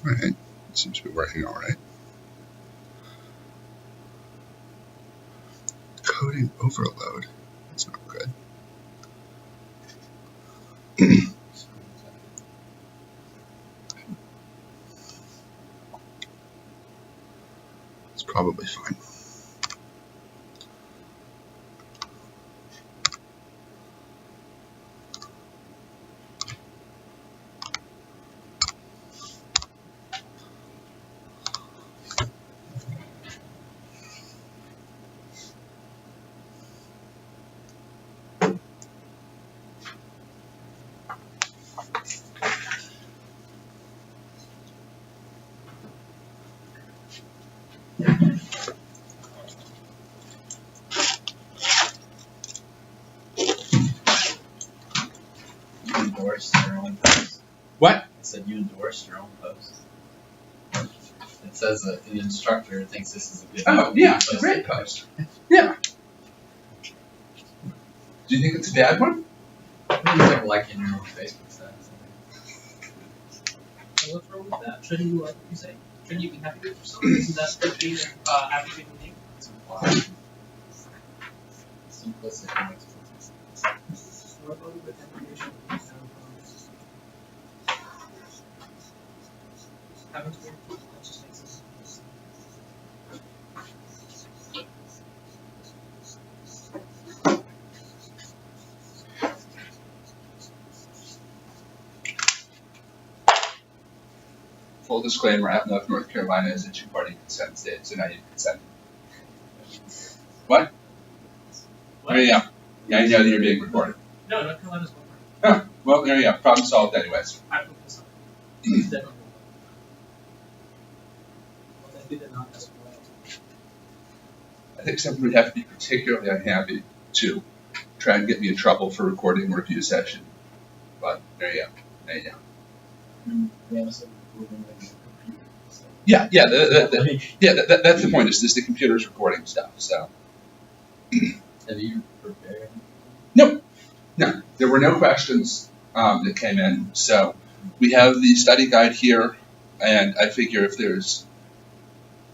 Alright, it seems to be working alright. Coding overload. That's not good. It's probably fine. You endorsed your own post. What? I said you endorsed your own post. It says that the instructor thinks this is a good Oh, yeah, it's a great post. Yeah. Do you think it's a bad one? Maybe like liking your own Facebook status. So what's wrong with that? Shouldn't you like what you say? Shouldn't you be happy with yourself? Isn't that supposed to be advocating thing? It's implied. Simplistic and explicit. What about with information? Happens weird. That just makes sense. Full disclaimer, I have enough North Carolina as a two-party consent state, so now you consent. What? What? There you go. Now you know that you're being recorded. No, North Carolina's one part. Oh, well, there you go. Problem solved anyways. I put this up. It's definitely one part. Well, they did not as well. I think somebody would have to be particularly unhappy to try and get me in trouble for recording a review session. But there you go. There you go. We also recording on your computer. So. Yeah, that's the point. Is this the computer's recording stuff? So. Have you prepared? No, there were no questions that came in. So we have the study guide here, and I figure if there's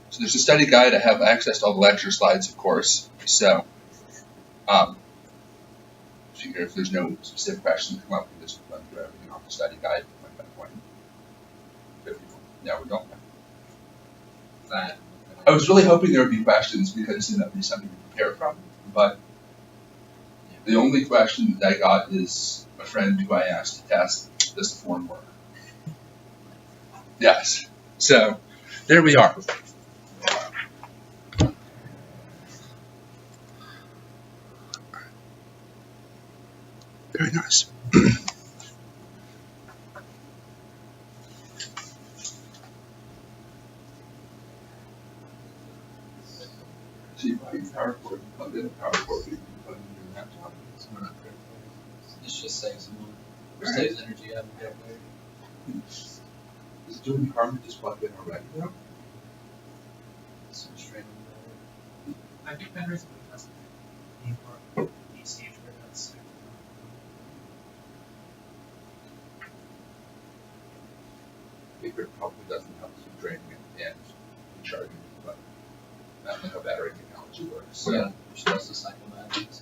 a study guide, I have access to all the lecture slides, of course. So figure if there's no specific questions that come up, we just run through everything off the study guide at that point. Yeah, we don't. I was really hoping there would be questions because then that would be something to prepare from, but the only question that I got is a friend who I asked to test does the form work. Yes. So there we are. Very nice. So you plug in PowerPoint, you plug in PowerPoint, you plug in your laptop. It's not critical. This just saves money. Saves energy out of the way. Is it doing harm to just plug in already though? Some straight I think that is what does the part the stage where that's I think it probably doesn't help keep draining it and recharging it, but I don't know how battery technology works. So. Yeah, you're supposed to cycle batteries.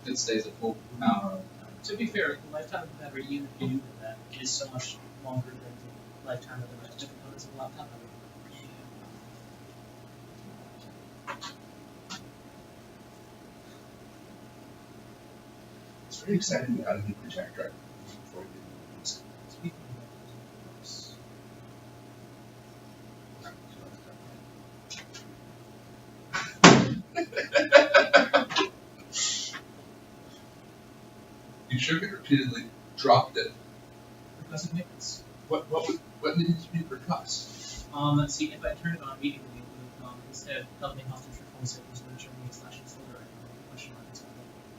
It stays at full power. To be fair, the lifetime of the battery unit you do that is so much longer than the lifetime of the rest of the components of the laptop. It's very exciting to add a new projector before we do this. Speaking of those, You shook it repeatedly, dropped it. percussive maintenance. What needed to be percussed? Let's see, if I turn it on immediately, it would instead of held me hostage for 20 seconds, when showing me slash folder icon, question mark inside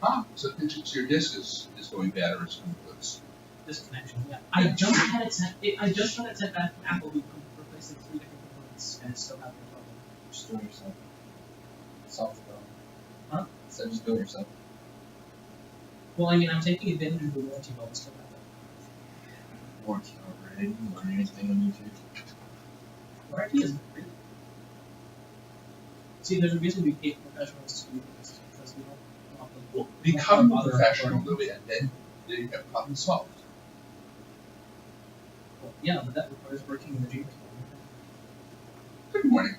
of it. So it thinks your disk is going bad or it's coming loose. Disconnection, yeah. I just had it sent. I just got it sent back from Apple, who replaced like 3 different components, and it's still having a problem. Just do it yourself. Solve the problem. Huh? So just do it yourself. Well, I mean, I'm taking advantage of the warranty while it's still out there. Warranty overrated. You learn anything on YouTube. Our IT is free. See, there's a reason we pay professionals to do this, because we don't want them. Well, become a professional, Louis, and then you get problem solved. Well, yeah, but that requires working in the dream. Good morning.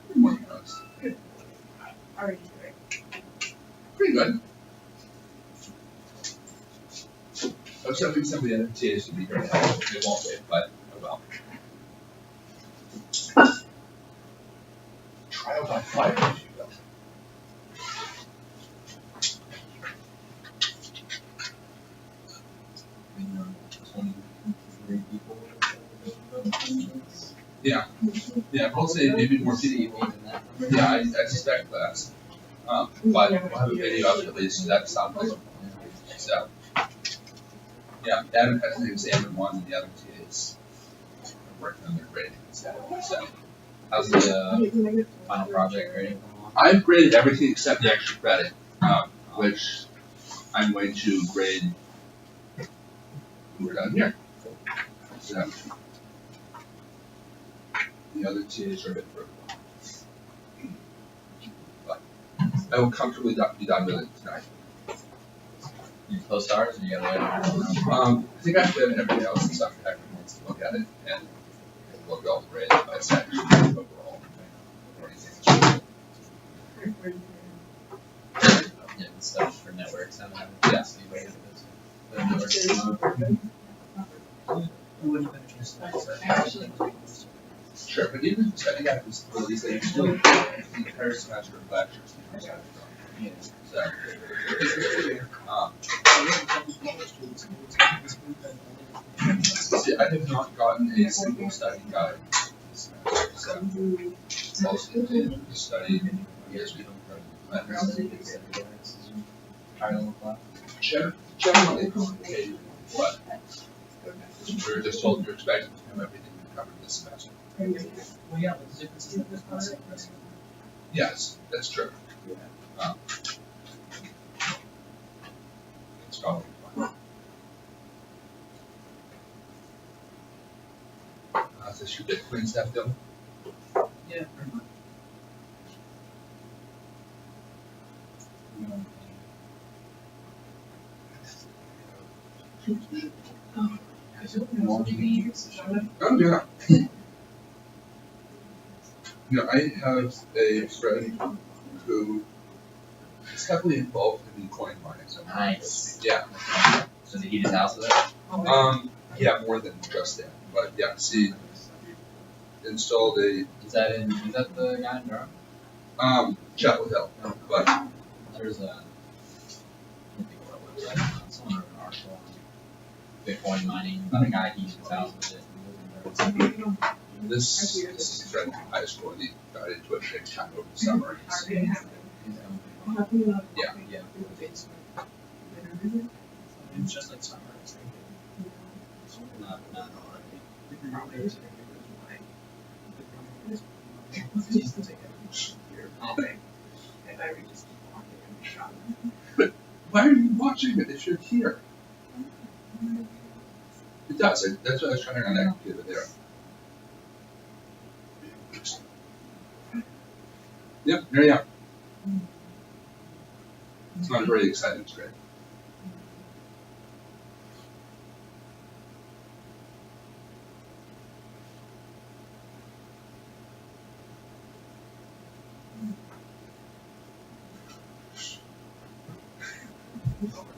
Good morning, Alex. How are you doing? Pretty good. I was hoping some of the other TAs would be very helpful. They won't be, but oh well. Trial by fire, if you will. We know 23 people. Yeah, we'll say maybe more people. Yeah, I suspect less. But we'll have a video up at least, so that sounds like. So, yeah, Adam has an exam in one, and the other two is working on their grading. So, How's the final project grading coming along? I've graded everything except the extra credit, which I'm going to grade. We're down here. So, the other TAs are a bit further along. But I will comfortably be done with it tonight. You close stars or you gotta wait? I think I've done everything else and stuff. Everyone wants to look at it and we'll go grade it by section overall. Yeah, the stuff for networks and Yeah. so you wait for those. The networks. We wouldn't have a chance to. Sure, but even studying out this release, they still the entire semester of lectures. Yeah. So, see, I have not gotten a single study guide this semester, so mostly the study. Yes, we don't title of Generally complicated, but we were just told you're expected to know everything we covered this semester. Well, yeah, but the difference is that there's concept pressing. Yes, that's true. It's probably fine. So should we get clean stuff done? Yeah, pretty much. Oh, yeah. I have a friend who is heavily involved in coin mining. Nice. Yeah. So did he heat his house with it? Yeah, more than just that. But yeah, see, installed a Is that the guy in Durham? Chapel Hill, but There's a, I can't think of what website, someone wrote an article on Bitcoin mining, about a guy heating his house with it. And moving there. this is a friend from high school, and he got into it big time over the summer. He's own Yeah. Yeah. It's just like summer. It's Not already. But why are you watching it if you're here? It does. That's what I was trying to connect to there. Yep, there you are. It's not very exciting, it's great.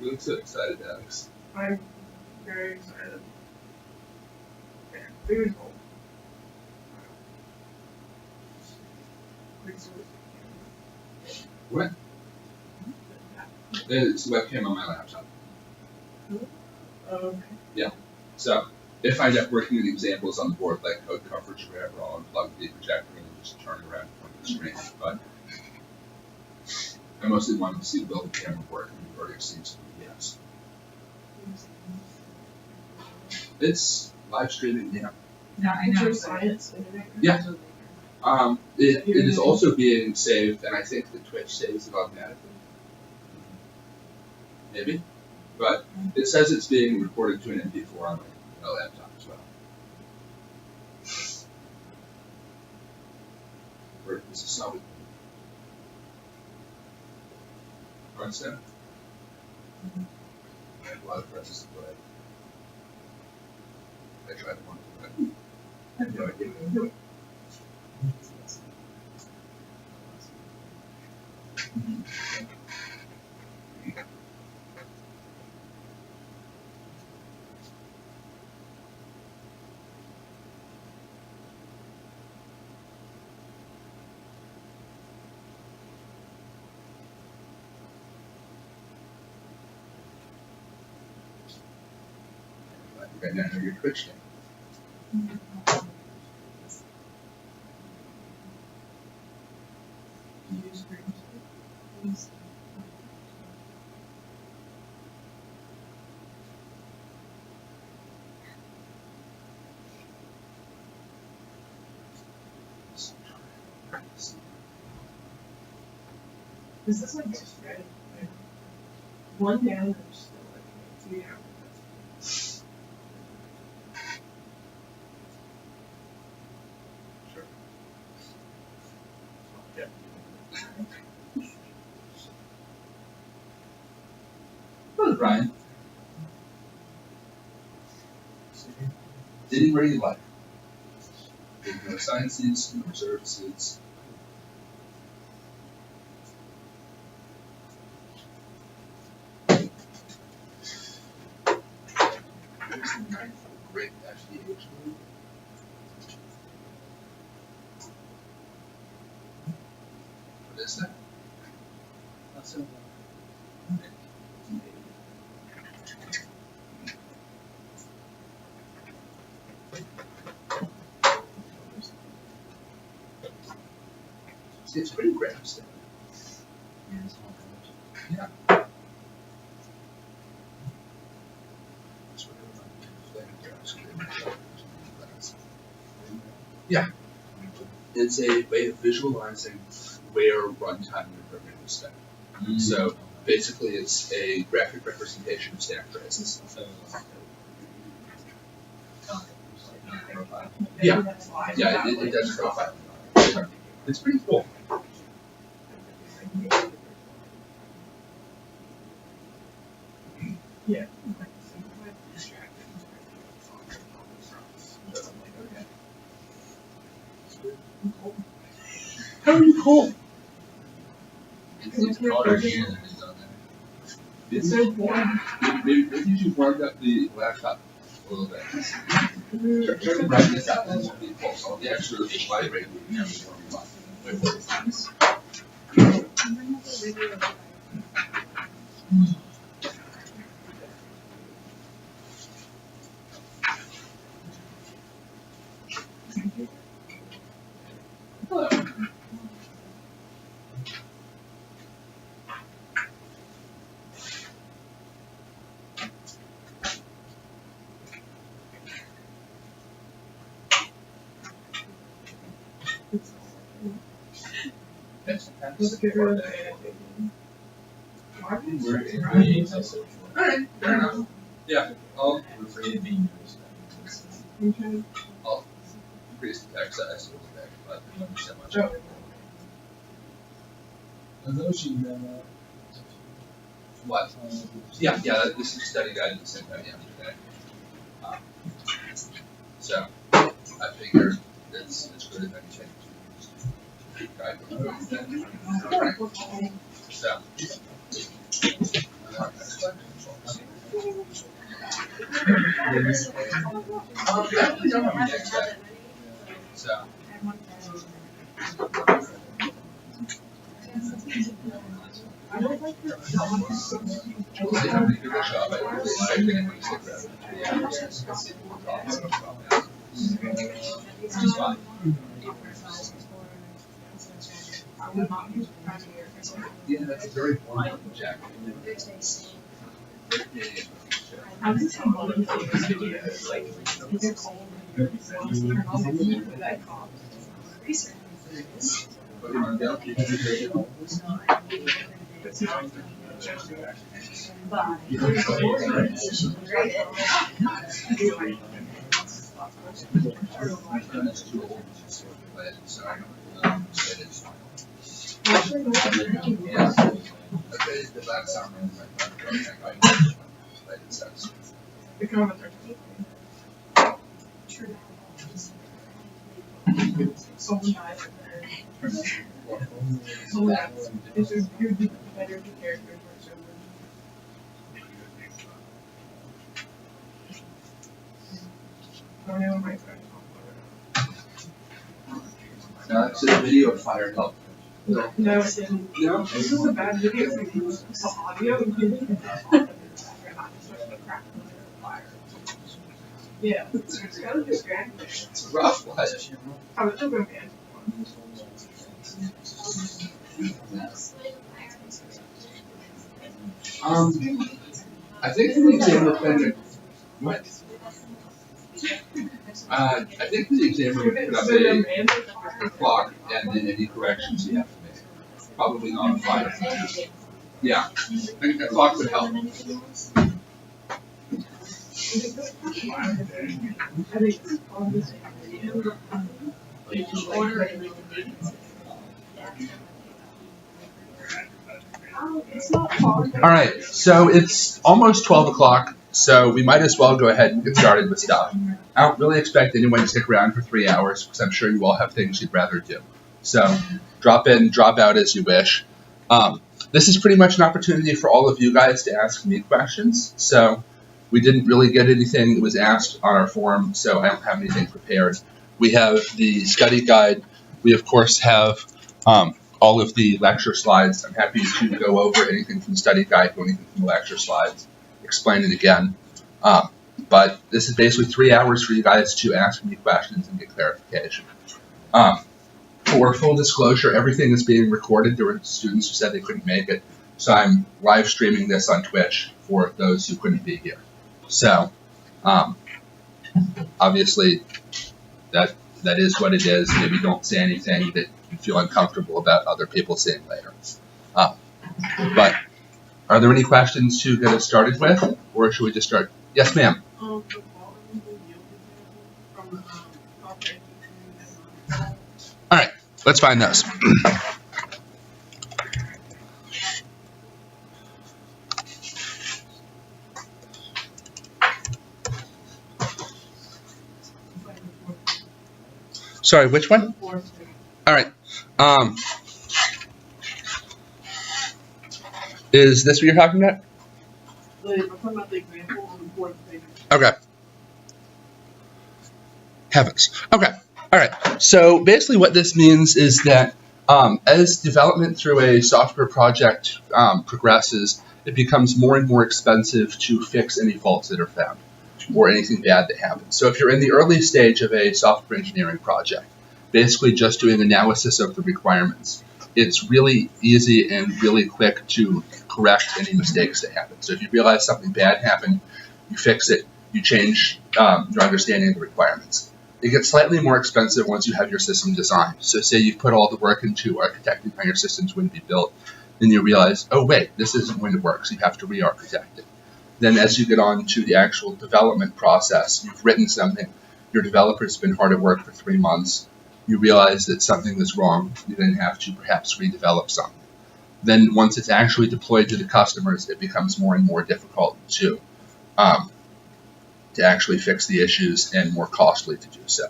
You look so excited, Alex. I'm very excited. Yeah, very cool. What? It's a webcam on my laptop. Okay. So if I get working with examples on the board like code coverage or whatever, I'll unplug the projector and just turn it around in front of the screen. But I mostly wanted to see the build camera work, and we've already seen some PDFs. It's live streaming, yeah. No, I What's know. your science internet? Yeah. It is also being saved, and I think the Twitch saves it automatically. Maybe. But it says it's being recorded to an MP4 on my laptop as well. Or this is solid. Understand? I have a lot of presses to play. I tried one, but I have no idea what I'm doing. I think I now know your Twitch name. Is this like just red? Like, one down and there's still like 2 down. Sure. Yeah. Hello, Brian. Anywhere you like. No science seats, no reserved seats. Here's the 9th grade FDH group. What is that? That's it. See, it's pretty grand still. Yeah. Yeah. It's a way of visualizing where runtime your program is spent. So basically, it's a graphic representation of stack traces. Yeah. Yeah, it does profile. It's pretty cool. Yeah. How are you cool? It's colder here than it is on there. It's so boring. Maybe you should warm up the laptop a little bit. Turn the brightness up and it'll be full. So the extra vibrate will be never warm Hello. Let's get rid of the Alright, fair enough. Yeah, I'll Afraid of being noticed. increase the text size a little bit, but not so much. Oh. What? Yeah, this is a study guide that sent out yesterday. So, I figured it's good if anything. Guide. Alright. So. Definitely don't have a next step. So. I don't like the They have to do a job. I really expect anyone to stick around. It's just fine. Yeah, that's a very blind jacket. I was just on one of these videos, like, The comments are someone died so that's it's a you're better the characters were so I don't know my friend. It's a video fired up. No, it didn't. No? This is a bad video for you. It's audio. Yeah, it's kind of distracting. It's a rough one. I was still going to be I think the examiner pending. What? I think the examiner put up a clock and then any corrections you have to make. Probably on 5. Yeah, I think a clock would help. All right, so it's almost 12 o'clock, so we might as well go ahead and get started with stuff. I don't really expect anyone to stick around for 3 hours because I'm sure you all have things you'd rather do. So drop in, drop out as you wish. This is pretty much an opportunity for all of you guys to ask me questions. So we didn't really get anything that was asked on our form, so I don't have anything prepared. We have the study guide. We, of course, have all of the lecture slides. I'm happy to go over anything from the study guide, or anything from the lecture slides, explain it again. But this is basically 3 hours for you guys to ask me questions and get clarification. For full disclosure, everything is being recorded. There were students who said they couldn't make it, so I'm live streaming this on Twitch for those who couldn't be here. So, obviously, that is what it is. Maybe don't say anything that you feel uncomfortable about other people saying later. But are there any questions to get us started with, or should we just start? Yes, ma'am. All right, let's find those. Sorry, which one? All right. Is this what you're talking about? Okay. Heavens. Okay. All right. So basically what this means is that as development through a software project progresses, it becomes more and more expensive to fix any faults that are found or anything bad that happens. So if you're in the early stage of a software engineering project, basically just doing analysis of the requirements, it's really easy and really quick to correct any mistakes that happen. So if you realize something bad happened, you fix it, you change your understanding of the requirements. It gets slightly more expensive once you have your system designed. So say you've put all the work into architecting how your system's going to be built, then you realize, oh wait, this isn't going to work, so you have to re-architect it. Then as you get on to the actual development process, you've written something, your developer's been hard at work for 3 months, you realize that something is wrong, you then have to perhaps redevelop something. Then once it's actually deployed to the customers, it becomes more and more difficult to actually fix the issues and more costly to do so.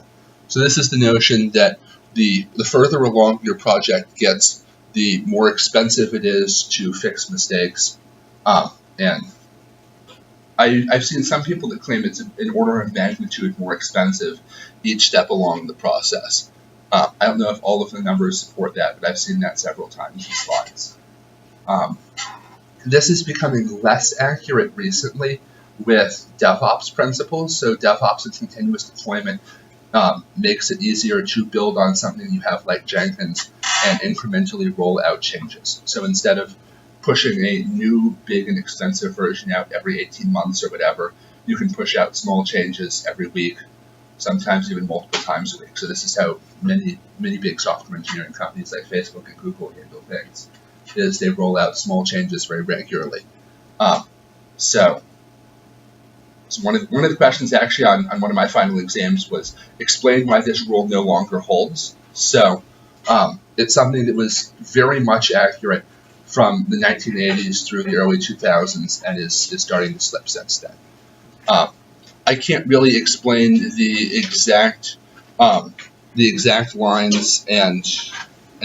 So this is the notion that the further along your project gets, the more expensive it is to fix mistakes. And I've seen some people that claim it's an order of magnitude more expensive each step along the process. I don't know if all of the numbers support that, but I've seen that several times in slides. This is becoming less accurate recently with DevOps principles. So DevOps and continuous deployment makes it easier to build on something you have like Jenkins and incrementally roll out changes. So instead of pushing a new, big, and expensive version out every 18 months or whatever, you can push out small changes every week sometimes even multiple times a week. So this is how many big software engineering companies like Facebook and Google handle things, is they roll out small changes very regularly. So one of the questions actually on one of my final exams was explain why this rule no longer holds. So it's something that was very much accurate from the 1980s through the early 2000s and is starting to slip since then. I can't really explain the exact lines and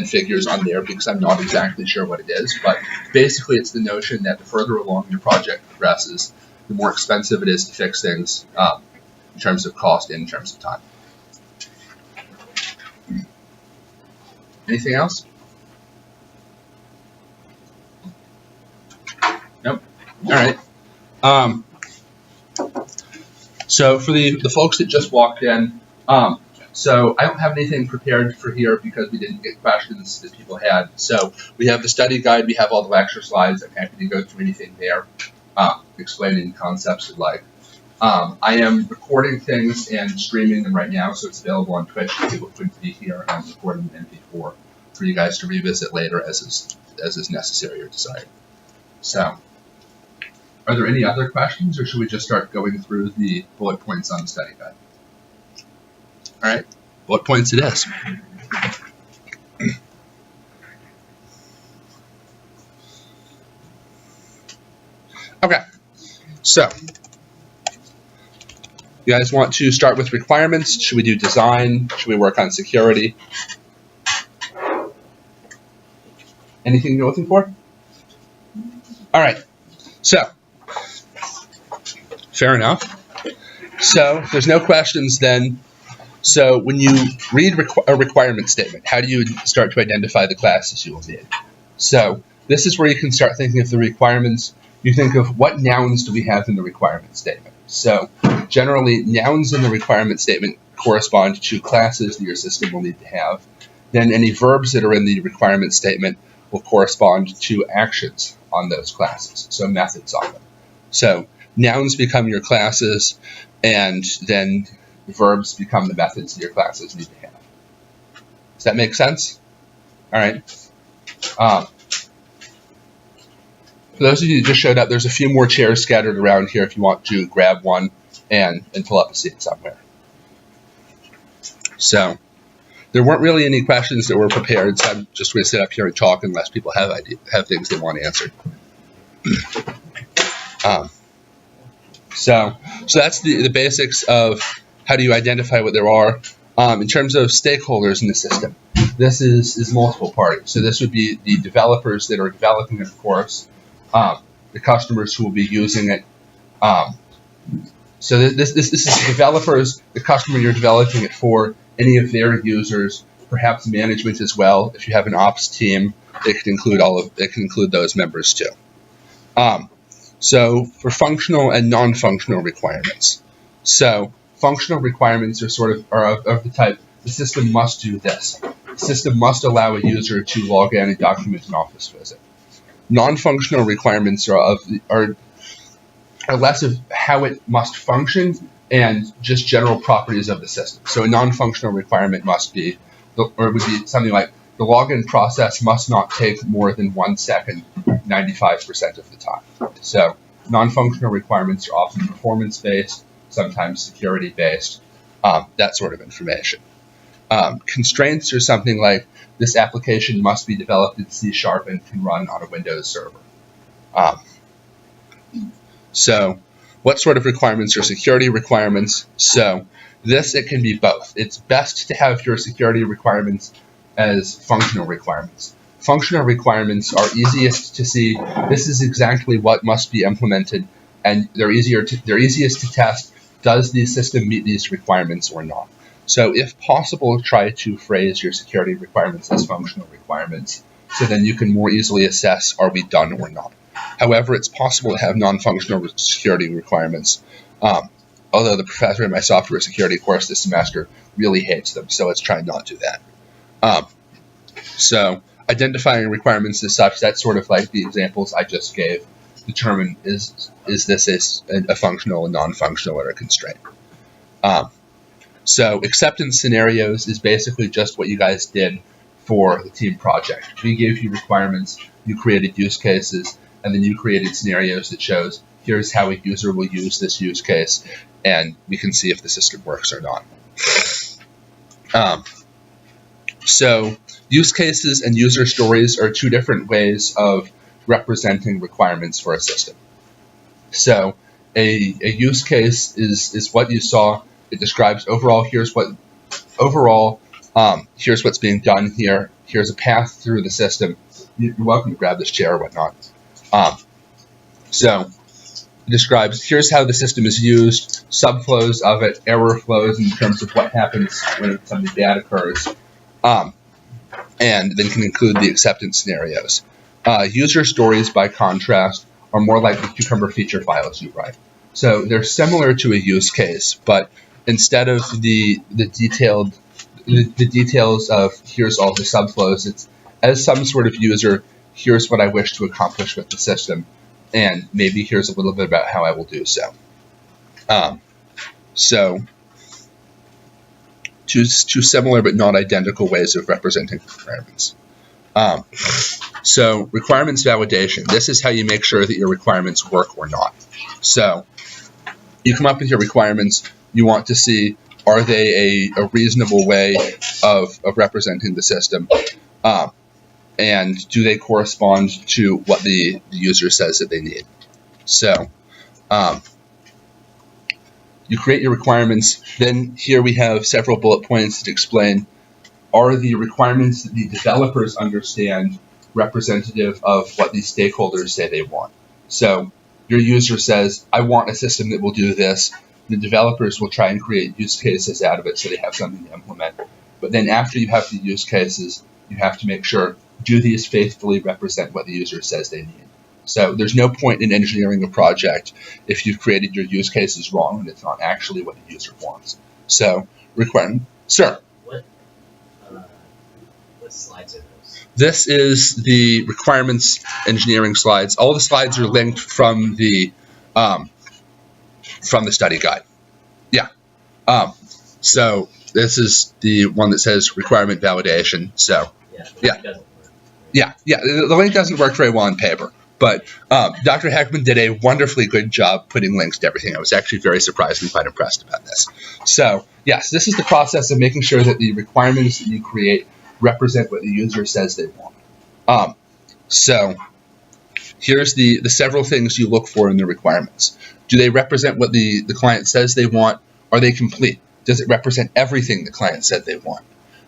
figures on there because I'm not exactly sure what it is, but basically it's the notion that the further along your project progresses, the more expensive it is to fix things in terms of cost and in terms of time. Anything else? Nope. All right. So for the folks that just walked in, so I don't have anything prepared for here because we didn't get questions that people had. So we have the study guide, we have all the lecture slides. I'm happy to go through anything there, explaining concepts you'd like. I am recording things and streaming them right now, so it's available on Twitch for people who couldn't be here. I'm recording an MP4 for you guys to revisit later as is necessary or desired. So, are there any other questions, or should we just start going through the bullet points on the study guide? All right, bullet points it is. Okay, so you guys want to start with requirements? Should we do design? Should we work on security? Anything you're looking for? All right, so fair enough. So if there's no questions then. So when you read a requirement statement, how do you start to identify the classes you will need? So this is where you can start thinking of the requirements. You think of what nouns do we have in the requirement statement. So generally, nouns in the requirement statement correspond to classes that your system will need to have. Then any verbs that are in the requirement statement will correspond to actions on those classes, so methods on them. So nouns become your classes, and then verbs become the methods that your classes need to have. Does that make sense? All right. For those of you who just showed up, there's a few more chairs scattered around here if you want to grab one and pull up a seat somewhere. So there weren't really any questions that were prepared, so I'm just going to sit up here and talk unless people have things they want answered. So that's the basics of how do you identify what there are. In terms of stakeholders in the system, this is multiple parties. So this would be the developers that are developing it, of course, the customers who will be using it. So this is the developers, the customer you're developing it for, any of their users, perhaps management as well. If you have an ops team, it can include those members too. So for functional and non-functional requirements. So functional requirements are of the type, the system must do this. The system must allow a user to log in and document an office visit. Non-functional requirements are less of how it must function and just general properties of the system. So a non-functional requirement must be, or would be something like, the login process must not take more than 1 second 95% of the time. So non-functional requirements are often performance-based, sometimes security-based, that sort of information. Constraints are something like, this application must be developed in C# and can run on a Windows server. So what sort of requirements are security requirements? So it can be both. It's best to have your security requirements as functional requirements. Functional requirements are easiest to see. This is exactly what must be implemented, and they're easiest to test. Does the system meet these requirements or not? So if possible, try to phrase your security requirements as functional requirements, so then you can more easily assess, are we done or not? However, it's possible to have non-functional security requirements, although the professor in my software security course this semester really hates them, so let's try not to do that. So identifying requirements as such, that's sort of like the examples I just gave, determine is this a functional, a non-functional, or a constraint. So acceptance scenarios is basically just what you guys did for the team project. We gave you requirements, you created use cases, and then you created scenarios that shows here's how a user will use this use case, and we can see if the system works or not. So use cases and user stories are two different ways of representing requirements for a system. So a use case is what you saw. It describes overall, here's what's being done here. Here's a path through the system. You're welcome to grab this chair or whatnot. So it describes here's how the system is used, subflows of it, error flows in terms of what happens when something bad occurs, and then can include the acceptance scenarios. User stories, by contrast, are more like the Cucumber feature files you write. So they're similar to a use case, but instead of the details of here's all the subflows, it's as some sort of user, here's what I wish to accomplish with the system, and maybe here's a little bit about how I will do so. So two similar but not identical ways of representing requirements. So requirements validation. This is how you make sure that your requirements work or not. So you come up with your requirements. You want to see, are they a reasonable way of representing the system? And do they correspond to what the user says that they need? So you create your requirements. Then here we have several bullet points that explain, are the requirements that the developers understand representative of what the stakeholders say they want? So your user says, I want a system that will do this. The developers will try and create use cases out of it so they have something to implement. But then after you have the use cases, you have to make sure, do these faithfully represent what the user says they need? So there's no point in engineering a project if you've created your use cases wrong and it's not actually what the user wants. So requirement, sir. What slides are those? This is the requirements engineering slides. All the slides are linked from the study guide. Yeah. So this is the one that says requirement validation. So yeah. The link doesn't work very well on paper, but Dr. Heckman did a wonderfully good job putting links to everything. I was actually very surprised and quite impressed about this. So yes, this is the process of making sure that the requirements that you create represent what the user says they want. So here's the several things you look for in the requirements. Do they represent what the client says they want? Are they complete? Does it represent everything the client said they want?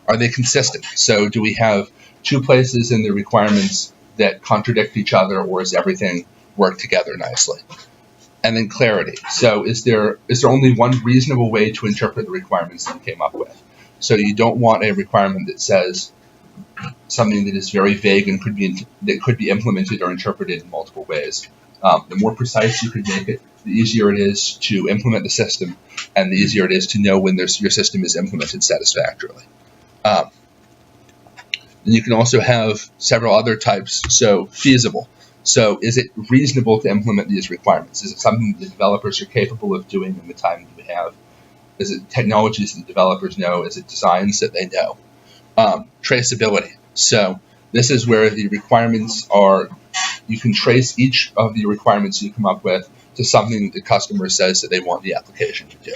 Are they consistent? So do we have two places in the requirements that contradict each other, or is everything work together nicely? And then clarity. So is there only one reasonable way to interpret the requirements that you came up with? So you don't want a requirement that says something that is very vague and could be implemented or interpreted in multiple ways. The more precise you can make it, the easier it is to implement the system, and the easier it is to know when your system is implemented satisfactorily. Then you can also have several other types. So feasible. So is it reasonable to implement these requirements? Is it something the developers are capable of doing in the time that we have? Is it technologies that the developers know? Is it designs that they know? Traceability. So this is where the requirements are, you can trace each of the requirements you come up with to something that the customer says that they want the application to do.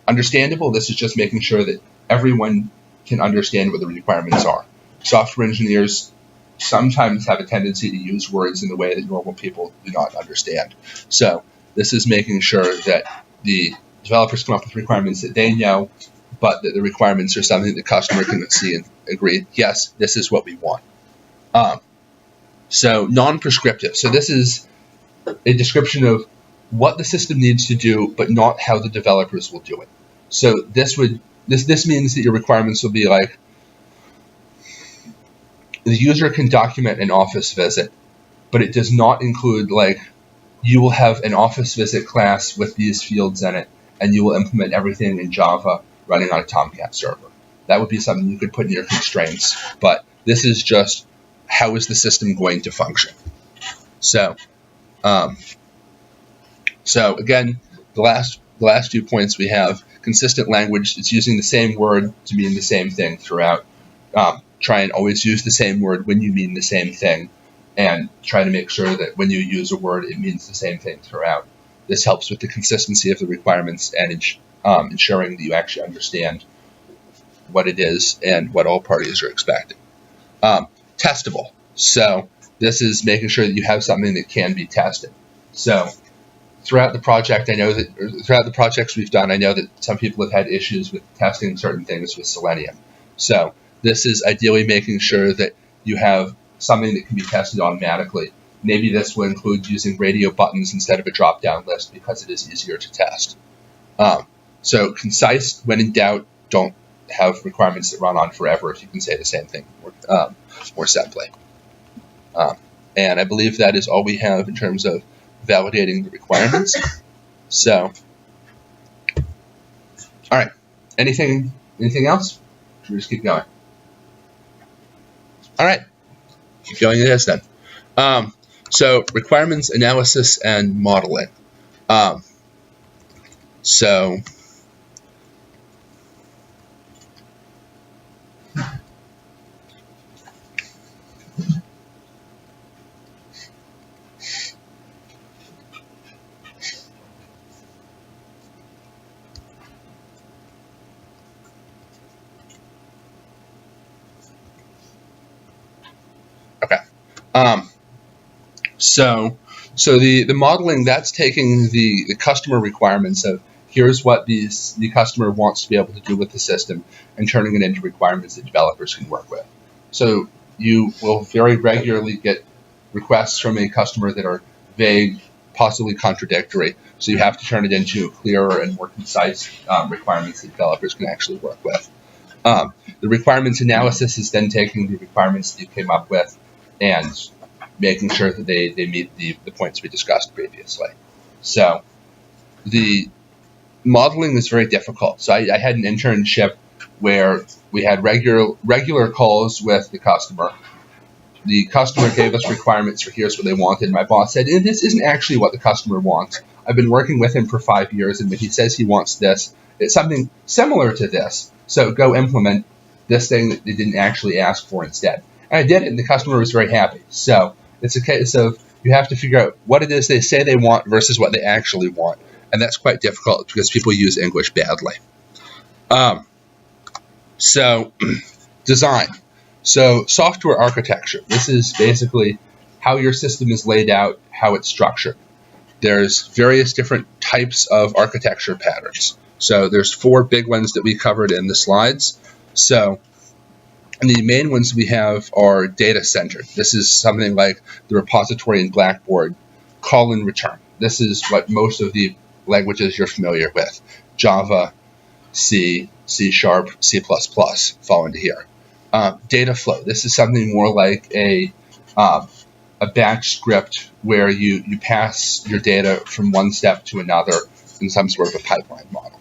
Understandable, this is just making sure that everyone can understand what the requirements are. Software engineers sometimes have a tendency to use words in the way that normal people do not understand. So this is making sure that the developers come up with requirements that they know, but that the requirements are something the customer can see and agree, yes, this is what we want. So non-prescriptive. So this is a description of what the system needs to do, but not how the developers will do it. So this means that your requirements will be like, the user can document an office visit, but it does not include, like, you will have an office visit class with these fields in it, and you will implement everything in Java running on a Tomcat server. That would be something you could put in your constraints, but this is just how is the system going to function. So again, the last the last 2 points we have consistent language. It's using the same word to mean the same thing throughout. Try and always use the same word when you mean the same thing, and try to make sure that when you use a word, it means the same thing throughout. This helps with the consistency of the requirements and ensuring that you actually understand what it is and what all parties are expecting. Testable. So this is making sure that you have something that can be tested. So throughout the project, throughout the projects we've done, I know that some people have had issues with testing certain things with Selenium. So this is ideally making sure that you have something that can be tested automatically. Maybe this will include using radio buttons instead of a drop-down list because it is easier to test. So concise. When in doubt, don't have requirements that run on forever if you can say the same thing more simply. And I believe that is all we have in terms of validating the requirements. So, all right. Anything else? Should we just keep going? All right. Keep going to this then. So requirements analysis and modeling. So So the modeling, that's taking the customer requirements of here's what the customer wants to be able to do with the system and turning it into requirements that developers can work with. So you will very regularly get requests from a customer that are vague, possibly contradictory. So you have to turn it into clearer and more concise requirements that developers can actually work with. The requirements analysis is then taking the requirements that you came up with and making sure that they meet the points we discussed previously. So the modeling is very difficult. So I had an internship where we had regular calls with the customer. The customer gave us requirements for here's what they wanted. My boss said, this isn't actually what the customer wants. I've been working with him for 5 years, and when he says he wants this, it's something similar to this. So go implement this thing that they didn't actually ask for instead. And I did it, and the customer was very happy. So it's a case of you have to figure out what it is they say they want versus what they actually want. And that's quite difficult because people use English badly. So design. So software architecture. This is basically how your system is laid out, how it's structured. There's various different types of architecture patterns. So there's 4 big ones that we covered in the slides. So the main ones we have are data-centered. This is something like the repository in Blackboard, call and return. This is what most of the languages you're familiar with. Java, C, C#, C++ fall into here. Data flow. This is something more like a batch script where you pass your data from one step to another in some sort of a pipeline model.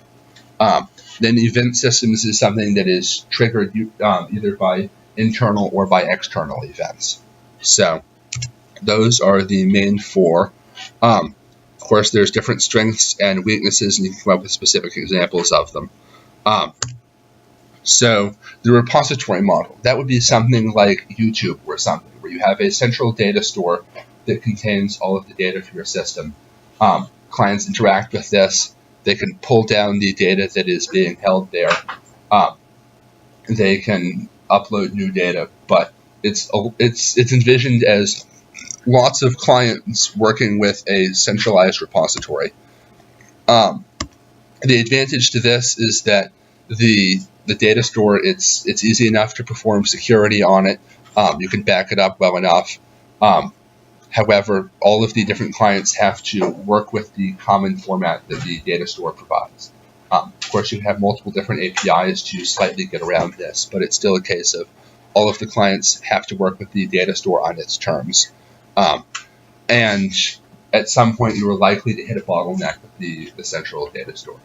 Then event systems is something that is triggered either by internal or by external events. So those are the main 4. Of course, there's different strengths and weaknesses, and you can come up with specific examples of them. So the repository model, that would be something like YouTube or something, where you have a central data store that contains all of the data for your system. Clients interact with this. They can pull down the data that is being held there. They can upload new data, but it's envisioned as lots of clients working with a centralized repository. The advantage to this is that the data store, it's easy enough to perform security on it. You can back it up well enough. However, all of the different clients have to work with the common format that the data store provides. Of course, you have multiple different APIs to slightly get around this, but it's still a case of all of the clients have to work with the data store on its terms. And at some point, you are likely to hit a bottleneck with the central data store.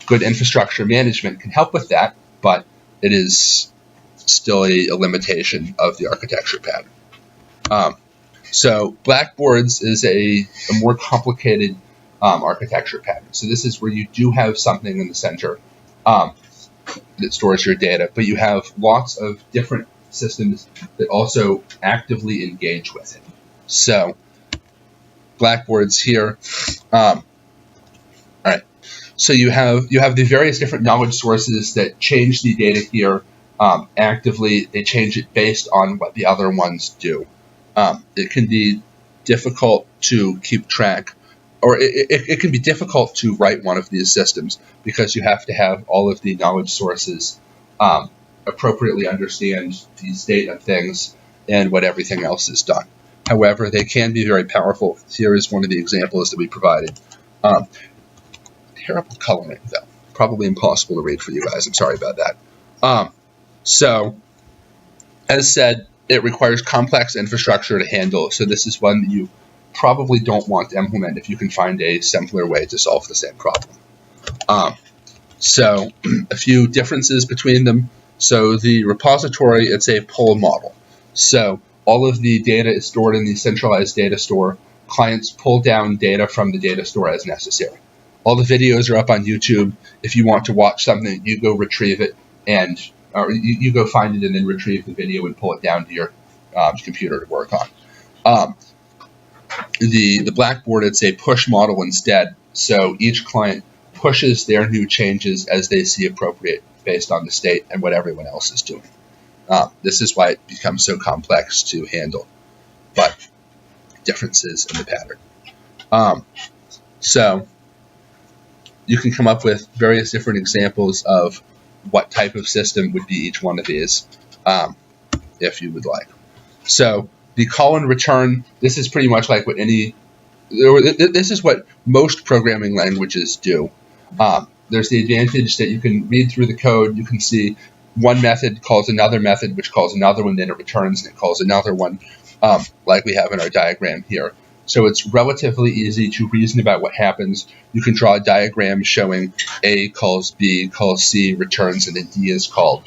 Good infrastructure management can help with that, but it is still a limitation of the architecture pattern. So Blackboards is a more complicated architecture pattern. So this is where you do have something in the center that stores your data, but you have lots of different systems that also actively engage with it. So Blackboard's here. All right. So you have the various different knowledge sources that change the data here actively. They change it based on what the other ones do. It can be difficult to keep track, or it can be difficult to write one of these systems because you have to have all of the knowledge sources appropriately understand the state of things and what everything else is done. However, they can be very powerful. Here is one of the examples that we provided. Terrible coloring, though. Probably impossible to read for you guys. I'm sorry about that. So, as said, it requires complex infrastructure to handle. So this is one that you probably don't want to implement if you can find a simpler way to solve the same problem. So a few differences between them. So the repository, it's a pull model. So all of the data is stored in the centralized data store. Clients pull down data from the data store as necessary. All the videos are up on YouTube. If you want to watch something, you go retrieve it, or you go find it and then retrieve the video and pull it down to your computer to work on. The Blackboard, it's a push model instead. So each client pushes their new changes as they see appropriate based on the state and what everyone else is doing. This is why it becomes so complex to handle, but differences in the pattern. So you can come up with various different examples of what type of system would be each one of these, if you would like. So the call and return, this is pretty much like what this is what most programming languages do. There's the advantage that you can read through the code, you can see one method calls another method, which calls another one, then it returns and it calls another one, like we have in our diagram here. So it's relatively easy to reason about what happens. You can draw a diagram showing A calls B, calls C, returns, and then D is called.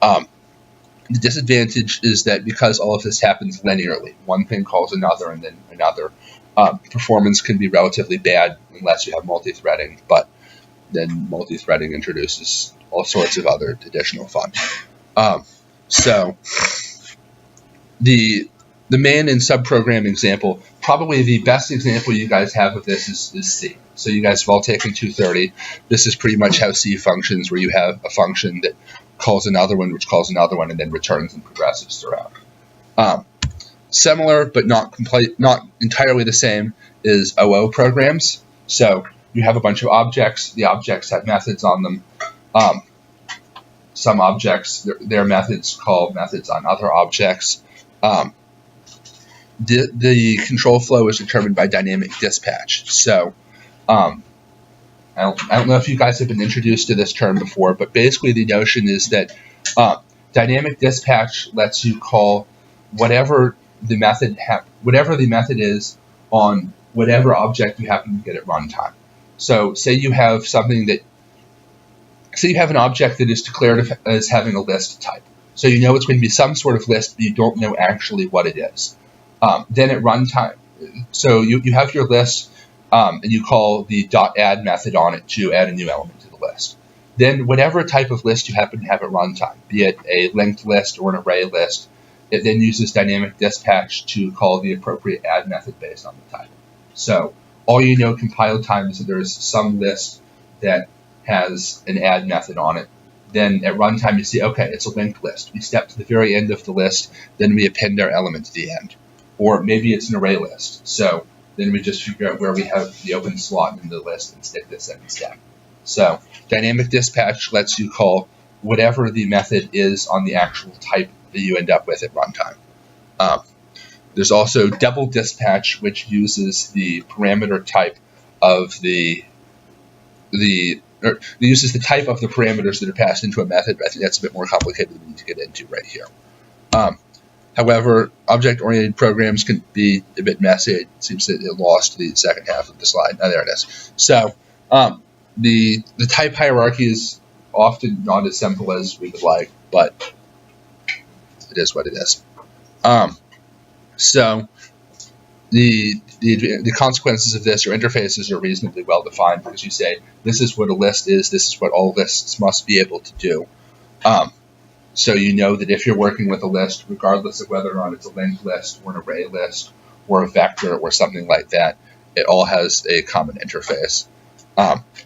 The disadvantage is that because all of this happens linearly, one thing calls another and then another, performance can be relatively bad unless you have multi-threading, but then multi-threading introduces all sorts of other additional fun. So the main and subprogram example, probably the best example you guys have of this is C. So you guys have all taken 230. This is pretty much how C functions, where you have a function that calls another one, which calls another one, and then returns and progresses throughout. Similar, but not entirely the same, is OO programs. So you have a bunch of objects. The objects have methods on them. Some objects, their methods call methods on other objects. The control flow is determined by dynamic dispatch. So I don't know if you guys have been introduced to this term before, but basically the notion is that dynamic dispatch lets you call whatever the method is on whatever object you happen to get at runtime. So say you have an object that is declared as having a list type. So you know it's going to be some sort of list, but you don't know actually what it is. Then at runtime, so you have your list, and you call the .add method on it to add a new element to the list. Then whatever type of list you happen to have at runtime, be it a linked list or an array list, it then uses dynamic dispatch to call the appropriate add method based on the type. So all you know compiled time is that there's some list that has an add method on it. Then at runtime you see, okay, it's a linked list. We step to the very end of the list, then we append our element to the end. Or maybe it's an array list. So then we just figure out where we have the open slot in the list and stick this in instead. So dynamic dispatch lets you call whatever the method is on the actual type that you end up with at runtime. There's also double dispatch, which uses the parameter type of uses the type of the parameters that are passed into a method, but I think that's a bit more complicated than we need to get into right here. However, object-oriented programs can be a bit messy. It seems that it lost the second half of the slide. Oh, there it is. So the type hierarchy is often not as simple as we would like, but it is what it is. So the consequences of this or interfaces are reasonably well defined because you say this is what a list is, this is what all lists must be able to do. So you know that if you're working with a list, regardless of whether or not it's a linked list or an array list or a vector or something like that, it all has a common interface.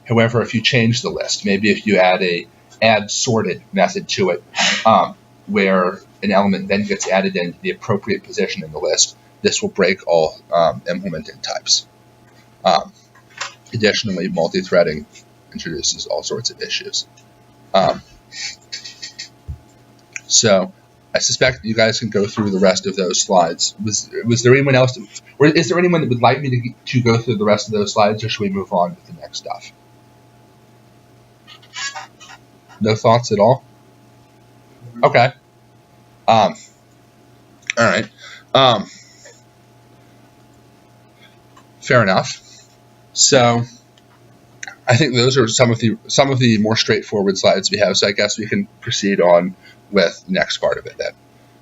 However, if you change the list, maybe if you add a add sorted method to it, where an element then gets added into the appropriate position in the list, this will break all implementing types. Additionally, multi-threading introduces all sorts of issues. So I suspect you guys can go through the rest of those slides. Was there anyone else, or is there anyone that would like me to go through the rest of those slides, or should we move on with the next stuff? No thoughts at all? Okay. All right. Fair enough. So I think those are some of the more straightforward slides we have. So I guess we can proceed on with the next part of it then.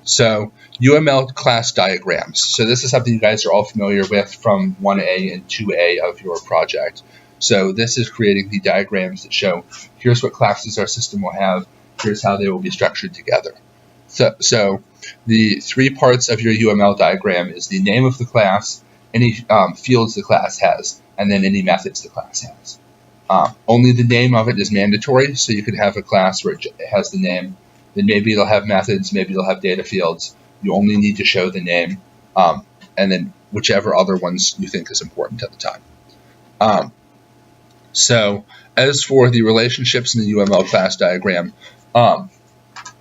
So UML class diagrams. So this is something you guys are all familiar with from 1A and 2A of your project. So this is creating the diagrams that show here's what classes our system will have, here's how they will be structured together. So the 3 parts of your UML diagram is the name of the class, any fields the class has, and then any methods the class has. Only the name of it is mandatory, so you could have a class where it has the name, then maybe it'll have methods, maybe it'll have data fields. You only need to show the name, and then whichever other ones you think is important at the time. So as for the relationships in the UML class diagram,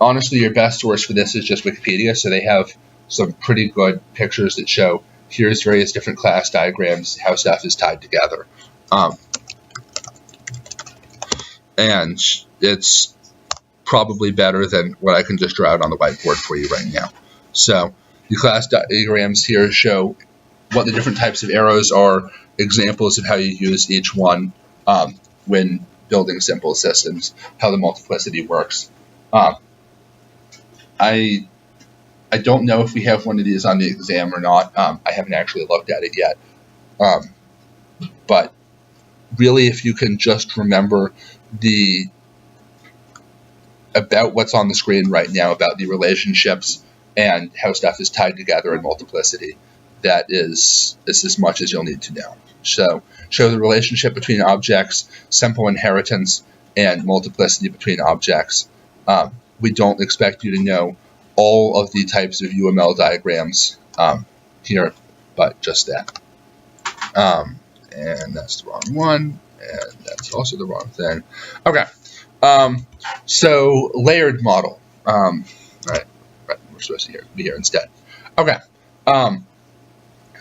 honestly, your best source for this is just Wikipedia, so they have some pretty good pictures that show here's various different class diagrams, how stuff is tied together. And it's probably better than what I can just draw out on the whiteboard for you right now. So the class diagrams here show what the different types of arrows are, examples of how you use each one when building simple systems, how the multiplicity works. I don't know if we have one of these on the exam or not. I haven't actually looked at it yet. But really, if you can just remember about what's on the screen right now, about the relationships and how stuff is tied together in multiplicity, that is as much as you'll need to know. So show the relationship between objects, simple inheritance, and multiplicity between objects. We don't expect you to know all of the types of UML diagrams here, but just that. And that's the wrong one, and that's also the wrong thing. Okay. So layered model. Right, we're supposed to be here instead. Okay.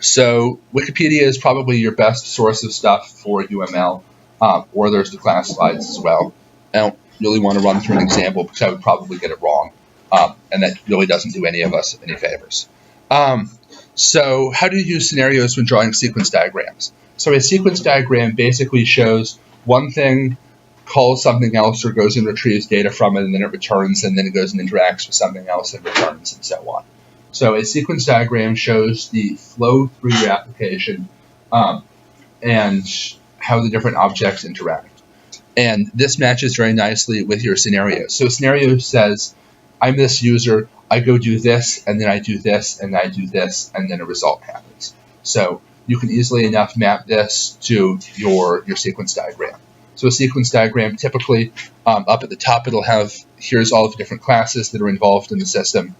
So Wikipedia is probably your best source of stuff for UML, or there's the class slides as well. I don't really want to run through an example because I would probably get it wrong, and that really doesn't do any of us any favors. So how do you use scenarios when drawing sequence diagrams? So a sequence diagram basically shows one thing, calls something else, or goes and retrieves data from it, and then it returns, and then it goes and interacts with something else and returns, and so on. So a sequence diagram shows the flow through your application and how the different objects interact. And this matches very nicely with your scenario. So a scenario says, I'm this user, I go do this, and then I do this, and I do this, and then a result happens. So you can easily enough map this to your sequence diagram. So a sequence diagram, typically up at the top, it'll have, here's all of the different classes that are involved in the system.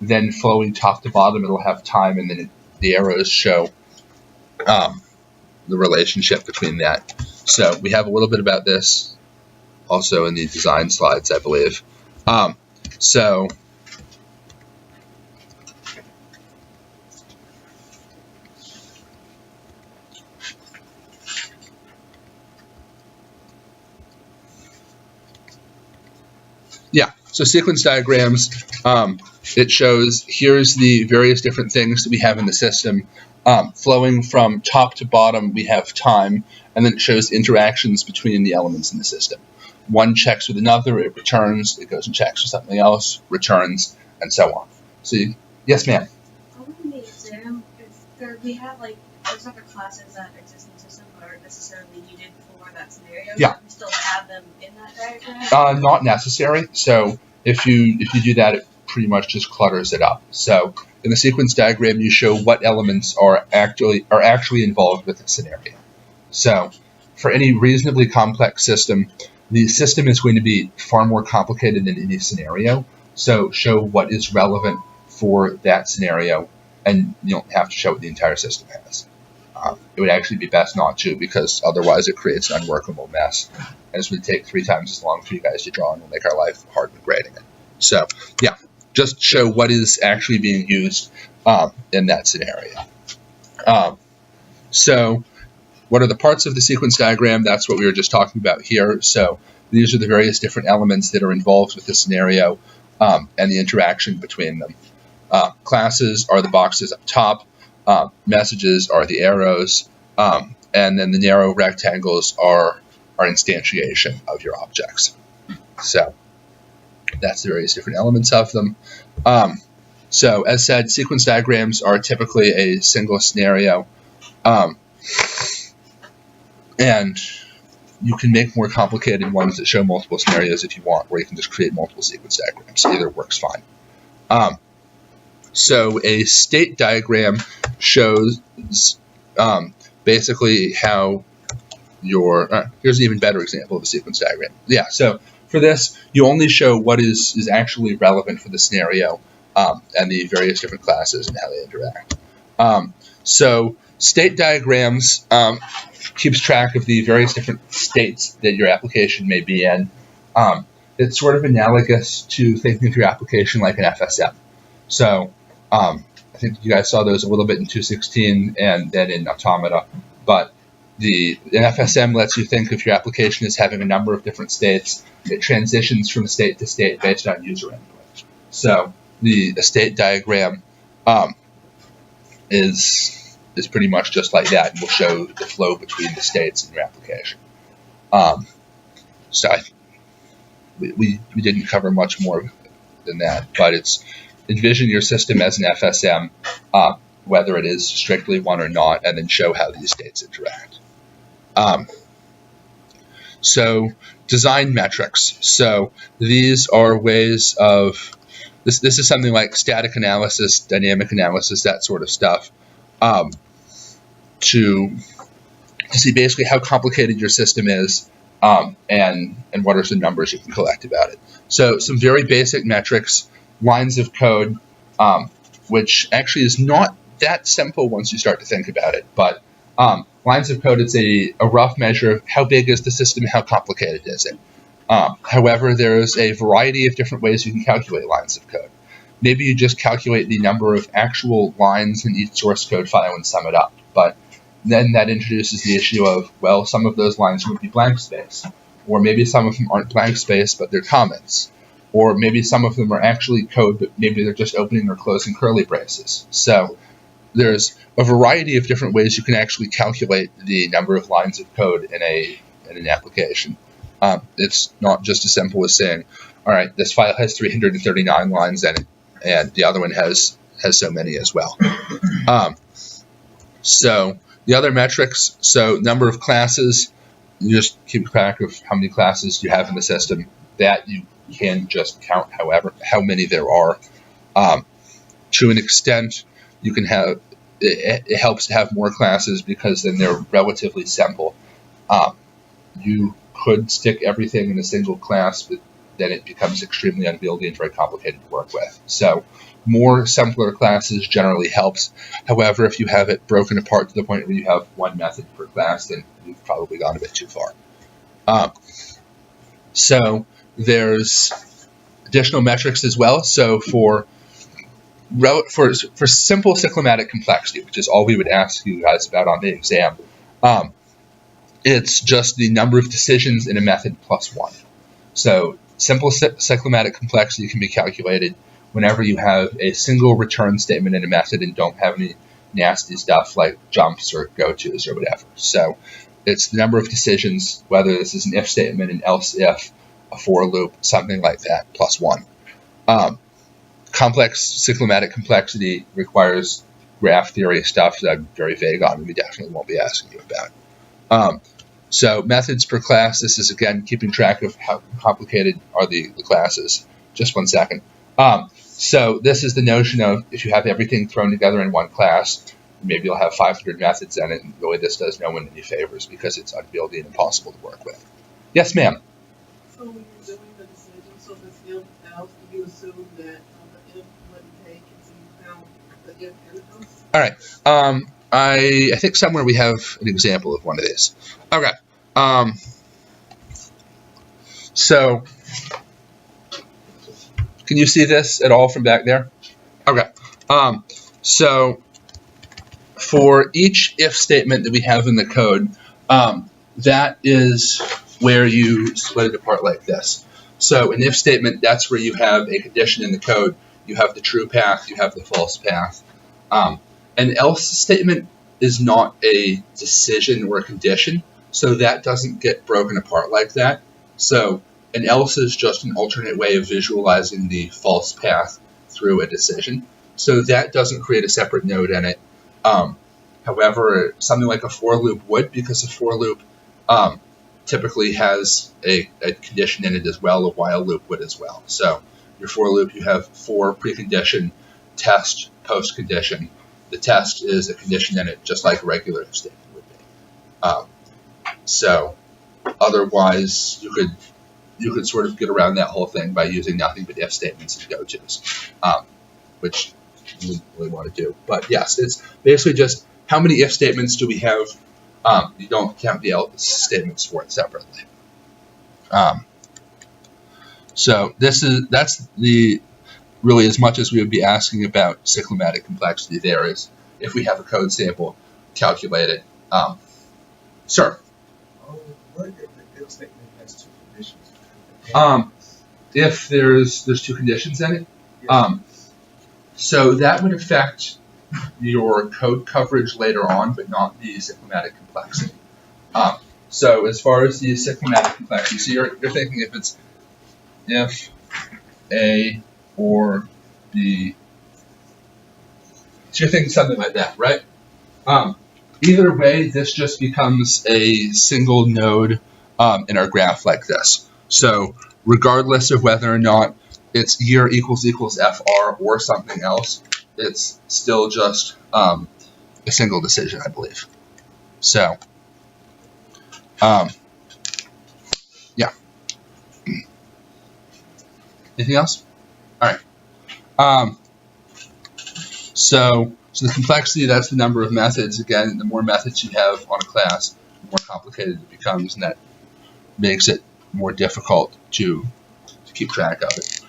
Then flowing top to bottom, it'll have time, and then the arrows show the relationship between that. So we have a little bit about this also in the design slides, I believe. So yeah, so sequence diagrams, it shows here's the various different things that we have in the system. Flowing from top to bottom, we have time, and then it shows interactions between the elements in the system. One checks with another, it returns, it goes and checks with something else, returns, and so on. So, yes, ma'am? On the exam, if would we have like those other classes that exist in the system but aren't necessarily needed for that scenario? Yeah. We still have them in that diagram? Not necessary. So if you do that, it pretty much just clutters it up. So in the sequence diagram, you show what elements are actually involved with the scenario. So for any reasonably complex system, the system is going to be far more complicated than any scenario. So show what is relevant for that scenario, and you don't have to show what the entire system has. It would actually be best not to, because otherwise it creates an unworkable mess. And this would take 3 times as long for you guys to draw, and will make our life hard when grading it. So yeah, just show what is actually being used in that scenario. So what are the parts of the sequence diagram? That's what we were just talking about here. So these are the various different elements that are involved with the scenario and the interaction between them. Classes are the boxes up top. Messages are the arrows. And then the narrow rectangles are instantiation of your objects. So that's the various different elements of them. So as said, sequence diagrams are typically a single scenario. And you can make more complicated ones that show multiple scenarios if you want, where you can just create multiple sequence diagrams. Either works fine. So a state diagram shows basically how your... here's an even better example of a sequence diagram. Yeah, so for this, you only show what is actually relevant for the scenario and the various different classes and how they interact. So state diagrams keeps track of the various different states that your application may be in. It's sort of analogous to thinking of your application like an FSM. So I think you guys saw those a little bit in 216 and then in Automata, but an FSM lets you think of your application as having a number of different states. It transitions from state to state based on user input. So the state diagram is pretty much just like that, and will show the flow between the states in your application. So we didn't cover much more than that, but it's envision your system as an FSM, whether it is strictly one or not, and then show how these states interact. So design metrics. So these are ways of, this is something like static analysis, dynamic analysis, that sort of stuff, to see basically how complicated your system is, and what are some numbers you can collect about it. So some very basic metrics, lines of code, which actually is not that simple once you start to think about it, but lines of code, it's a rough measure of how big is the system, how complicated is it. However, there's a variety of different ways you can calculate lines of code. Maybe you just calculate the number of actual lines in each source code file and sum it up, but then that introduces the issue of, well, some of those lines would be blank space, or maybe some of them aren't blank space, but they're comments, or maybe some of them are actually code, but maybe they're just opening or closing curly braces. So there's a variety of different ways you can actually calculate the number of lines of code in an application. It's not just as simple as saying, all right, this file has 339 lines in it, and the other one has so many as well. So the other metrics, so number of classes, you just keep track of how many classes you have in the system. That you can just count how many there are. To an extent, you can have, it helps to have more classes because then they're relatively simple. You could stick everything in a single class, but then it becomes extremely unwieldy and very complicated to work with. So more simpler classes generally helps. However, if you have it broken apart to the point where you have one method per class, then you've probably gone a bit too far. So there's additional metrics as well. So for simple cyclomatic complexity, which is all we would ask you guys about on the exam, it's just the number of decisions in a method plus one. So simple cyclomatic complexity can be calculated whenever you have a single return statement in a method and don't have any nasty stuff like jumps or go-tos or whatever. So it's the number of decisions, whether this is an if statement, an else if, a for loop, something like that, plus one. Complex cyclomatic complexity requires graph theory stuff that I'm very vague on and we definitely won't be asking you about. So methods per class, this is again keeping track of how complicated are the classes. Just 1 second. So this is the notion of if you have everything thrown together in one class, maybe you'll have 500 methods in it, and really this does no one any favors because it's unwieldy and impossible to work with. Yes, ma'am? So when you're doing the decision, so this if else, do you assume that the if wouldn't take until you found the if and else? All right. I think somewhere we have an example of one of these. Okay. So can you see this at all from back there? Okay. So for each if statement that we have in the code, that is where you split it apart like this. So an if statement, that's where you have a condition in the code. You have the true path, you have the false path. An else statement is not a decision or a condition, so that doesn't get broken apart like that. So an else is just an alternate way of visualizing the false path through a decision. So that doesn't create a separate node in it. However, something like a for loop would, because a for loop typically has a condition in it as well. A while loop would as well. So your for loop, you have for precondition, test, post condition. The test is a condition in it, just like a regular if statement would be. So otherwise, you could sort of get around that whole thing by using nothing but if statements and go-tos, which you wouldn't really want to do. But yes, it's basically just how many if statements do we have? You don't count the else statements for it separately. So that's the really as much as we would be asking about cyclomatic complexity there is if we have a code sample calculated. Sir? What if the if statement has two conditions? If there's two conditions in it, so that would affect your code coverage later on, but not the cyclomatic complexity. So as far as the cyclomatic complexity, so you're thinking if it's if A or B, so you're thinking something like that, right? Either way, this just becomes a single node in our graph like this. So regardless of whether or not it's year equals FR or something else, it's still just a single decision, I believe. So, yeah. Anything else? All right. So the complexity, that's the number of methods. Again, the more methods you have on a class, the more complicated it becomes, and that makes it more difficult to keep track of it.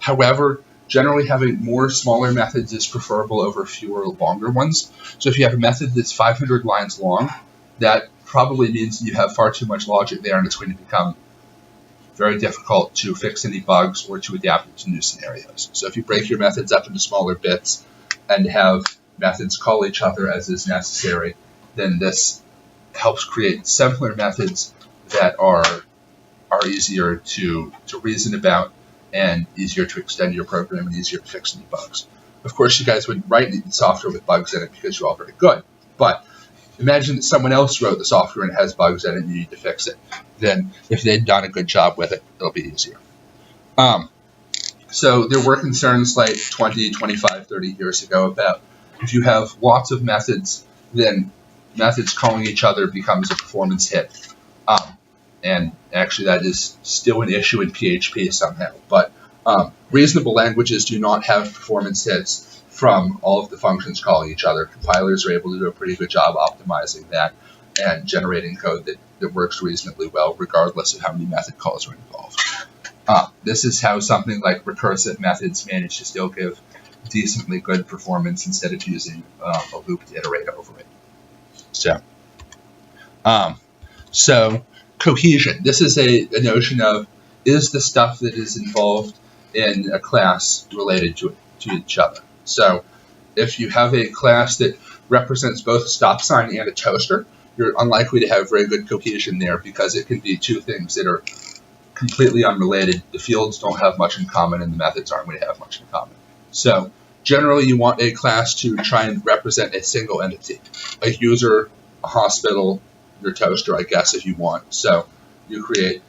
However, generally having more smaller methods is preferable over fewer longer ones. So if you have a method that's 500 lines long, that probably means you have far too much logic there, and it's going to become very difficult to fix any bugs or to adapt it to new scenarios. So if you break your methods up into smaller bits and have methods call each other as is necessary, then this helps create simpler methods that are easier to reason about and easier to extend your program and easier to fix any bugs. Of course, you guys wouldn't write software with bugs in it because you're all very good, but imagine that someone else wrote the software and it has bugs in it and you need to fix it. Then if they'd done a good job with it, it'll be easier. So there were concerns like 20, 25, 30 years ago about if you have lots of methods, then methods calling each other becomes a performance hit. And actually that is still an issue in PHP somehow. But reasonable languages do not have performance hits from all of the functions calling each other. Compilers are able to do a pretty good job optimizing that and generating code that works reasonably well regardless of how many method calls are involved. This is how something like recursive methods manage to still give decently good performance instead of using a loop to iterate over it. So cohesion. This is a notion of, is the stuff that is involved in a class related to each other? So if you have a class that represents both a stop sign and a toaster, you're unlikely to have very good cohesion there because it can be two things that are completely unrelated. The fields don't have much in common and the methods aren't going to have much in common. So generally you want a class to try and represent a single entity, a user, a hospital, your toaster, I guess, if you want. So you create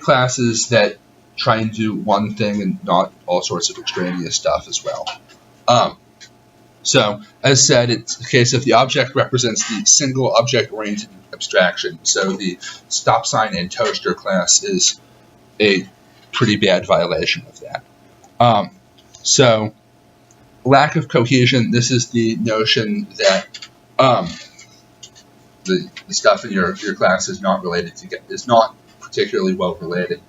classes that try and do one thing and not all sorts of extraneous stuff as well. So, as said, it's a case of the object represents the single object-oriented abstraction. So the stop sign and toaster class is a pretty bad violation of that. So, lack of cohesion, this is the notion that the stuff in your class is not related to is not particularly well related.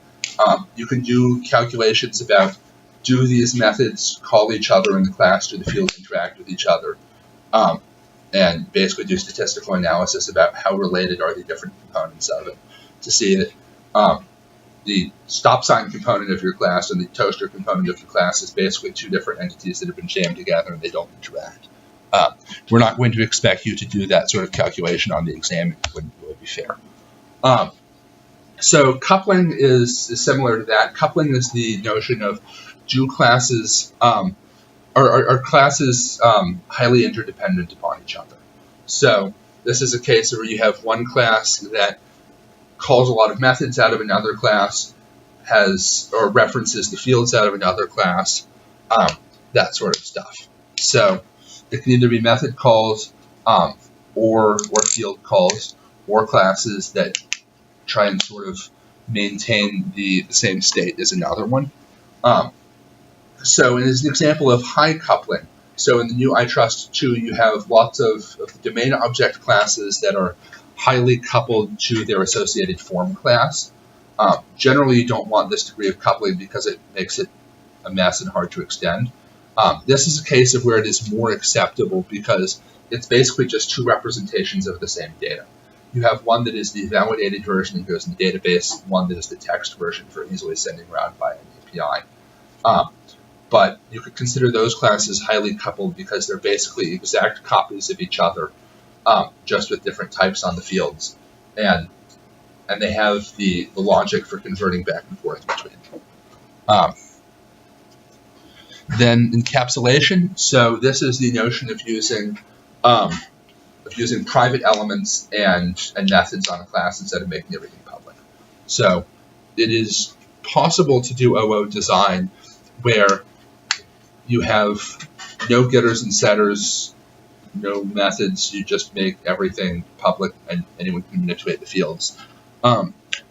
You can do calculations about, do these methods call each other in the class, do the fields interact with each other, and basically do statistical analysis about how related are the different components of it to see that the stop sign component of your class and the toaster component of your class is basically two different entities that have been jammed together and they don't interact. We're not going to expect you to do that sort of calculation on the exam. It wouldn't be fair. So coupling is similar to that. Coupling is the notion of, do classes, are classes highly interdependent upon each other? So this is a case where you have one class that calls a lot of methods out of another class, or references the fields out of another class, that sort of stuff. So it can either be method calls or field calls, or classes that try and sort of maintain the same state as another one. So as an example of high coupling, so in the new iTrust 2, you have lots of domain object classes that are highly coupled to their associated form class. Generally, you don't want this degree of coupling because it makes it a mess and hard to extend. This is a case of where it is more acceptable because it's basically just two representations of the same data. You have one that is the validated version that goes in the database, one that is the text version for easily sending around by an API. But you could consider those classes highly coupled because they're basically exact copies of each other, just with different types on the fields. And they have the logic for converting back and forth between them. Then encapsulation. So this is the notion of using private elements and methods on a class instead of making everything public. So it is possible to do OO design where you have no getters and setters, no methods, you just make everything public and anyone can manipulate the fields.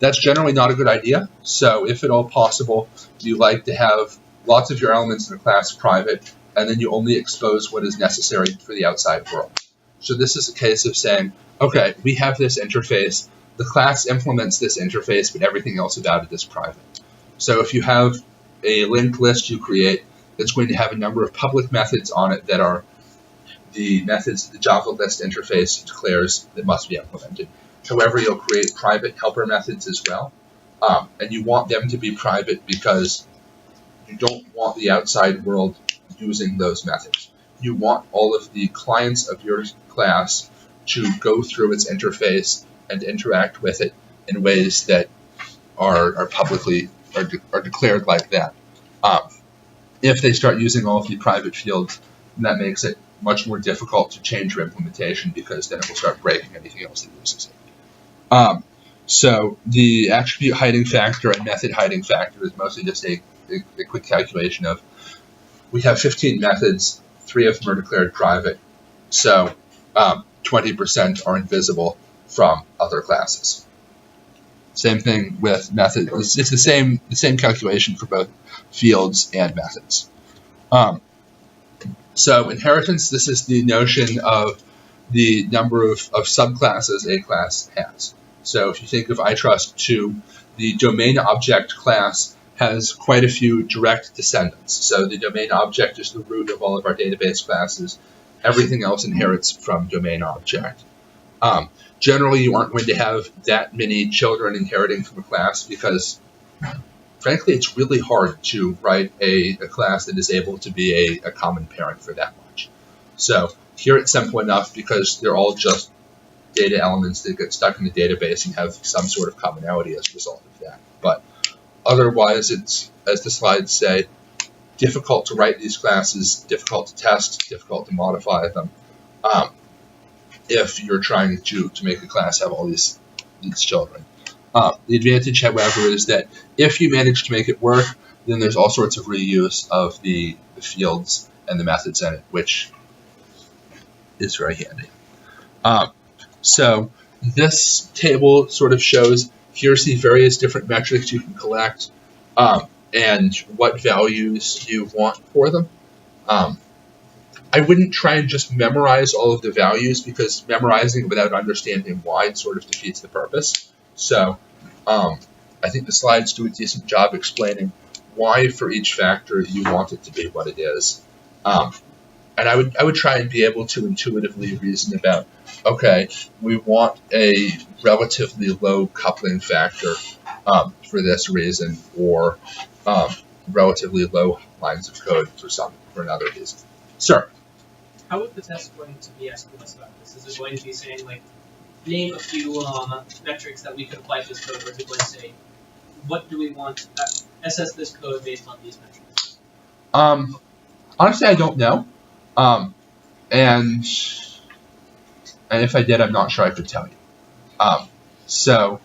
That's generally not a good idea. So if at all possible, you like to have lots of your elements in a class private, and then you only expose what is necessary for the outside world. So this is a case of saying, okay, we have this interface, the class implements this interface, but everything else about it is private. So if you have a linked list you create, it's going to have a number of public methods on it that are the methods the Java list interface declares that must be implemented. However, you'll create private helper methods as well, and you want them to be private because you don't want the outside world using those methods. You want all of the clients of your class to go through its interface and interact with it in ways that are publicly declared like that. If they start using all of the private fields, then that makes it much more difficult to change your implementation because then it will start breaking anything else that uses it. So the attribute hiding factor and method hiding factor is mostly just a quick calculation of, we have 15 methods, 3 of them are declared private, so 20% are invisible from other classes. Same thing with methods. It's the same calculation for both fields and methods. So inheritance, this is the notion of the number of subclasses a class has. So if you think of iTrust 2, the domain object class has quite a few direct descendants. So the domain object is the root of all of our database classes. Everything else inherits from domain object. Generally, you aren't going to have that many children inheriting from a class because, frankly, it's really hard to write a class that is able to be a common parent for that much. So here it's simple enough because they're all just data elements that get stuck in the database and have some sort of commonality as a result of that. But otherwise, it's, as the slides say, difficult to write these classes, difficult to test, difficult to modify them. If you're trying to make a class have all these children. The advantage, however, is that if you manage to make it work, then there's all sorts of reuse of the fields and the methods in it, which is very handy. So this table sort of shows here's the various different metrics you can collect and what values you want for them. I wouldn't try and just memorize all of the values because memorizing without understanding why sort of defeats the purpose. So I think the slides do a decent job explaining why for each factor you want it to be what it is. And I would try and be able to intuitively reason about, okay, we want a relatively low coupling factor for this reason, or relatively low lines of code for another reason. Sir? How is the test going to be asking us about this? Is it going to be saying, like, name a few metrics that we could apply to this code, or is it going to say, what do we want, assess this code based on these metrics? Honestly, I don't know. And if I did, I'm not sure I could tell you. So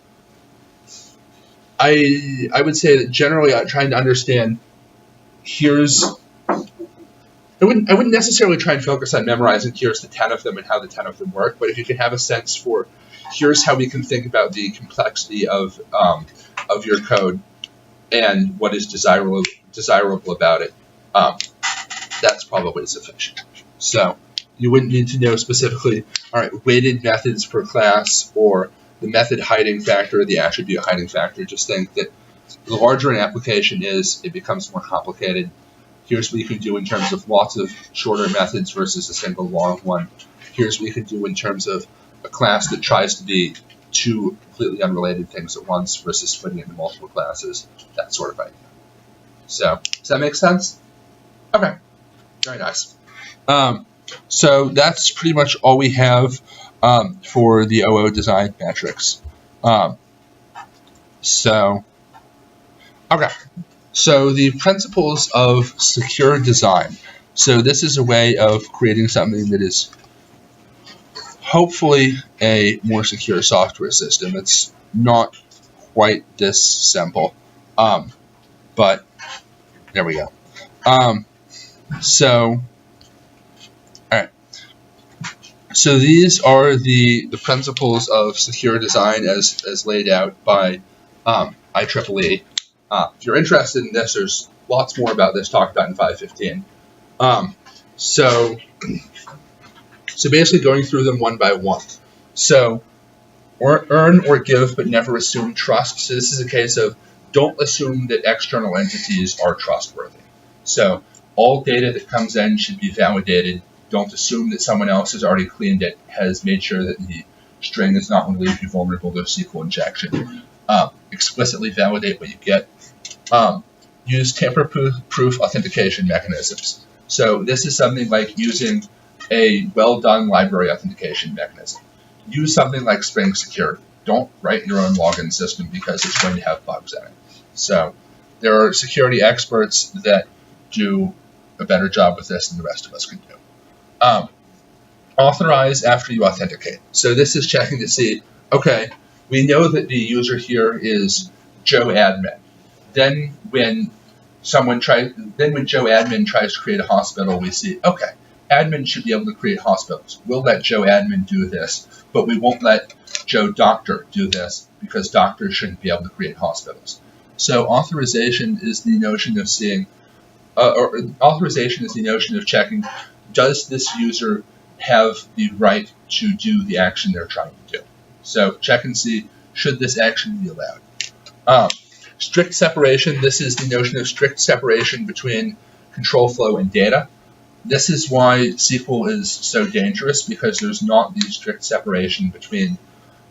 I would say that generally I'm trying to understand, I wouldn't necessarily try and focus on memorizing here's the 10 of them and how the 10 of them work, but if you can have a sense for here's how we can think about the complexity of your code and what is desirable about it, that's probably sufficient. So you wouldn't need to know specifically, all right, weighted methods per class or the method hiding factor or the attribute hiding factor. Just think that the larger an application is, it becomes more complicated. Here's what you can do in terms of lots of shorter methods versus a single long one. Here's what you can do in terms of a class that tries to be two completely unrelated things at once versus splitting into multiple classes, that sort of idea. So, does that make sense? Okay, very nice. So that's pretty much all we have for the OO design metrics. So the principles of secure design. So this is a way of creating something that is hopefully a more secure software system. It's not quite this simple, but there we go. So these are the principles of secure design as laid out by IEEE. If you're interested in this, there's lots more about this talked about in 515. So basically going through them one by one. So earn or give but never assume trust. So this is a case of don't assume that external entities are trustworthy. So all data that comes in should be validated. Don't assume that someone else has already cleaned it, has made sure that the string is not going to leave you vulnerable to SQL injection. Explicitly validate what you get. Use tamper-proof authentication mechanisms. So this is something like using a well-done library authentication mechanism. Use something like Spring Security. Don't write your own login system because it's going to have bugs in it. So there are security experts that do a better job with this than the rest of us can do. Authorize after you authenticate. So this is checking to see, okay, we know that the user here is Joe Admin. Then when Joe Admin tries to create a hospital, we see, okay, admin should be able to create hospitals. We'll let Joe Admin do this, but we won't let Joe Doctor do this because doctors shouldn't be able to create hospitals. So authorization is the notion of seeing, authorization is the notion of checking, does this user have the right to do the action they're trying to do? So check and see, should this action be allowed? Strict separation, this is the notion of strict separation between control flow and data. This is why SQL is so dangerous, because there's not the strict separation between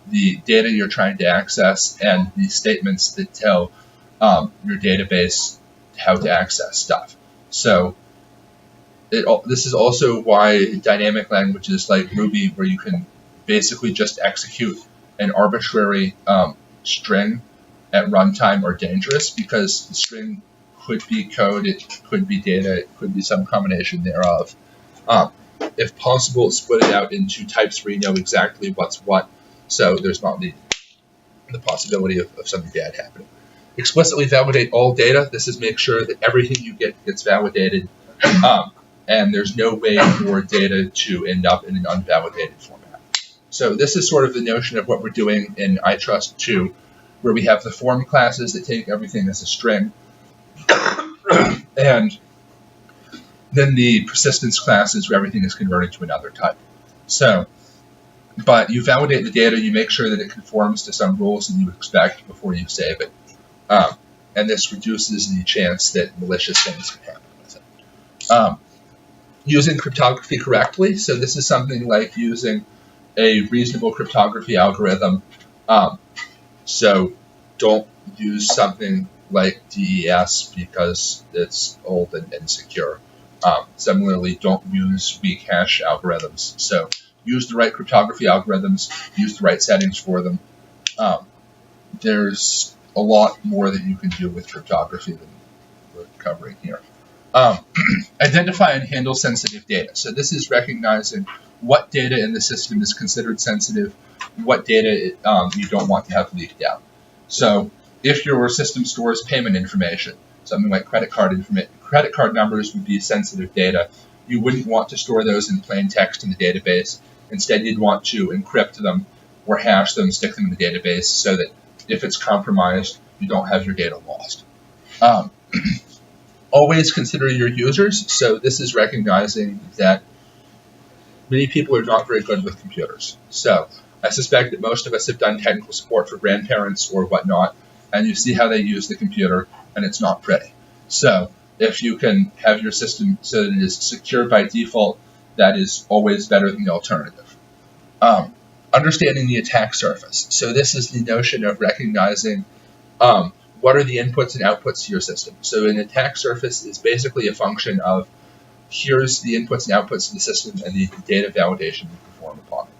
the data you're trying to access and the statements that tell your database how to access stuff. So this is also why dynamic languages like Ruby, where you can basically just execute an arbitrary string at runtime, are dangerous, because the string could be code, it could be data, it could be some combination thereof. If possible, split it out into types where you know exactly what's what, so there's not the possibility of something bad happening. Explicitly validate all data. This is make sure that everything you get gets validated, and there's no way for data to end up in an unvalidated format. So this is sort of the notion of what we're doing in iTrust 2, where we have the form classes that take everything as a string, and then the persistence classes where everything is converted to another type. So, but you validate the data, you make sure that it conforms to some rules that you expect before you save it. And this reduces the chance that malicious things can happen with it. Using cryptography correctly, so this is something like using a reasonable cryptography algorithm. So don't use something like DES because it's old and insecure. Similarly, don't use weak hash algorithms. So use the right cryptography algorithms, use the right settings for them. There's a lot more that you can do with cryptography than we're covering here. Identify and handle sensitive data. So this is recognizing what data in the system is considered sensitive, what data you don't want to have leaked out. So if your system stores payment information, something like credit card numbers would be sensitive data, you wouldn't want to store those in plain text in the database. Instead, you'd want to encrypt them or hash them, stick them in the database so that if it's compromised, you don't have your data lost. Always consider your users. So this is recognizing that many people are not very good with computers. So I suspect that most of us have done technical support for grandparents or whatnot, and you see how they use the computer, and it's not pretty. So if you can have your system so that it is secure by default, that is always better than the alternative. Understanding the attack surface. So this is the notion of recognizing what are the inputs and outputs to your system. So an attack surface is basically a function of here's the inputs and outputs to the system and the data validation we perform upon it.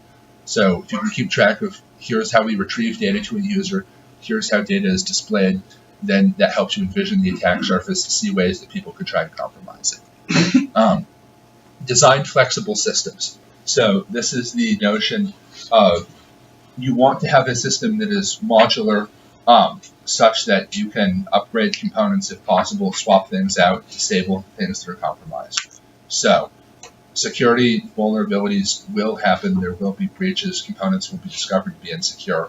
So if you can keep track of here's how we retrieve data to a user, here's how data is displayed, then that helps you envision the attack surface to see ways that people could try and compromise it. Design flexible systems. So this is the notion of you want to have a system that is modular, such that you can upgrade components if possible, swap things out, disable things that are compromised. So security vulnerabilities will happen. There will be breaches. Components will be discovered to be insecure.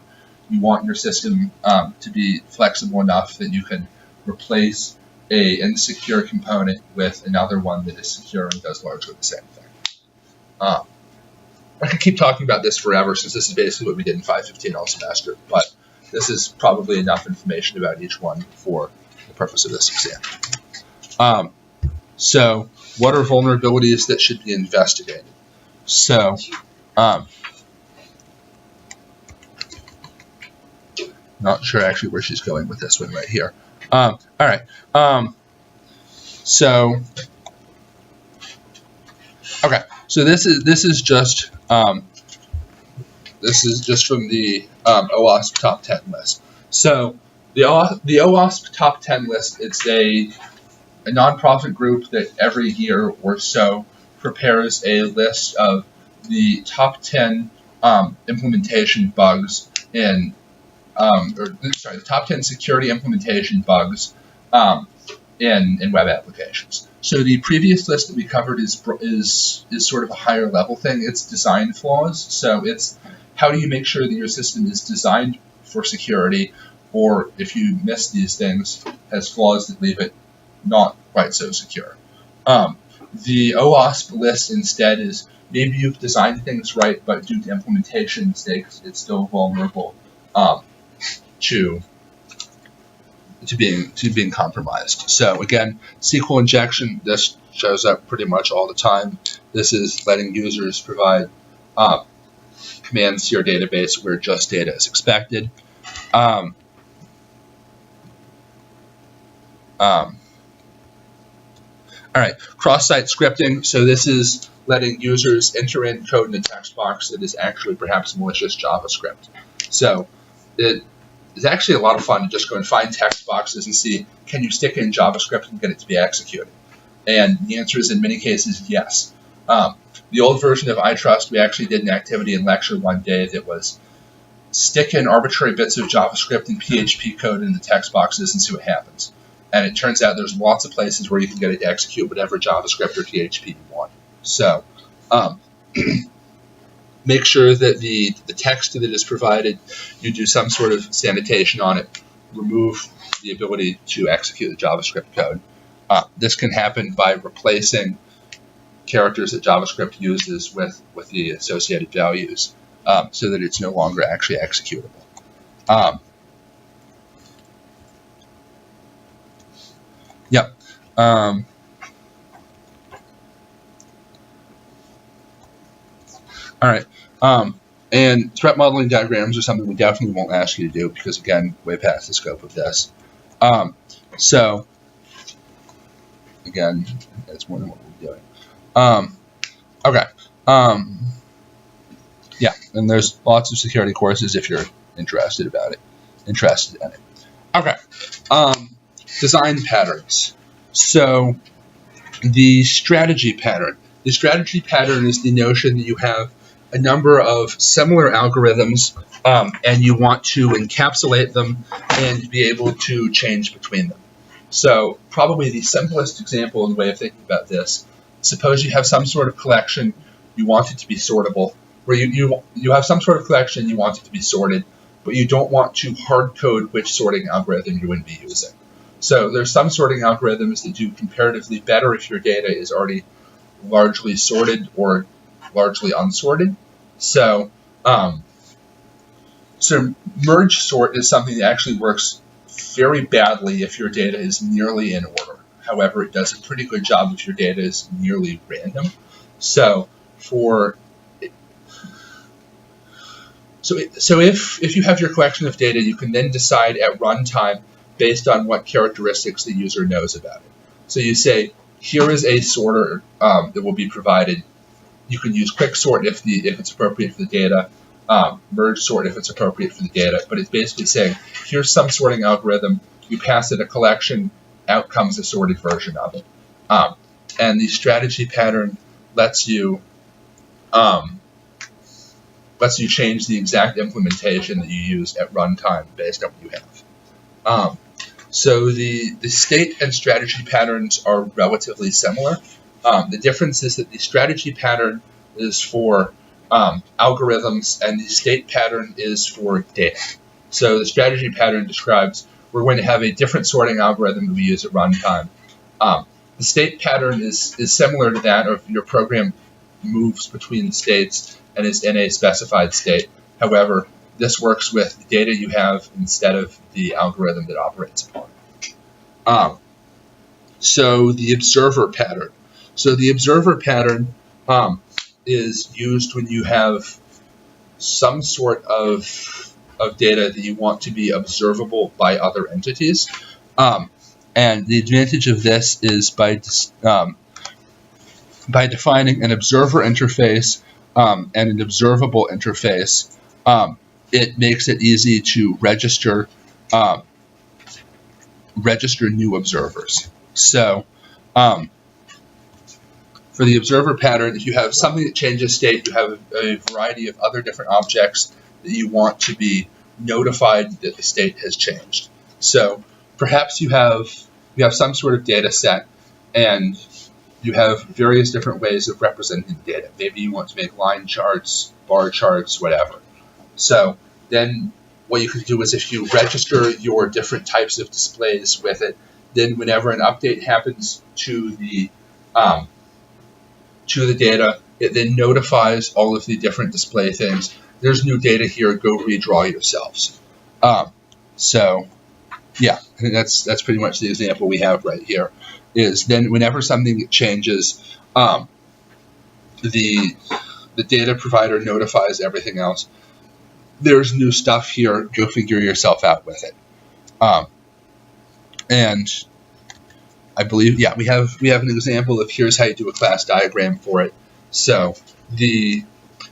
You want your system to be flexible enough that you can replace an insecure component with another one that is secure and does largely the same thing. I could keep talking about this forever since this is basically what we did in 515 all semester, but this is probably enough information about each one for the purpose of this exam. So what are vulnerabilities that should be investigated? So not sure actually where she's going with this one right here. All right. Okay. So this is just from the OWASP top 10 list. So the OWASP top 10 list, it's a nonprofit group that every year or so prepares a list of the top 10 implementation bugs in the top 10 security implementation bugs in web applications. So the previous list that we covered is sort of a higher level thing. It's design flaws. So it's how do you make sure that your system is designed for security, or if you miss these things, has flaws that leave it not quite so secure. The OWASP list instead is maybe you've designed things right, but due to implementation mistakes, it's still vulnerable to being compromised. So again, SQL injection, this shows up pretty much all the time. This is letting users provide commands to your database where just data is expected. All right, cross-site scripting. So this is letting users enter in code in a text box that is actually perhaps malicious JavaScript. So it's actually a lot of fun to just go and find text boxes and see, can you stick it in JavaScript and get it to be executed? And the answer is in many cases yes. The old version of iTrust, we actually did an activity in lecture one day that was stick in arbitrary bits of JavaScript and PHP code in the text boxes and see what happens. And it turns out there's lots of places where you can get it to execute whatever JavaScript or PHP you want. So make sure that the text that is provided, you do some sort of sanitation on it, remove the ability to execute the JavaScript code. This can happen by replacing characters that JavaScript uses with the associated values so that it's no longer actually executable. Yep. All right. And threat modeling diagrams are something we definitely won't ask you to do because, again, way past the scope of this. So, again, that's more than what we're doing. Okay. Yeah, and there's lots of security courses if you're interested in it. Okay. Design patterns. So the strategy pattern. The strategy pattern is the notion that you have a number of similar algorithms and you want to encapsulate them and be able to change between them. So probably the simplest example in the way of thinking about this, suppose you have some sort of collection, you want it to be sortable, where you have some sort of collection, you want it to be sorted, but you don't want to hard code which sorting algorithm you're going to be using. So there's some sorting algorithms that do comparatively better if your data is already largely sorted or largely unsorted. So, so merge sort is something that actually works very badly if your data is nearly in order. However, it does a pretty good job if your data is nearly random. So if you have your collection of data, you can then decide at runtime based on what characteristics the user knows about it. So you say, here is a sorter that will be provided. You can use quick sort if it's appropriate for the data, merge sort if it's appropriate for the data, but it's basically saying, here's some sorting algorithm, you pass it a collection, out comes a sorted version of it. And the strategy pattern lets you change the exact implementation that you use at runtime based on what you have. So the state and strategy patterns are relatively similar. The difference is that the strategy pattern is for algorithms and the state pattern is for data. So the strategy pattern describes we're going to have a different sorting algorithm that we use at runtime. The state pattern is similar to that of your program moves between states and is in a specified state. However, this works with the data you have instead of the algorithm that operates upon it. So the observer pattern. So the observer pattern is used when you have some sort of data that you want to be observable by other entities. And the advantage of this is by defining an observer interface and an observable interface, it makes it easy to register new observers. So for the observer pattern, if you have something that changes state, you have a variety of other different objects that you want to be notified that the state has changed. So perhaps you have some sort of data set and you have various different ways of representing the data. Maybe you want to make line charts, bar charts, whatever. So then what you can do is if you register your different types of displays with it, then whenever an update happens to the data, it then notifies all of the different display things. There's new data here, go redraw yourselves. So yeah, I think that's pretty much the example we have right here, is then whenever something changes, the data provider notifies everything else. There's new stuff here, go figure yourself out with it. And I believe, yeah, we have an example of here's how you do a class diagram for it. So the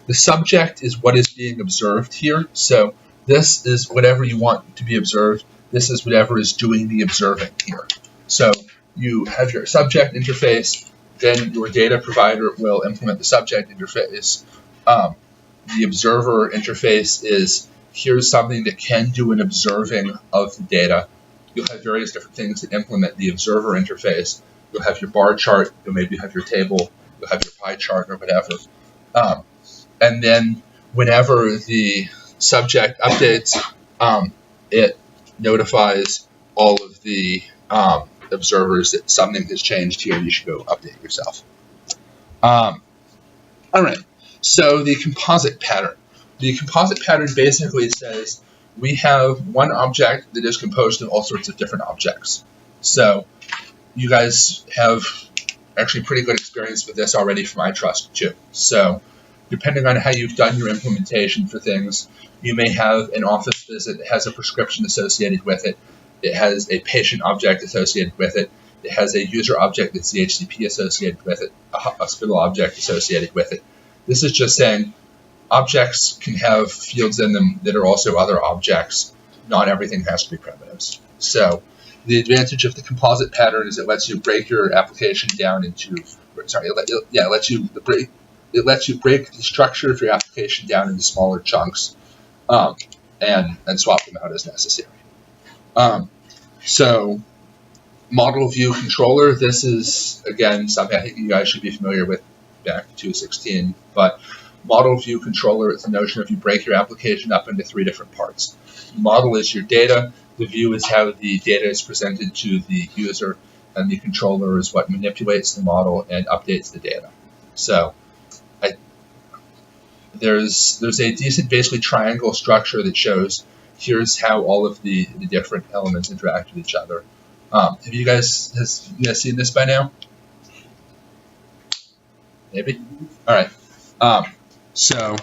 subject is what is being observed here. So This is whatever you want to be observed. This is whatever is doing the observing here. So you have your subject interface, then your data provider will implement the subject interface. The observer interface is, here's something that can do an observing of the data. You'll have various different things that implement the observer interface. You'll have your bar chart, you'll maybe have your table, you'll have your pie chart or whatever. And then whenever the subject updates, it notifies all of the observers that something has changed here and you should go update yourself. All right, so the composite pattern. The composite pattern basically says we have one object that is composed of all sorts of different objects. So you guys have actually pretty good experience with this already from iTrust too. So depending on how you've done your implementation for things, you may have an office visit that has a prescription associated with it. It has a patient object associated with it. It has a user object that's the HCP associated with it, a hospital object associated with it. This is just saying objects can have fields in them that are also other objects. Not everything has to be primitives. So the advantage of the composite pattern is it lets you break your application down into, it lets you break the structure of your application down into smaller chunks and swap them out as necessary. So model view controller, this is, again, something I think you guys should be familiar with back to 216, but model view controller is the notion of you break your application up into 3 different parts. The model is your data, the view is how the data is presented to the user, and the controller is what manipulates the model and updates the data. So there's a decent basically triangle structure that shows here's how all of the different elements interact with each other. Have you guys seen this by now? Maybe? All right. So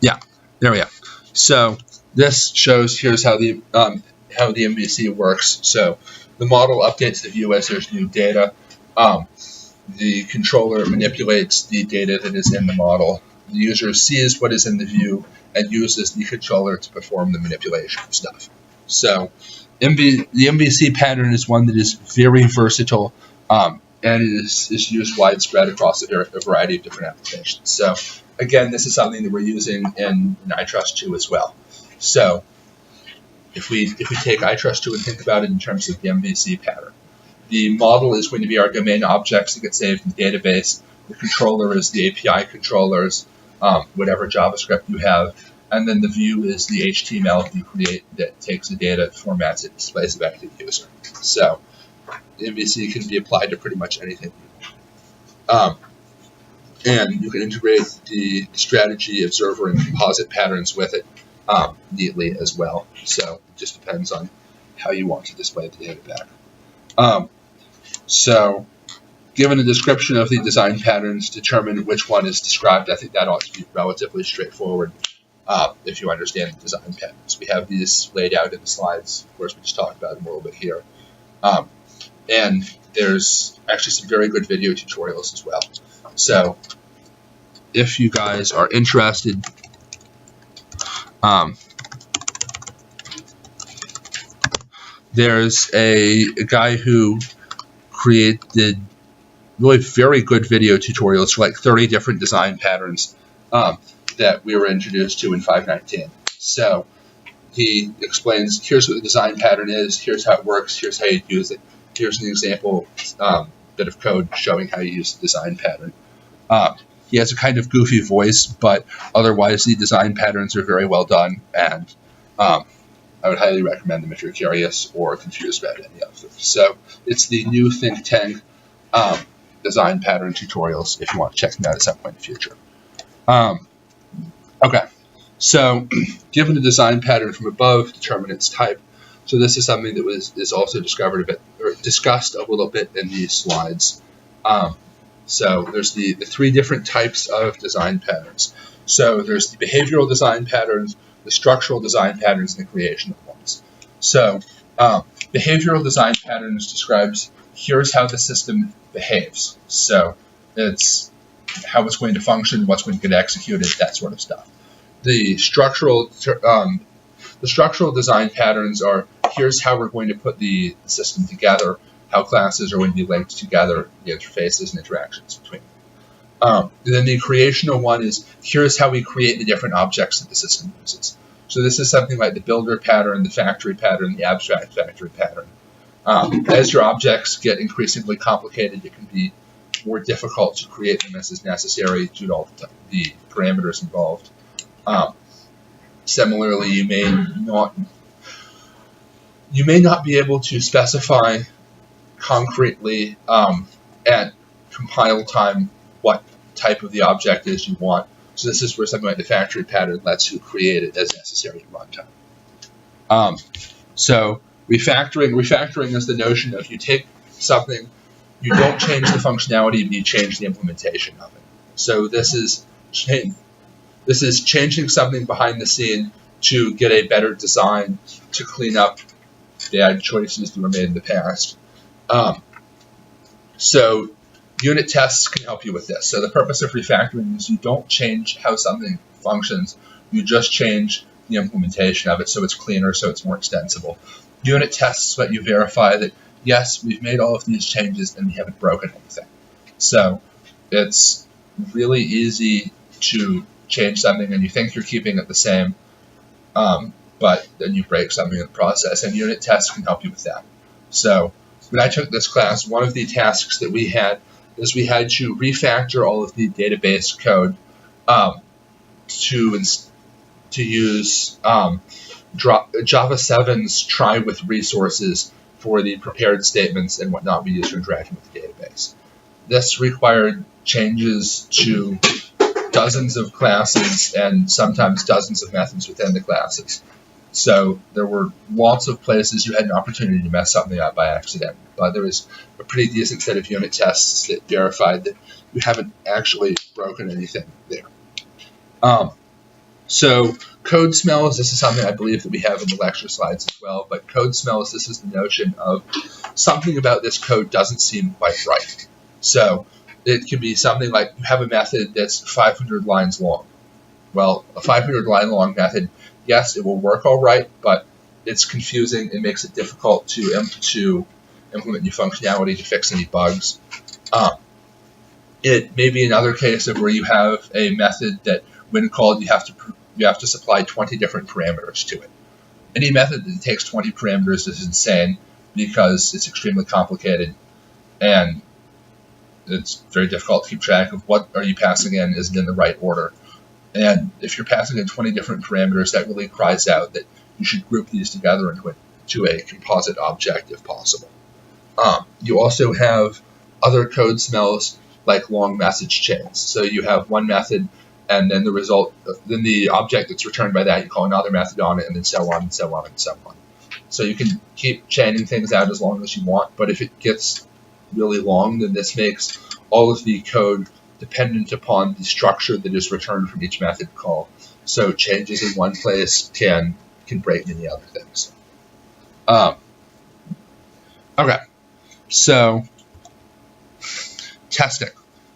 yeah, there we go. So this shows here's how the MVC works. So the model updates the view as there's new data. The controller manipulates the data that is in the model. The user sees what is in the view and uses the controller to perform the manipulation stuff. So the MVC pattern is one that is very versatile and it is used widespread across a variety of different applications. So again, this is something that we're using in iTrust 2 as well. So if we take iTrust 2 and think about it in terms of the MVC pattern, the model is going to be our domain objects that get saved in the database. The controller is the API controllers, whatever JavaScript you have. And then the view is the HTML that you create that takes the data, formats it, displays it back to the user. So MVC can be applied to pretty much anything. And you can integrate the strategy, observer, and composite patterns with it neatly as well. So it just depends on how you want to display the data back. So given a description of the design patterns, determine which one is described. I think that ought to be relatively straightforward if you understand the design patterns. We have these laid out in the slides. Of course, we just talked about them a little bit here. And there's actually some very good video tutorials as well. So if you guys are interested, there's a guy who created really very good video tutorials for like 30 different design patterns that we were introduced to in 519. So he explains, here's what the design pattern is, here's how it works, here's how you use it, here's an example bit of code showing how you use the design pattern. He has a kind of goofy voice, but otherwise the design patterns are very well done, and I would highly recommend them if you're curious or confused about any of them. So it's the new think tank design pattern tutorials if you want to check them out at some point in the future. Okay, so given the design pattern from above, determine its type. So this is something that is also discovered a bit, or discussed a little bit in these slides. So there's the 3 different types of design patterns. So there's the behavioral design patterns, the structural design patterns, and the creational ones. So behavioral design patterns describes here's how the system behaves. So It's how it's going to function, what's going to get executed, that sort of stuff. The structural design patterns are, here's how we're going to put the system together, how classes are going to be linked together, the interfaces and interactions between them. Then the creational one is, here's how we create the different objects that the system uses. So this is something like the builder pattern, the factory pattern, the abstract factory pattern. As your objects get increasingly complicated, it can be more difficult to create them as is necessary due to all the parameters involved. Similarly, you may not be able to specify concretely at compile time what type of the object is you want. So this is where something like the factory pattern lets you create it as necessary at runtime. So refactoring is the notion of you take something, you don't change the functionality, but you change the implementation of it. So this is changing something behind the scene to get a better design, to clean up bad choices that were made in the past. So unit tests can help you with this. So the purpose of refactoring is you don't change how something functions, you just change the implementation of it so it's cleaner, so it's more extensible. Unit tests let you verify that, yes, we've made all of these changes and we haven't broken anything. So it's really easy to change something and you think you're keeping it the same, but then you break something in the process, and unit tests can help you with that. So when I took this class, one of the tasks that we had is we had to refactor all of the database code to use Java 7's try with resources for the prepared statements and whatnot we use for interacting with the database. This required changes to dozens of classes and sometimes dozens of methods within the classes. So there were lots of places you had an opportunity to mess something up by accident, but there was a pretty decent set of unit tests that verified that you haven't actually broken anything there. So code smells, this is something I believe that we have in the lecture slides as well, but code smells, this is the notion of something about this code doesn't seem quite right. So it could be something like you have a method that's 500 lines long. Well, a 500 line long method, yes, it will work all right, but it's confusing. It makes it difficult to implement new functionality to fix any bugs. It may be another case of where you have a method that, when called, you have to supply 20 different parameters to it. Any method that takes 20 parameters is insane because it's extremely complicated and it's very difficult to keep track of what are you passing in isn't in the right order. And if you're passing in 20 different parameters, that really cries out that you should group these together into a composite object if possible. You also have other code smells like long message chains. So you have one method, and then then the object that's returned by that, you call another method on it, and then so on and so on and so on. So you can keep chaining things out as long as you want, but if it gets really long, then this makes all of the code dependent upon the structure that is returned from each method call. So changes in one place can break many other things. Okay, so testing.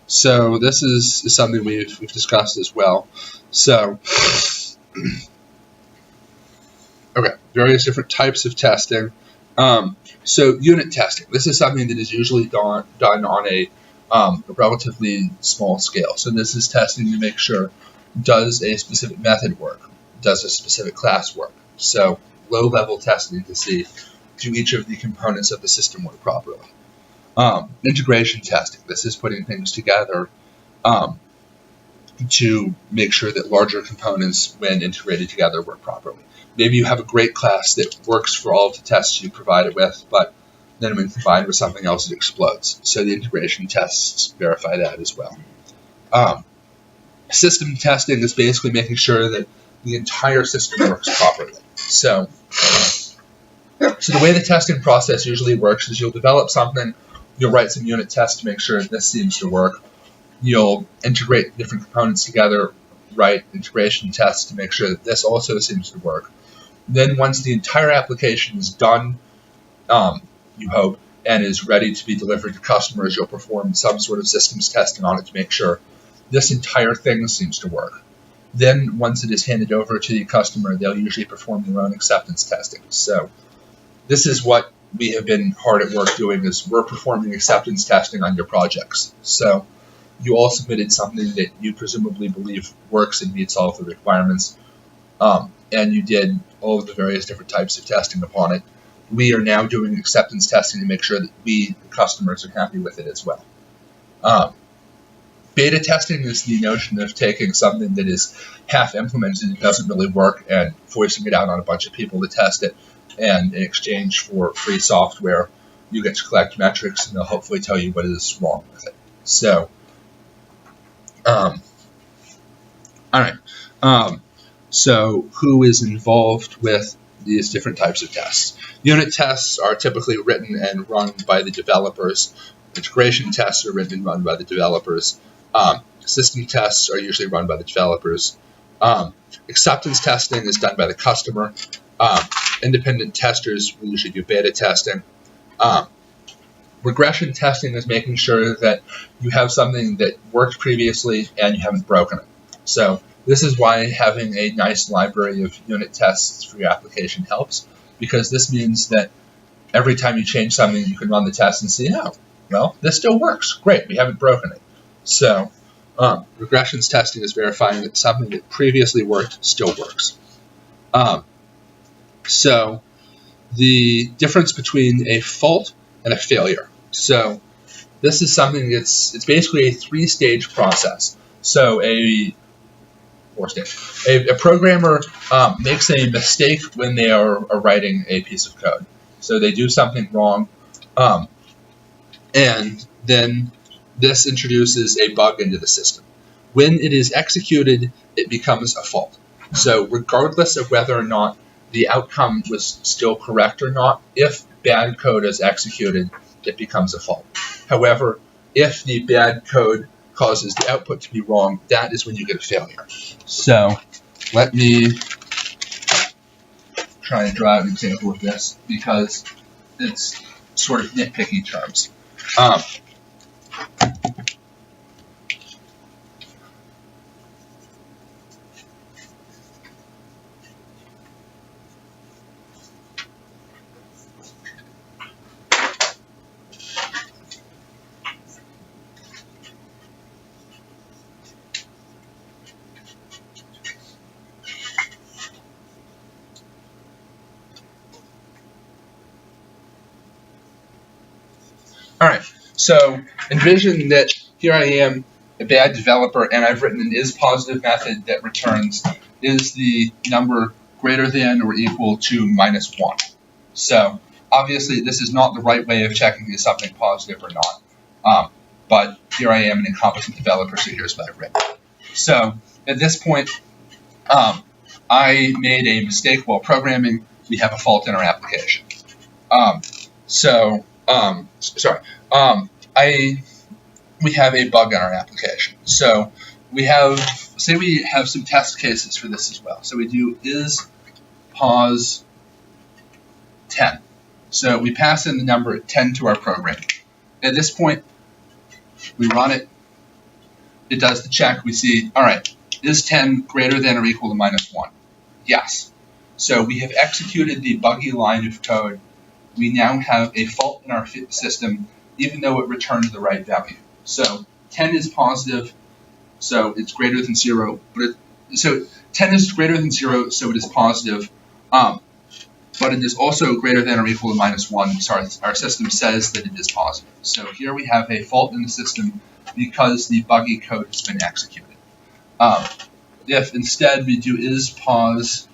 So this is something we've discussed as well. So, okay, various different types of testing. So unit testing. This is something that is usually done on a relatively small scale. So this is testing to make sure, does a specific method work? Does a specific class work? So low-level testing to see, do each of the components of the system work properly? Integration testing. This is putting things together to make sure that larger components, when integrated together, work properly. Maybe you have a great class that works for all of the tests you provide it with, but then when combined with something else, it explodes. So the integration tests verify that as well. System testing is basically making sure that the entire system works properly. So the way the testing process usually works is you'll develop something, you'll write some unit tests to make sure this seems to work. You'll integrate different components together, write integration tests to make sure that this also seems to work. Then once the entire application is done, you hope, and is ready to be delivered to customers, you'll perform some sort of systems testing on it to make sure this entire thing seems to work. Then, once it is handed over to the customer, they'll usually perform their own acceptance testing. So this is what we have been hard at work doing, is we're performing acceptance testing on your projects. So you all submitted something that you presumably believe works and meets all of the requirements, and you did all of the various different types of testing upon it. We are now doing acceptance testing to make sure that we, the customers, are happy with it as well. Beta testing is the notion of taking something that is half implemented and doesn't really work and forcing it out on a bunch of people to test it, and in exchange for free software, you get to collect metrics and they'll hopefully tell you what is wrong with it. So, all right. So who is involved with these different types of tests? Unit tests are typically written and run by the developers. Integration tests are written and run by the developers. System tests are usually run by the developers. Acceptance testing is done by the customer. Independent testers will usually do beta testing. Regression testing is making sure that you have something that worked previously and you haven't broken it. So this is why having a nice library of unit tests for your application helps, because this means that every time you change something, you can run the test and see, oh, well, this still works. Great, we haven't broken it. So regressions testing is verifying that something that previously worked still works. So the difference between a fault and a failure. So this is something it's basically a three-stage process. So a programmer makes a mistake when they are writing a piece of code. So they do something wrong, and then this introduces a bug into the system. When it is executed, it becomes a fault. So regardless of whether or not the outcome was still correct or not, if bad code is executed, it becomes a fault. However, if the bad code causes the output to be wrong, that is when you get a failure. So let me try and draw an example of this, because it's sort of nitpicky terms. All right, so envision that here I am, a bad developer, and I've written an isPositive method that returns is the number greater than or equal to -1. So obviously this is not the right way of checking is something positive or not, but here I am, an incompetent developer, so here's what I've written. So at this point, I made a mistake while programming. We have a fault in our application. We have a bug in our application. So say we have some test cases for this as well. So we do isPos 10. So we pass in the number 10 to our program. At this point, we run it. It does the check. We see, all right, is 10 greater than or equal to -1? Yes. So we have executed the buggy line of code. We now have a fault in our system, even though it returned the right value. So 10 is positive, so it's greater than 0. So 10 is greater than 0, so it is positive. But it is also greater than or equal to -1. So our system says that it is positive. So here we have a fault in the system because the buggy code has been executed. If instead we do isPos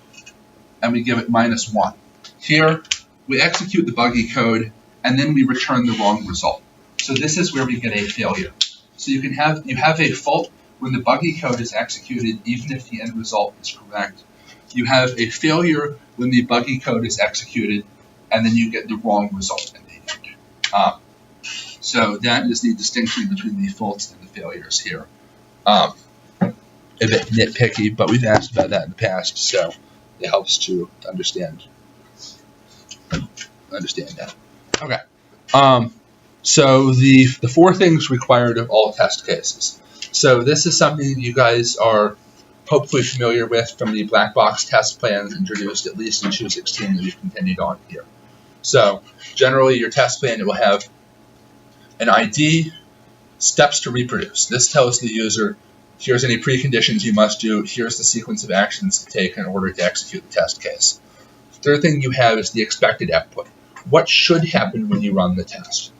and we give it -1, here we execute the buggy code and then we return the wrong result. So this is where we get a failure. So you have a fault when the buggy code is executed, even if the end result is correct. You have a failure when the buggy code is executed, and then you get the wrong result in the end. So that is the distinction between the faults and the failures here. A bit nitpicky, but we've asked about that in the past, so it helps to understand that. Okay. So the 4 things required of all test cases. So this is something you guys are hopefully familiar with from the black box test plans introduced at least in 216 that we've continued on here. So generally your test plan, it will have an ID, steps to reproduce. This tells the user, here's any preconditions you must do, here's the sequence of actions to take in order to execute the test case. The third thing you have is the expected output. What should happen when you run the test?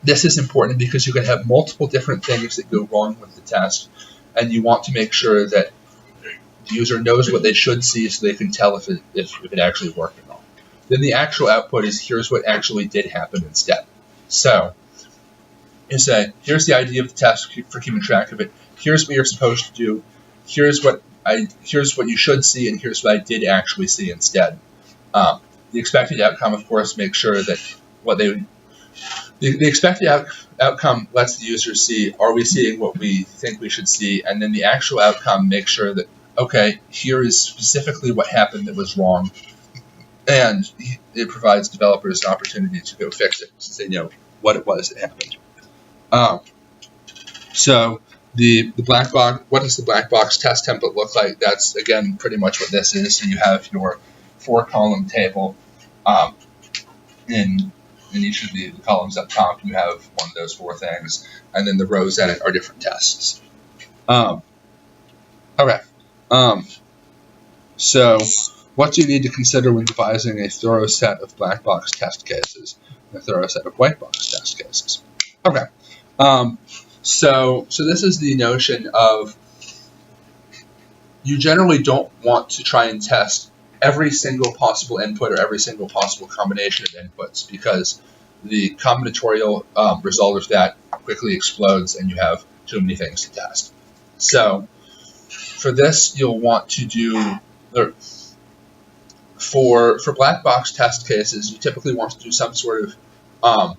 This is important because you can have multiple different things that go wrong with the test, and you want to make sure that the user knows what they should see so they can tell if it actually worked or not. Then the actual output is here's what actually did happen instead. So you say, here's the idea of the test for keeping track of it. Here's what you're supposed to do. Here's what you should see, and here's what I did actually see instead. The expected outcome, of course, makes sure that the expected outcome lets the user see, are we seeing what we think we should see? And then the actual outcome makes sure that, okay, here is specifically what happened that was wrong. And it provides developers an opportunity to go fix it since they know what it was that happened. So the black box, what does the black box test template look like? That's, again, pretty much what this is. So you have your 4-column table. In each of the columns up top, you have one of those 4 things, and then the rows in it are different tests. Okay. So what do you need to consider when devising a thorough set of black box test cases and a thorough set of white box test cases? Okay. So this is the notion of you generally don't want to try and test every single possible input or every single possible combination of inputs, because the combinatorial result of that quickly explodes and you have too many things to test. So for this, you'll want to do, for black box test cases, you typically want to do some sort of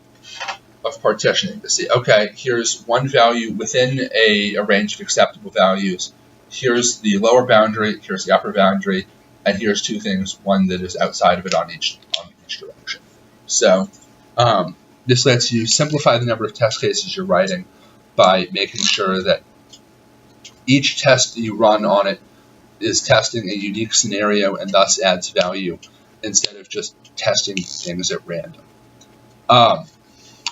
partitioning to see, okay, here's one value within a range of acceptable values. Here's the lower boundary, here's the upper boundary, and here's 2 things, one that is outside of it on each direction. So this lets you simplify the number of test cases you're writing by making sure that each test that you run on it is testing a unique scenario and thus adds value instead of just testing things at random.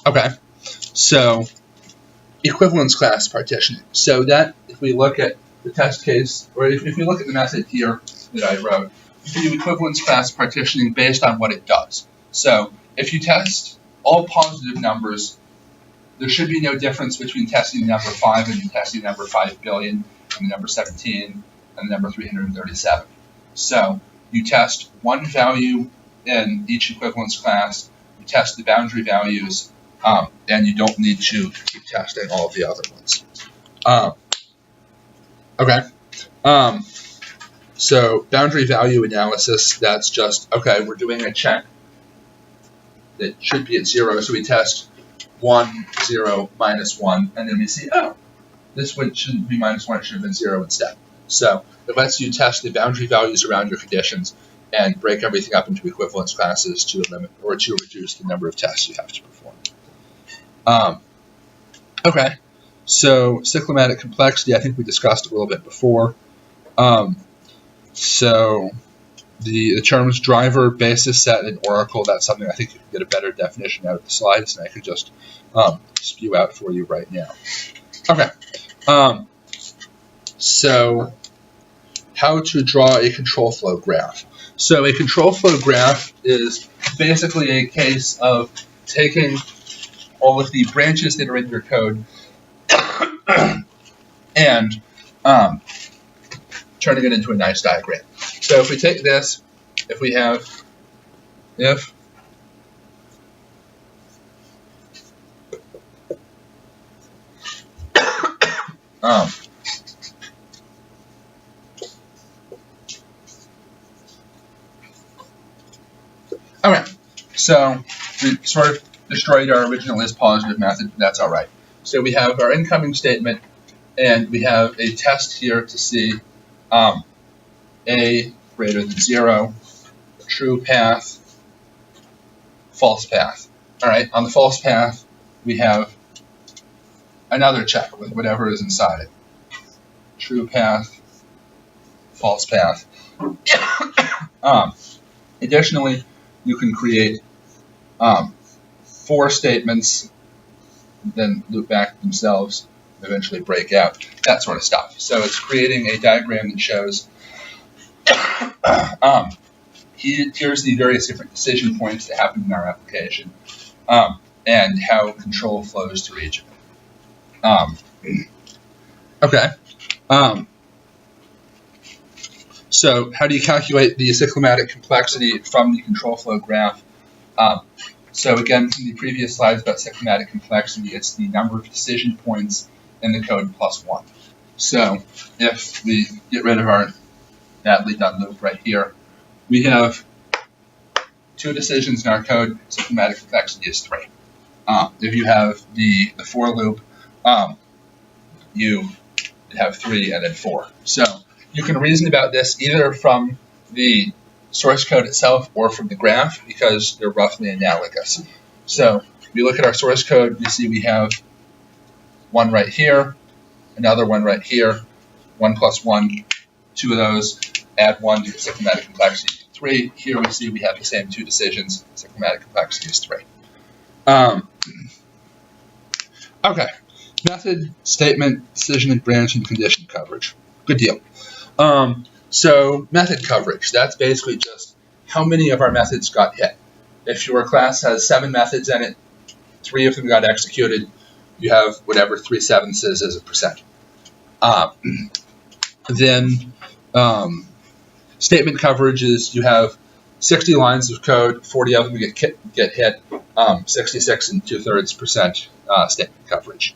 Okay, so equivalence class partitioning. So that, if we look at the test case, or if we look at the method here that I wrote, you can do equivalence class partitioning based on what it does. So if you test all positive numbers, there should be no difference between testing number 5 and testing number 5 billion, and the number 17, and the number 337. So you test one value in each equivalence class, you test the boundary values, and you don't need to keep testing all of the other ones. Okay. So boundary value analysis, that's just, okay, we're doing a check that should be at 0, so we test 1, 0, -1, and then we see, oh, this one shouldn't be -1, it should have been 0 instead. So it lets you test the boundary values around your conditions and break everything up into equivalence classes to limit or to reduce the number of tests you have to perform. Okay, so cyclomatic complexity, I think we discussed a little bit before. So the terms driver, basis set, and oracle, that's something I think you can get a better definition out of the slides, and I could just spew out for you right now. Okay, so how to draw a control flow graph. So a control flow graph is basically a case of taking all of the branches that are in your code and turning it into a nice diagram. So if we take this, if we have if okay, so we sort of destroyed our original is positive method, but that's all right. So we have our incoming statement, and we have a test here to see a greater than 0, true path, false path. All right, on the false path, we have another check with whatever is inside it. True path, false path. Additionally, you can create 4 statements, then loop back themselves, eventually break out, that sort of stuff. So it's creating a diagram that shows here's the various different decision points that happen in our application, and how control flows through each of them. Okay. So how do you calculate the cyclomatic complexity from the control flow graph? So again, from the previous slides about cyclomatic complexity, it's the number of decision points in the code plus 1. So if we get rid of our badly done loop right here, we have 2 decisions in our code, cyclomatic complexity is 3. If you have the for loop, you have 3 and then 4. So you can reason about this either from the source code itself or from the graph because they're roughly analogous. So if we look at our source code, you see we have one right here, another one right here, 1 plus 1, 2 of those, add 1 to the cyclomatic complexity 3. Here we see we have the same 2 decisions, cyclomatic complexity is 3. Okay, method, statement, decision, and branch, and condition coverage. Good deal. So method coverage, that's basically just how many of our methods got hit. If your class has 7 methods in it, 3 of them got executed, you have whatever 3/7 is as a percent. Then statement coverage is you have 60 lines of code, 40 of them get hit, 66 and 2/3% statement coverage.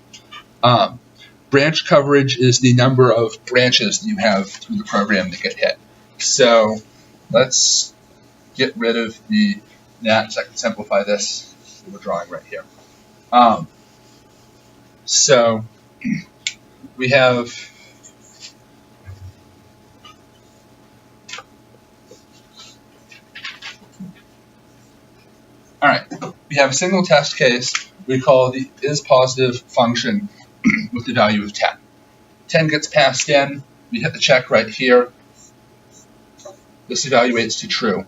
Branch coverage is the number of branches that you have through the program that get hit. So let's get rid of that so I can simplify this. We're drawing right here. So we have we have a single test case we call the isPositive function with the value of 10. 10 gets passed in, we hit the check right here. This evaluates to true.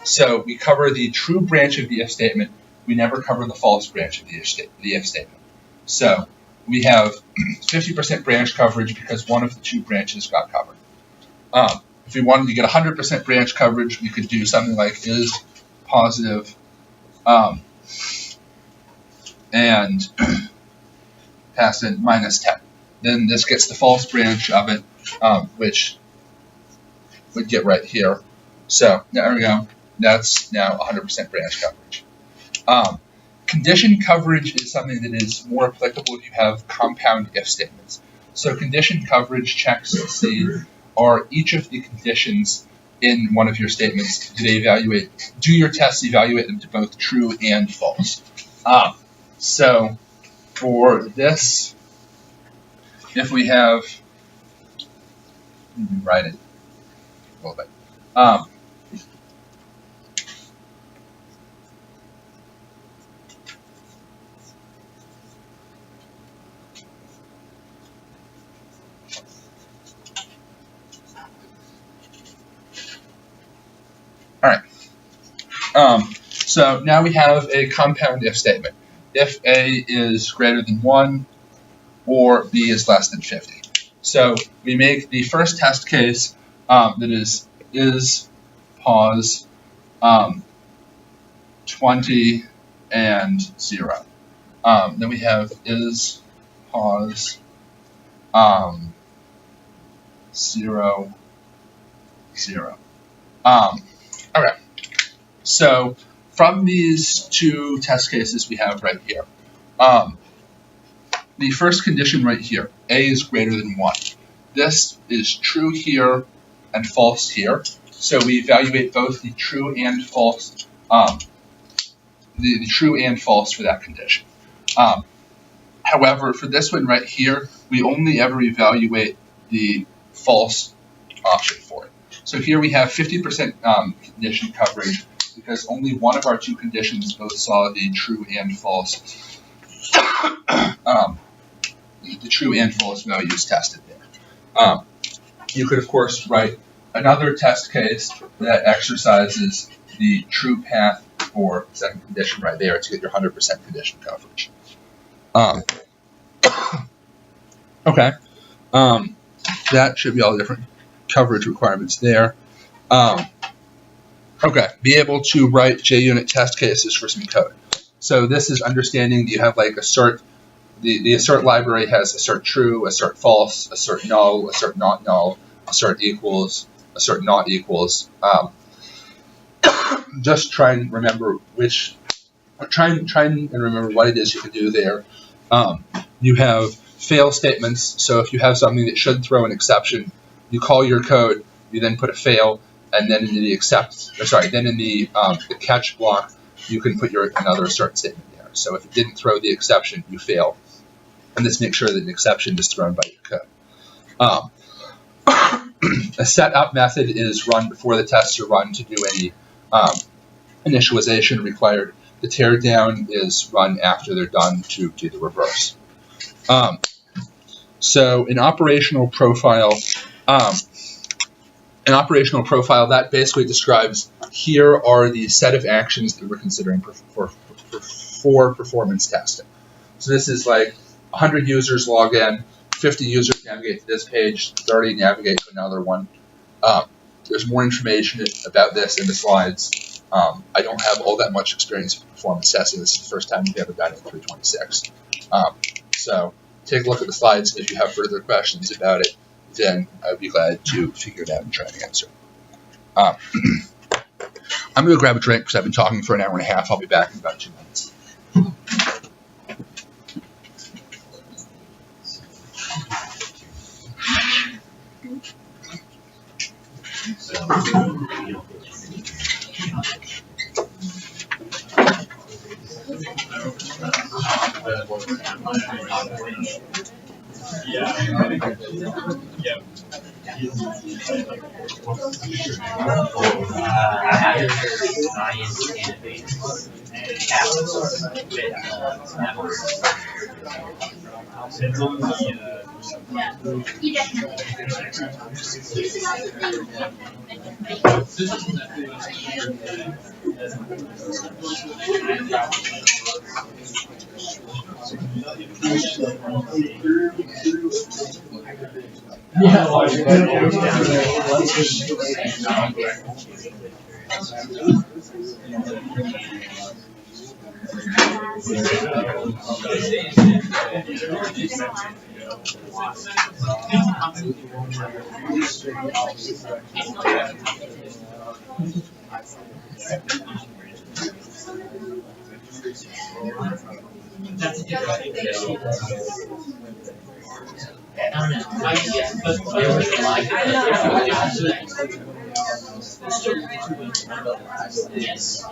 So we cover the true branch of the if statement. We never cover the false branch of the if statement. So we have 50% branch coverage because one of the 2 branches got covered. If we wanted to get 100% branch coverage, we could do something like isPositive and pass in -10. Then this gets the false branch of it, which would get right here. So there we go. That's now 100% branch coverage. Condition coverage is something that is more applicable if you have compound if statements. So condition coverage checks to see are each of the conditions in one of your statements, do your tests evaluate them to both true and false? So for this, if we have, let me write it a little bit. All right. So now we have a compound if statement. If A is greater than 1 or B is less than 50. So we make the first test case that is pause 20 and 0. Then we have is pause 0, 0. Okay, so from these 2 test cases we have right here, the first condition right here, A is greater than 1. This is true here and false here. So we evaluate both the true and false, the true and false for that condition. However, for this one right here, we only ever evaluate the false option for it. So here we have 50% condition coverage because only one of our two conditions both saw the true and false. The true and false values tested there. You could, of course, write another test case that exercises the true path for the second condition right there to get your 100% condition coverage. Okay. That should be all the different coverage requirements there. Okay, be able to write JUnit test cases for some code. So this is understanding you have like assert, the assert library has assert true, assert false, assert null, assert not null, assert equals, assert not equals. Just try and remember try and remember what it is you can do there. You have fail statements, so if you have something that should throw an exception, you call your code, you then put a fail, and then in the the catch block, you can put another assert statement there. So if it didn't throw the exception, you fail. And this makes sure that an exception is thrown by your code. A setup method is run before the tests are run to do any initialization required. The teardown is run after they're done to do the reverse. So an operational profile, that basically describes here are the set of actions that we're considering for performance testing. So this is like 100 users log in, 50 users navigate to this page, 30 navigate to another one. There's more information about this in the slides. I don't have all that much experience with performance testing. This is the first time we've ever done it in 326. So take a look at the slides. If you have further questions about it, then I'd be glad to figure it out and try to answer. I'm going to grab a drink because I've been talking for an hour and a half. I'll be back in about 2 minutes. Yes.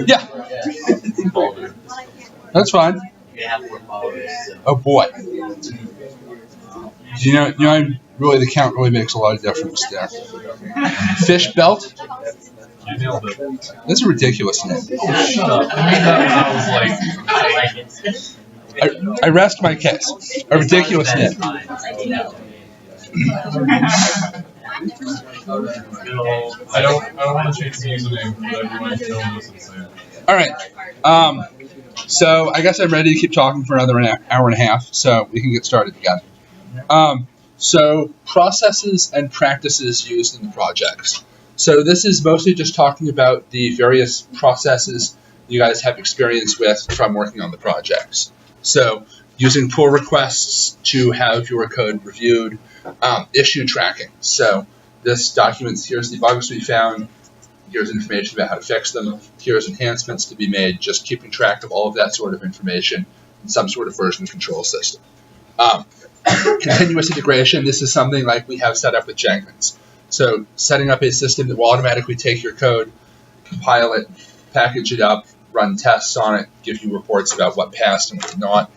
Yeah. That's fine. Oh boy. You know, really, the count really makes a lot of difference there. Fish belt? You nailed it. That's a ridiculous name. I rest my case. A ridiculous name. I don't want to change the username, but everyone's telling us it's there. All right. So I guess I'm ready to keep talking for another hour and a half, so we can get started again. So processes and practices used in the projects. So this is mostly just talking about the various processes you guys have experience with from working on the projects. So using pull requests to have your code reviewed, issue tracking. So this documents, here's the bugs we found, here's information about how to fix them, here's enhancements to be made, just keeping track of all of that sort of information in some sort of version control system. Continuous integration, this is something like we have set up with Jenkins. So setting up a system that will automatically take your code, compile it, package it up, run tests on it, give you reports about what passed and what did not.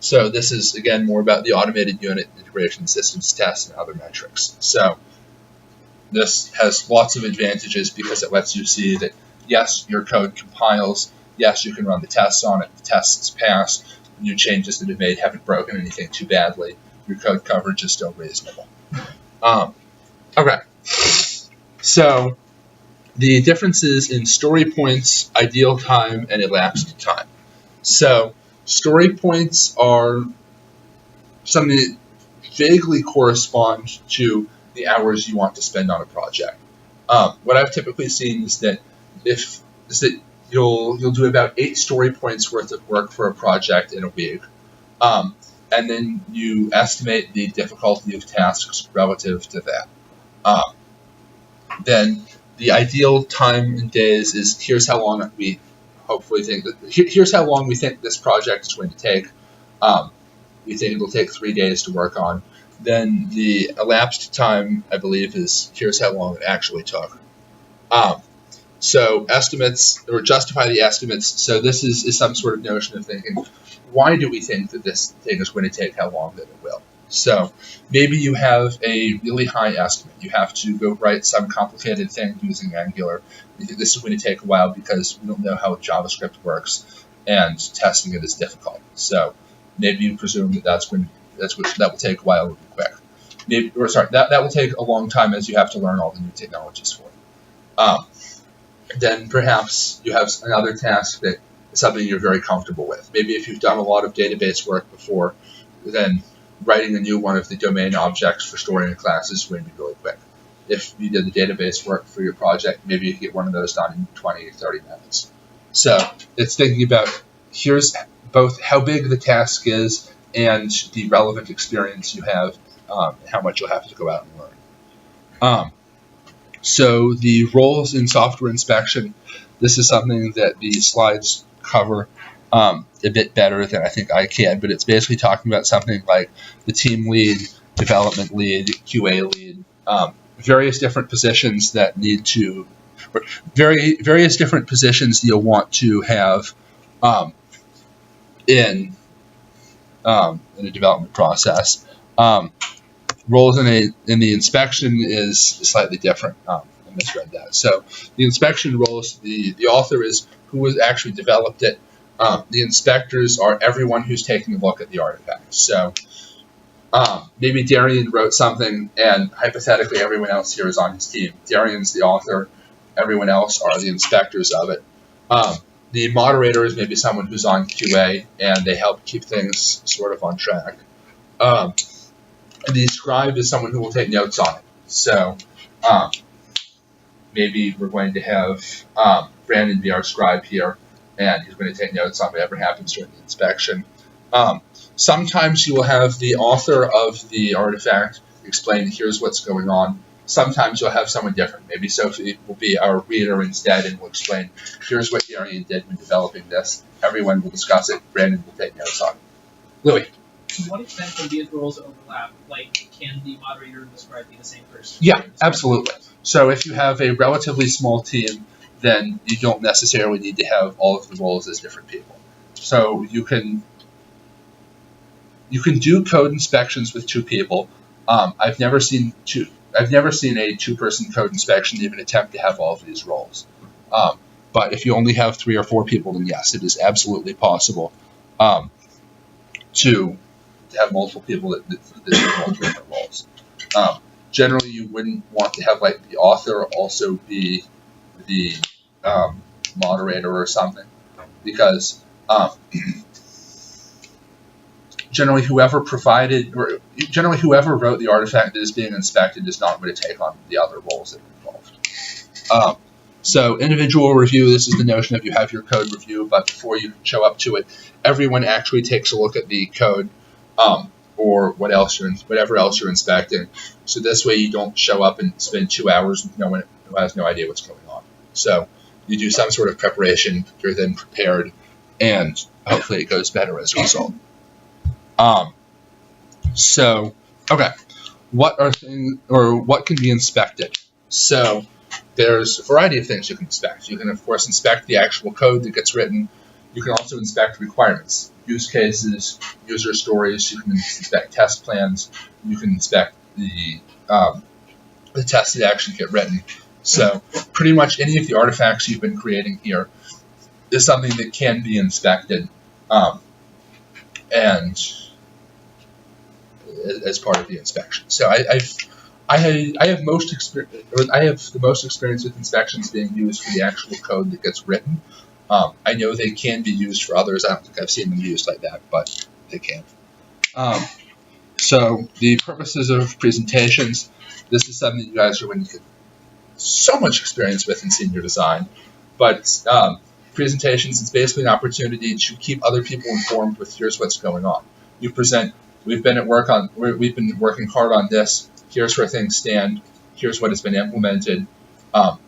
So this is, again, more about the automated unit integration systems tests and other metrics. So this has lots of advantages because it lets you see that, yes, your code compiles, yes, you can run the tests on it, the tests pass, new changes that have made haven't broken anything too badly, your code coverage is still reasonable. Okay, so the differences in story points, ideal time, and elapsed time. So story points are something that vaguely correspond to the hours you want to spend on a project. What I've typically seen is that you'll do about 8 story points worth of work for a project in a week, and then you estimate the difficulty of tasks relative to that. Then the ideal time in days is here's how long we hopefully think that here's how long we think this project is going to take. We think it'll take 3 days to work on. Then the elapsed time, I believe, is here's how long it actually took. So estimates, or justify the estimates. So this is some sort of notion of thinking, why do we think that this thing is going to take how long that it will? So maybe you have a really high estimate. You have to go write some complicated thing using Angular. You think this is going to take a while because we don't know how JavaScript works, and testing it is difficult. So maybe you presume that that will take a while to be quick. That will take a long time as you have to learn all the new technologies for it. Then perhaps you have another task that is something you're very comfortable with. Maybe if you've done a lot of database work before, then writing a new one of the domain objects for storing a class is going to be really quick. If you did the database work for your project, maybe you can get one of those done in 20 or 30 minutes. So it's thinking about here's both how big the task is and the relevant experience you have, how much you'll have to go out and learn. So the roles in software inspection, this is something that the slides cover a bit better than I think I can, but it's basically talking about something like the team lead, development lead, QA lead, various different positions that need to, various different positions you'll want to have in a development process. Roles in the inspection is slightly different. I misread that. So the inspection roles, the author is who has actually developed it. The inspectors are everyone who's taking a look at the artifact. So maybe Darian wrote something, and hypothetically everyone else here is on his team. Darian's the author. Everyone else are the inspectors of it. The moderator is maybe someone who's on QA, and they help keep things sort of on track. The scribe is someone who will take notes on it. So maybe we're going to have Brandon be our scribe here, and he's going to take notes on whatever happens during the inspection. Sometimes you will have the author of the artifact explain, here's what's going on. Sometimes you'll have someone different. Maybe Sophie will be our reader instead and will explain, here's what Darian did when developing this. Everyone will discuss it. Brandon will take notes on it. Louis. To what extent can these roles overlap? Like, can the moderator and the scribe be the same person? Yeah, absolutely. So if you have a relatively small team, then you don't necessarily need to have all of the roles as different people. So you can do code inspections with 2 people. I've never seen a 2-person code inspection even attempt to have all of these roles. But if you only have 3 or 4 people, then yes, it is absolutely possible to have multiple people that do multiple different roles. Generally, you wouldn't want to have like the author also be the moderator or something, because generally whoever provided, or generally whoever wrote the artifact that is being inspected is not going to take on the other roles that are involved. So individual review, this is the notion of you have your code review, but before you show up to it, everyone actually takes a look at the code or whatever else you're inspecting. So this way you don't show up and spend 2 hours with no one who has no idea what's going on. So you do some sort of preparation, you're then prepared, and hopefully it goes better as a result. So, okay, what can be inspected? So there's a variety of things you can inspect. You can, of course, inspect the actual code that gets written. You can also inspect requirements, use cases, user stories. You can inspect test plans. You can inspect the tests that actually get written. So pretty much any of the artifacts you've been creating here is something that can be inspected and as part of the inspection. So I have the most experience with inspections being used for the actual code that gets written. I know they can be used for others. I don't think I've seen them used like that, but they can. So the purposes of presentations, this is something you guys are going to get so much experience with in senior design. But presentations is basically an opportunity to keep other people informed with here's what's going on. You present, we've been working hard on this, here's where things stand, here's what has been implemented,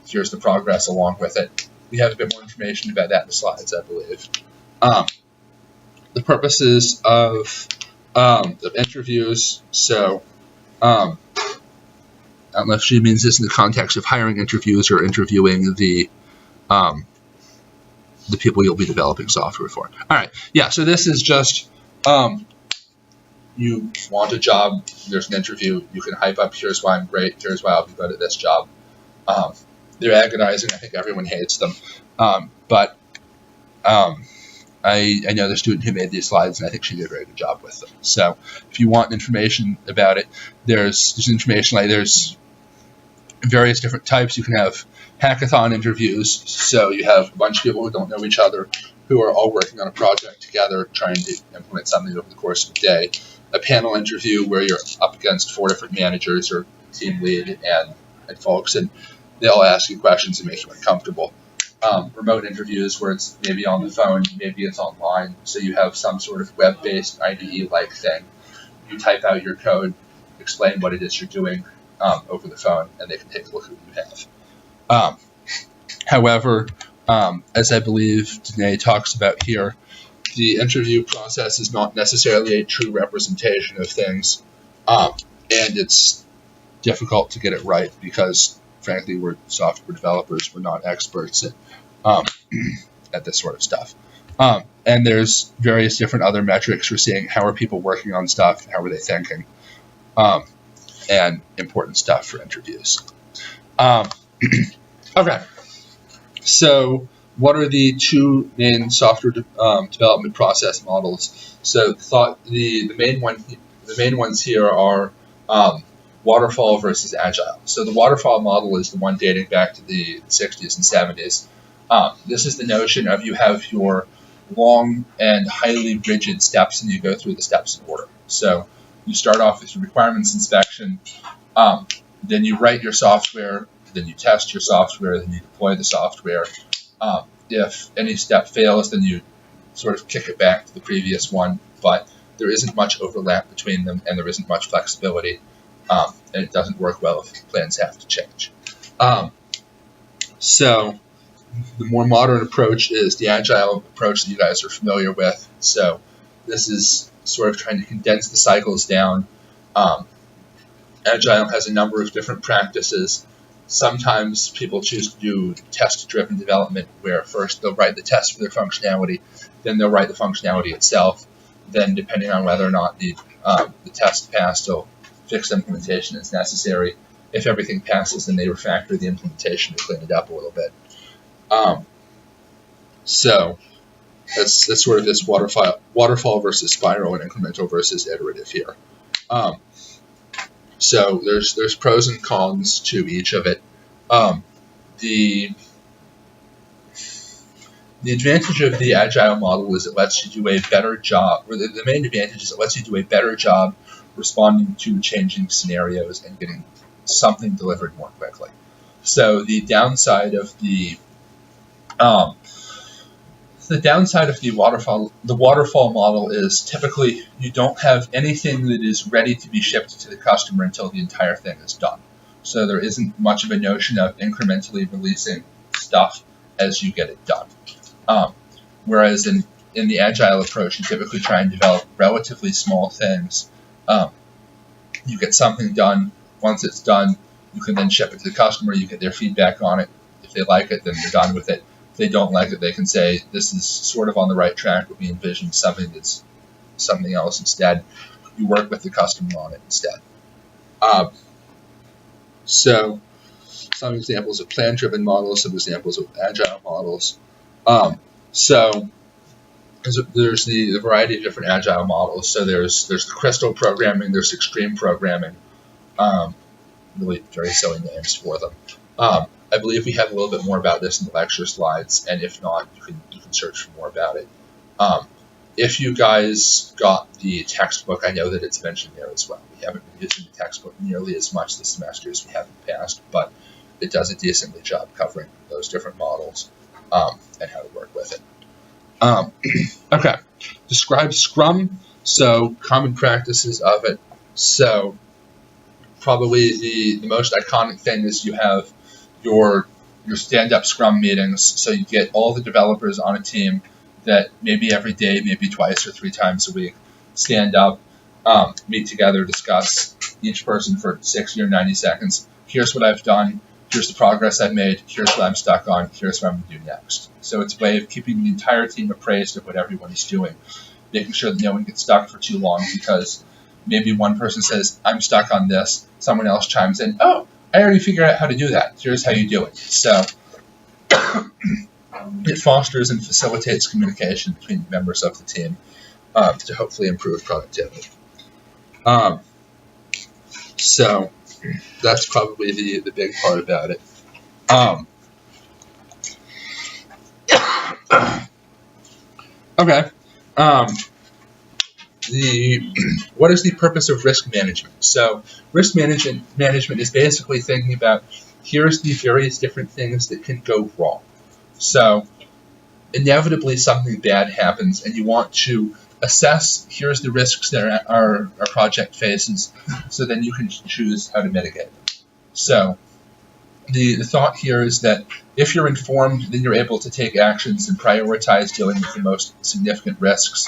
here's the progress along with it. We have a bit more information about that in the slides, I believe. The purposes of interviews, so I don't know if she means this in the context of hiring interviews or interviewing the people you'll be developing software for. All right, yeah, so this is just you want a job, there's an interview, you can hype up, here's why I'm great, here's why I'll be good at this job. They're agonizing, I think everyone hates them, but I know the student who made these slides, and I think she did a very good job with them. So if you want information about it, there's information, like there's various different types. You can have hackathon interviews, so you have a bunch of people who don't know each other who are all working on a project together trying to implement something over the course of a day. A panel interview where you're up against 4 different managers or team lead and folks, and they'll ask you questions and make you uncomfortable. Remote interviews where it's maybe on the phone, maybe it's online, so you have some sort of web-based IDE-like thing. You type out your code, explain what it is you're doing over the phone, and they can take a look at what you have. However, as I believe Danae talks about here, the interview process is not necessarily a true representation of things, and it's difficult to get it right because, frankly, we're software developers. We're not experts at this sort of stuff. And there's various different other metrics for seeing how are people working on stuff, how are they thinking, and important stuff for interviews. Okay, so what are the 2 main software development process models? So the main ones here are waterfall versus agile. So the waterfall model is the one dating back to the 60s and 70s. This is the notion of you have your long and highly rigid steps, and you go through the steps in order. So you start off with your requirements inspection, then you write your software, then you test your software, then you deploy the software. If any step fails, then you sort of kick it back to the previous one, but there isn't much overlap between them, and there isn't much flexibility. And it doesn't work well if plans have to change. So the more modern approach is the agile approach that you guys are familiar with. So this is sort of trying to condense the cycles down. Agile has a number of different practices. Sometimes people choose to do test-driven development, where first they'll write the test for their functionality, then they'll write the functionality itself. Then, depending on whether or not the test passed, they'll fix implementation as necessary. If everything passes, then they refactor the implementation to clean it up a little bit. So that's sort of this waterfall versus spiral and incremental versus iterative here. So there's pros and cons to each of it. The advantage of the agile model is it lets you do a better job, or the main advantage is it lets you do a better job responding to changing scenarios and getting something delivered more quickly. So the downside of the waterfall model is typically you don't have anything that is ready to be shipped to the customer until the entire thing is done. So there isn't much of a notion of incrementally releasing stuff as you get it done. Whereas in the agile approach, you typically try and develop relatively small things. You get something done. Once it's done, you can then ship it to the customer. You get their feedback on it. If they like it, then you're done with it. If they don't like it, they can say, this is sort of on the right track, but we envision something that's something else instead. You work with the customer on it instead. So some examples of plan-driven models, some examples of agile models. So there's the variety of different agile models. So there's the crystal programming, there's extreme programming. Really very silly names for them. I believe we have a little bit more about this in the lecture slides, and if not, you can search for more about it. If you guys got the textbook, I know that it's mentioned there as well. We haven't been using the textbook nearly as much this semester as we have in the past, but it does a decent job covering those different models and how to work with it. Okay, describe Scrum, so common practices of it. So probably the most iconic thing is you have your stand-up Scrum meetings, so you get all the developers on a team that maybe every day, maybe twice or 3 times a week, stand up, meet together, discuss, each person for 60 or 90 seconds. Here's what I've done. Here's the progress I've made. Here's what I'm stuck on. Here's what I'm going to do next. So it's a way of keeping the entire team appraised of what everyone is doing, making sure that no one gets stuck for too long, because maybe one person says, I'm stuck on this. Someone else chimes in, oh, I already figured out how to do that. Here's how you do it. So it fosters and facilitates communication between members of the team to hopefully improve productivity. So that's probably the big part about it. Okay. What is the purpose of risk management? So risk management is basically thinking about here's the various different things that can go wrong. So inevitably something bad happens, and you want to assess here's the risks that our project faces, so then you can choose how to mitigate them. So the thought here is that if you're informed, then you're able to take actions and prioritize dealing with the most significant risks.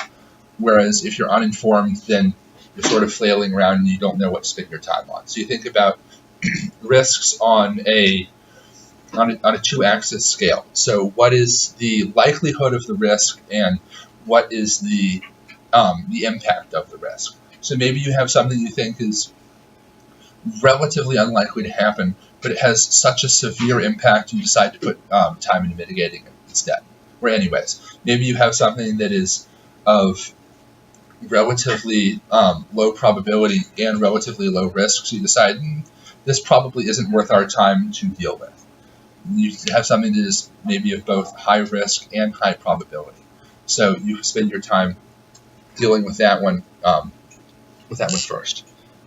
Whereas if you're uninformed, then you're sort of flailing around and you don't know what to spend your time on. So you think about risks on a 2-axis scale. So what is the likelihood of the risk, and what is the impact of the risk? So maybe you have something you think is relatively unlikely to happen, but it has such a severe impact you decide to put time into mitigating it instead. Or anyways, maybe you have something that is of relatively low probability and relatively low risk, so you decide this probably isn't worth our time to deal with. You have something that is maybe of both high risk and high probability, so you spend your time dealing with that one first.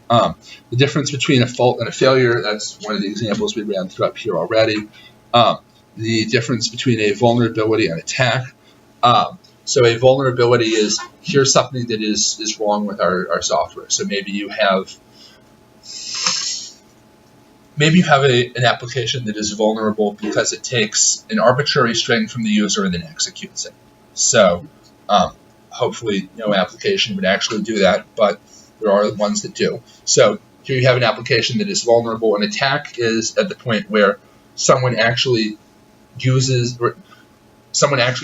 The difference between a fault and a failure, that's one of the examples we ran through up here already. The difference between a vulnerability and attack. So a vulnerability is, here's something that is wrong with our software. So maybe you have an application that is vulnerable because it takes an arbitrary string from the user and then executes it. So hopefully no application would actually do that, but there are ones that do. So here you have an application that is vulnerable. An attack is at the point where someone actually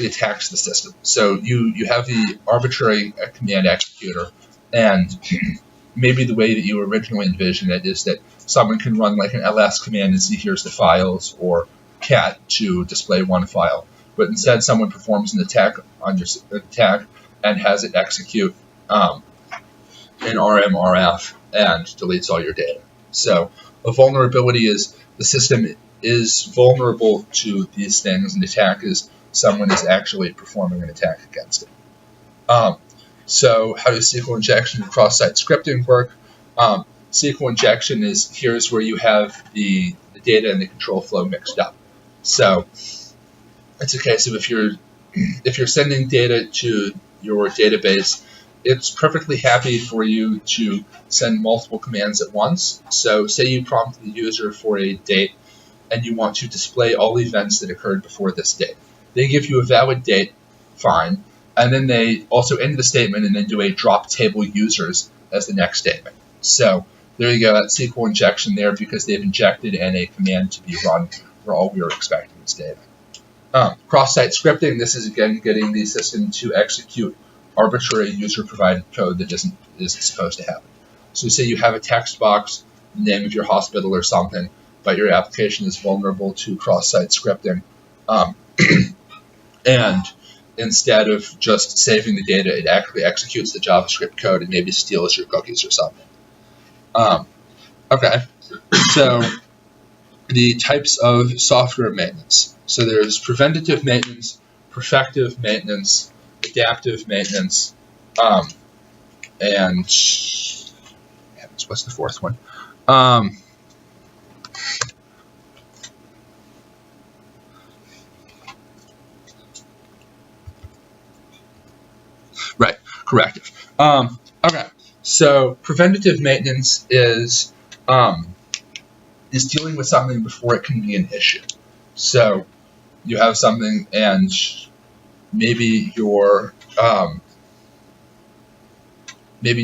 attacks the system. So you have the arbitrary command executor, and maybe the way that you originally envisioned it is that someone can run like an ls command and see here's the files, or cat to display one file. But instead someone performs an attack on your attack and has it execute an RMRF and deletes all your data. So a vulnerability is the system is vulnerable to these things, and attack is someone is actually performing an attack against it. So how does SQL injection and cross-site scripting work? SQL injection here's where you have the data and the control flow mixed up. So it's a case of if you're sending data to your database, it's perfectly happy for you to send multiple commands at once. So say you prompt the user for a date and you want to display all events that occurred before this date. They give you a valid date, fine, and then they also end the statement and then do a drop table users as the next statement. So there you go, that's SQL injection there because they've injected in a command to be run for all we were expecting is data. Cross-site scripting, this is again getting the system to execute arbitrary user-provided code that isn't supposed to happen. So say you have a text box, the name of your hospital or something, but your application is vulnerable to cross-site scripting. And instead of just saving the data, it actually executes the JavaScript code and maybe steals your cookies or something. Okay, so the types of software maintenance. So there's preventative maintenance, perfective maintenance, adaptive maintenance, and what's the fourth one? Right, corrective. Okay, so preventative maintenance is dealing with something before it can be an issue. So you have something and maybe your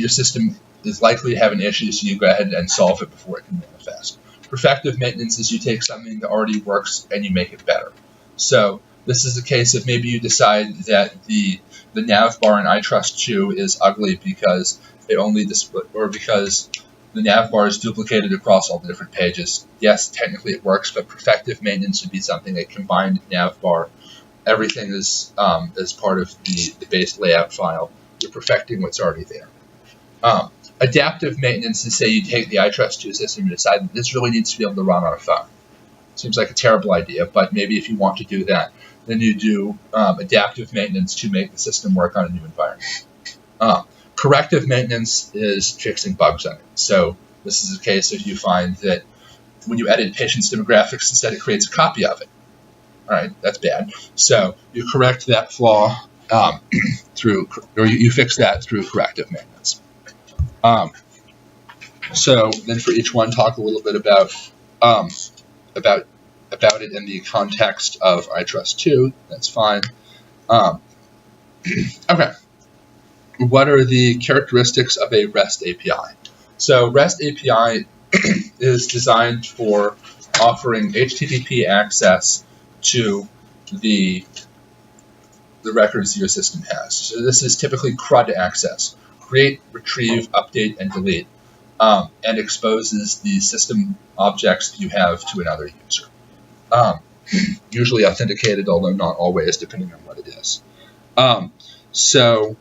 system is likely to have an issue, so you go ahead and solve it before it can manifest. Perfective maintenance is you take something that already works and you make it better. So this is a case of maybe you decide that the nav bar in iTrust2 is ugly because it only display, or because the nav bar is duplicated across all the different pages. Yes, technically it works, but perfective maintenance would be something a combined nav bar. Everything is part of the base layout file. You're perfecting what's already there. Adaptive maintenance is, say you take the iTrust2 system and decide that this really needs to be able to run on a phone. Seems like a terrible idea, but maybe if you want to do that, then you do adaptive maintenance to make the system work on a new environment. Corrective maintenance is fixing bugs on it. So this is a case if you find that when you edit patient's demographics, instead it creates a copy of it. All right, that's bad. So you correct that flaw you fix that through corrective maintenance. So then for each one, talk a little bit about it in the context of iTrust2. That's fine. Okay. What are the characteristics of a REST API? So REST API is designed for offering HTTP access to the records your system has. So this is typically CRUD access, create, retrieve, update, and delete, and exposes the system objects you have to another user. Usually authenticated, although not always, depending on what it is. So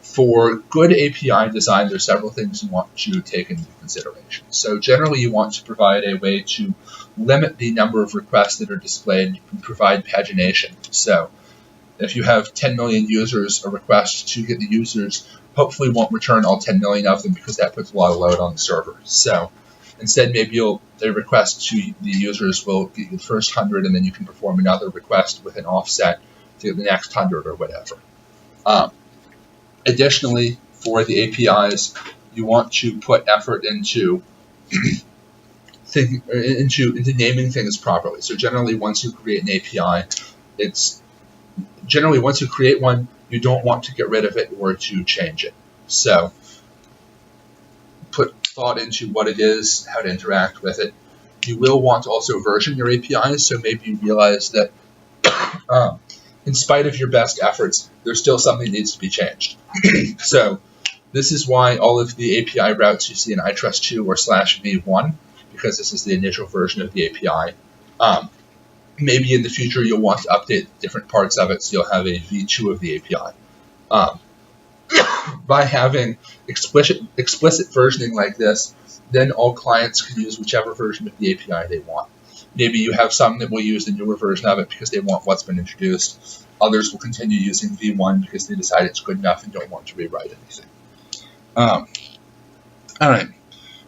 for good API design, there's several things you want to take into consideration. So generally, you want to provide a way to limit the number of requests that are displayed and provide pagination. So if you have 10 million users, a request to get the users hopefully won't return all 10 million of them because that puts a lot of load on the server. So instead, maybe the request to the users will get you the first 100, and then you can perform another request with an offset to get the next 100 or whatever. Additionally, for the APIs, you want to put effort into into naming things properly. So generally, once you create an API, once you create one, you don't want to get rid of it or to change it. So put thought into what it is, how to interact with it. You will want to also version your APIs, so maybe you realize that in spite of your best efforts, there's still something that needs to be changed. So this is why all of the API routes you see in iTrust2 are /v1, because this is the initial version of the API. Maybe in the future you'll want to update different parts of it, so you'll have a v2 of the API. By having explicit versioning like this, then all clients can use whichever version of the API they want. Maybe you have some that will use the newer version of it because they want what's been introduced. Others will continue using V1 because they decide it's good enough and don't want to rewrite anything. All right.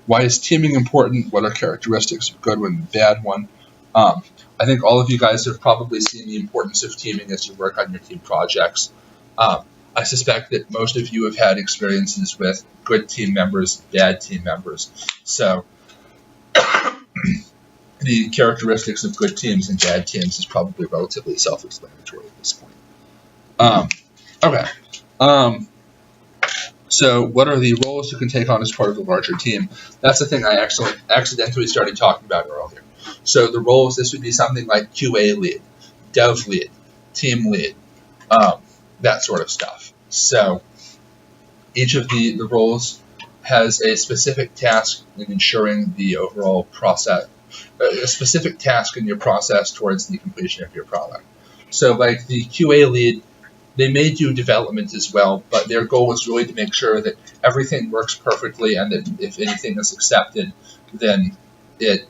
Why is teaming important? What are characteristics of a good one and a bad one? I think all of you guys have probably seen the importance of teaming as you work on your team projects. I suspect that most of you have had experiences with good team members, bad team members. So the characteristics of good teams and bad teams is probably relatively self-explanatory at this point. Okay. So what are the roles you can take on as part of a larger team? That's the thing I actually accidentally started talking about earlier. So the roles, this would be something like QA lead, dev lead, team lead, that sort of stuff. So each of the roles has a specific task in ensuring the overall process, a specific task in your process towards the completion of your product. So like the QA lead, they may do development as well, but their goal is really to make sure that everything works perfectly and that if anything is accepted, then it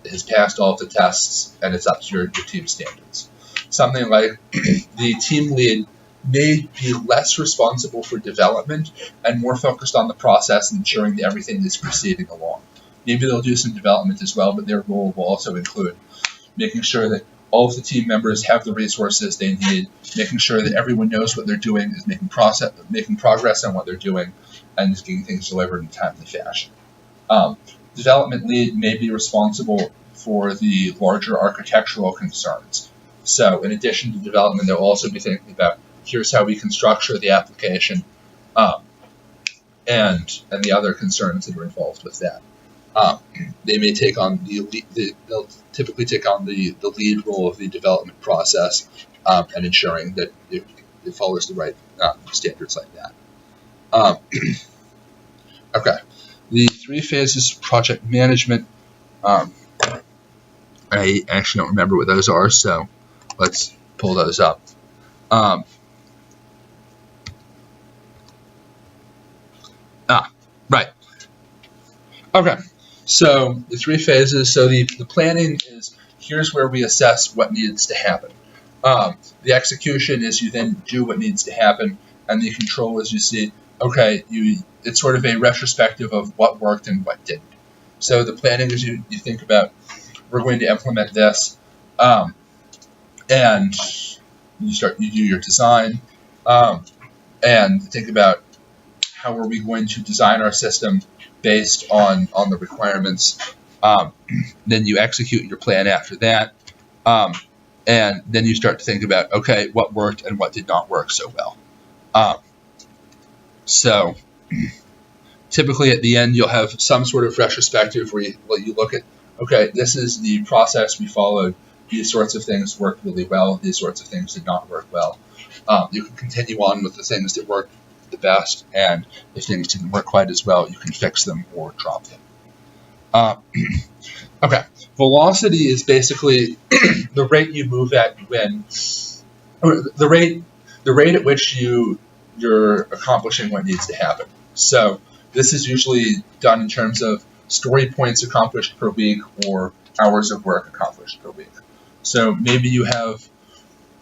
has passed all of the tests and it's up to your team standards. Something like the team lead may be less responsible for development and more focused on the process and ensuring that everything is proceeding along. Maybe they'll do some development as well, but their role will also include making sure that all of the team members have the resources they need, making sure that everyone knows what they're doing, is making progress on what they're doing, and is getting things delivered in a timely fashion. Development lead may be responsible for the larger architectural concerns. So in addition to development, they'll also be thinking about, here's how we can structure the application, and the other concerns that are involved with that. They may take on they'll typically take on the lead role of the development process and ensuring that it follows the right standards like that. Okay, the 3 phases of project management. I actually don't remember what those are, so let's pull those up. Right. Okay. So the 3 phases. So the planning is, here's where we assess what needs to happen. The execution is you then do what needs to happen, and the control is you see, okay, it's sort of a retrospective of what worked and what didn't. So the planning is you think about, we're going to implement this, and you do your design, and think about how are we going to design our system based on the requirements. Then you execute your plan after that, and then you start to think about, okay, what worked and what did not work so well. So typically at the end you'll have some sort of retrospective where you look at, okay, this is the process we followed, these sorts of things worked really well, these sorts of things did not work well. You can continue on with the things that worked the best, and if things didn't work quite as well, you can fix them or drop them. Okay, velocity is basically the rate you move at when, or the rate at which you're accomplishing what needs to happen. So this is usually done in terms of story points accomplished per week or hours of work accomplished per week. So maybe you have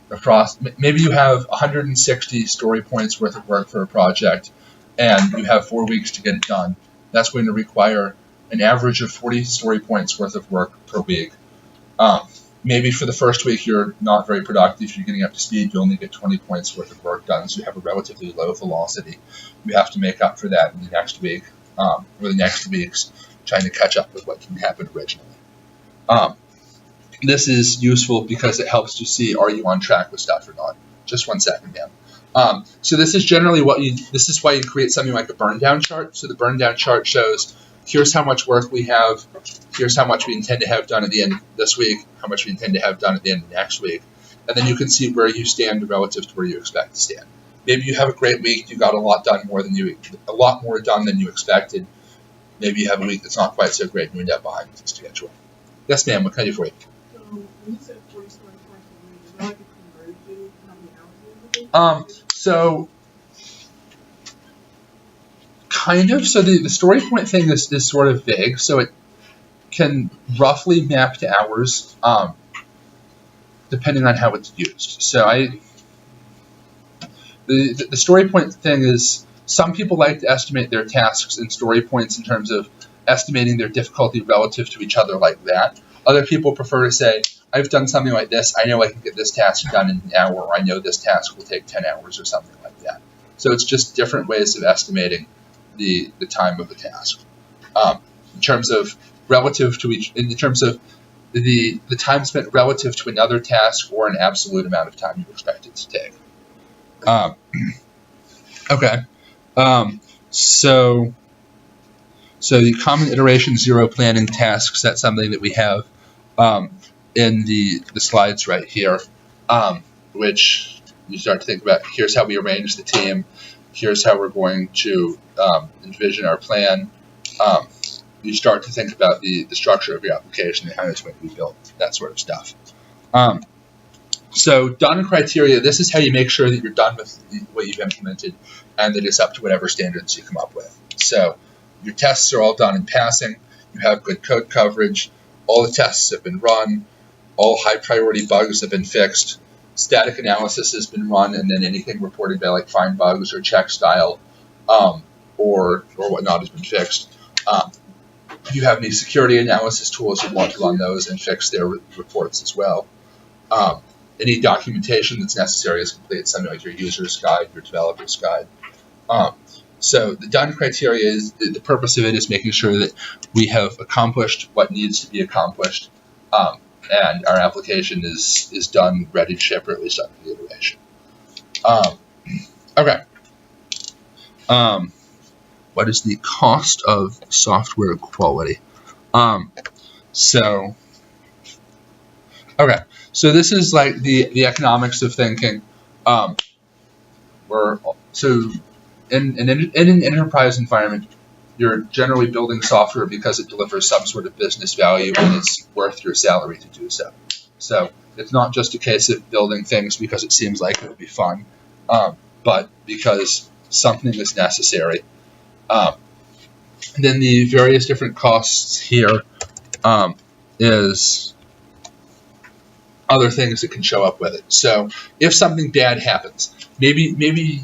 160 story points worth of work for a project, and you have 4 weeks to get it done. That's going to require an average of 40 story points worth of work per week. Maybe for the first week you're not very productive, you're getting up to speed, you only get 20 points worth of work done, so you have a relatively low velocity. You have to make up for that in the next week, or the next weeks, trying to catch up with what didn't happen originally. This is useful because it helps you see, are you on track with stuff or not. Just 1 second, man. So this is generally this is why you create something like a burn down chart. So the burn down chart shows, here's how much work we have, here's how much we intend to have done at the end of this week, how much we intend to have done at the end of next week, and then you can see where you stand relative to where you expect to stand. Maybe you have a great week, you got a lot more done than you expected. Maybe you have a week that's not quite so great and you end up behind the schedule. Yes, ma'am, what can I do for you? So when you said 40 story points a week, is that like a conversion? How many hours do you do? So kind of. So the story point thing is sort of vague. So can roughly map to hours, depending on how it's used. So the story point thing is, some people like to estimate their tasks in story points in terms of estimating their difficulty relative to each other like that. Other people prefer to say, I've done something like this, I know I can get this task done in an hour, or I know this task will take 10 hours or something like that. So it's just different ways of estimating the time of a task. In terms of relative to in terms of the time spent relative to another task, or an absolute amount of time you expect it to take. Okay. So the common iteration zero planning tasks, that's something that we have in the slides right here, which you start to think about. Here's how we arrange the team. Here's how we're going to envision our plan. You start to think about the structure of your application and how it's going to be built, that sort of stuff. So done criteria, this is how you make sure that you're done with what you've implemented and that it's up to whatever standards you come up with. So your tests are all done in passing, you have good code coverage, all the tests have been run, all high priority bugs have been fixed, static analysis has been run, and then anything reported by like find bugs or check style or whatnot has been fixed. If you have any security analysis tools, you want to run those and fix their reports as well. Any documentation that's necessary is complete, something like your user's guide, your developer's guide. So the done criteria is, the purpose of it is making sure that we have accomplished what needs to be accomplished, and our application is done, ready to ship, or at least under the iteration. Okay. What is the cost of software quality? Okay, so this is like the economics of thinking. In an enterprise environment, you're generally building software because it delivers some sort of business value and it's worth your salary to do so. So it's not just a case of building things because it seems like it would be fun, but because something is necessary. And then the various different costs here is other things that can show up with it. So if something bad happens, maybe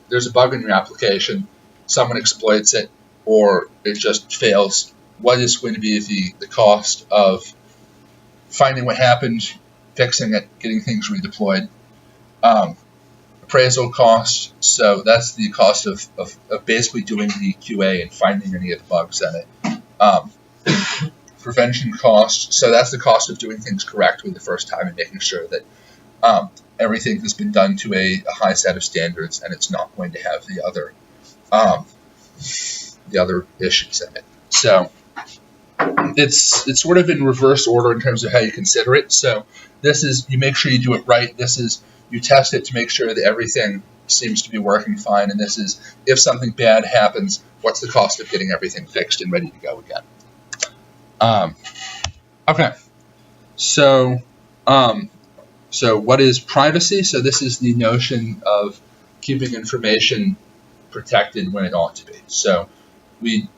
there's a bug in your application, someone exploits it, or it just fails, what is going to be the cost of finding what happened, fixing it, getting things redeployed? Appraisal cost, so that's the cost of basically doing the QA and finding any of the bugs in it. Prevention cost, so that's the cost of doing things correctly the first time and making sure that everything has been done to a high set of standards and it's not going to have the other issues in it. So it's sort of in reverse order in terms of how you consider it. So this is, you make sure you do it right. This is, you test it to make sure that everything seems to be working fine. And this is, if something bad happens, what's the cost of getting everything fixed and ready to go again? Okay, so what is privacy? So this is the notion of keeping information protected when it ought to be. So we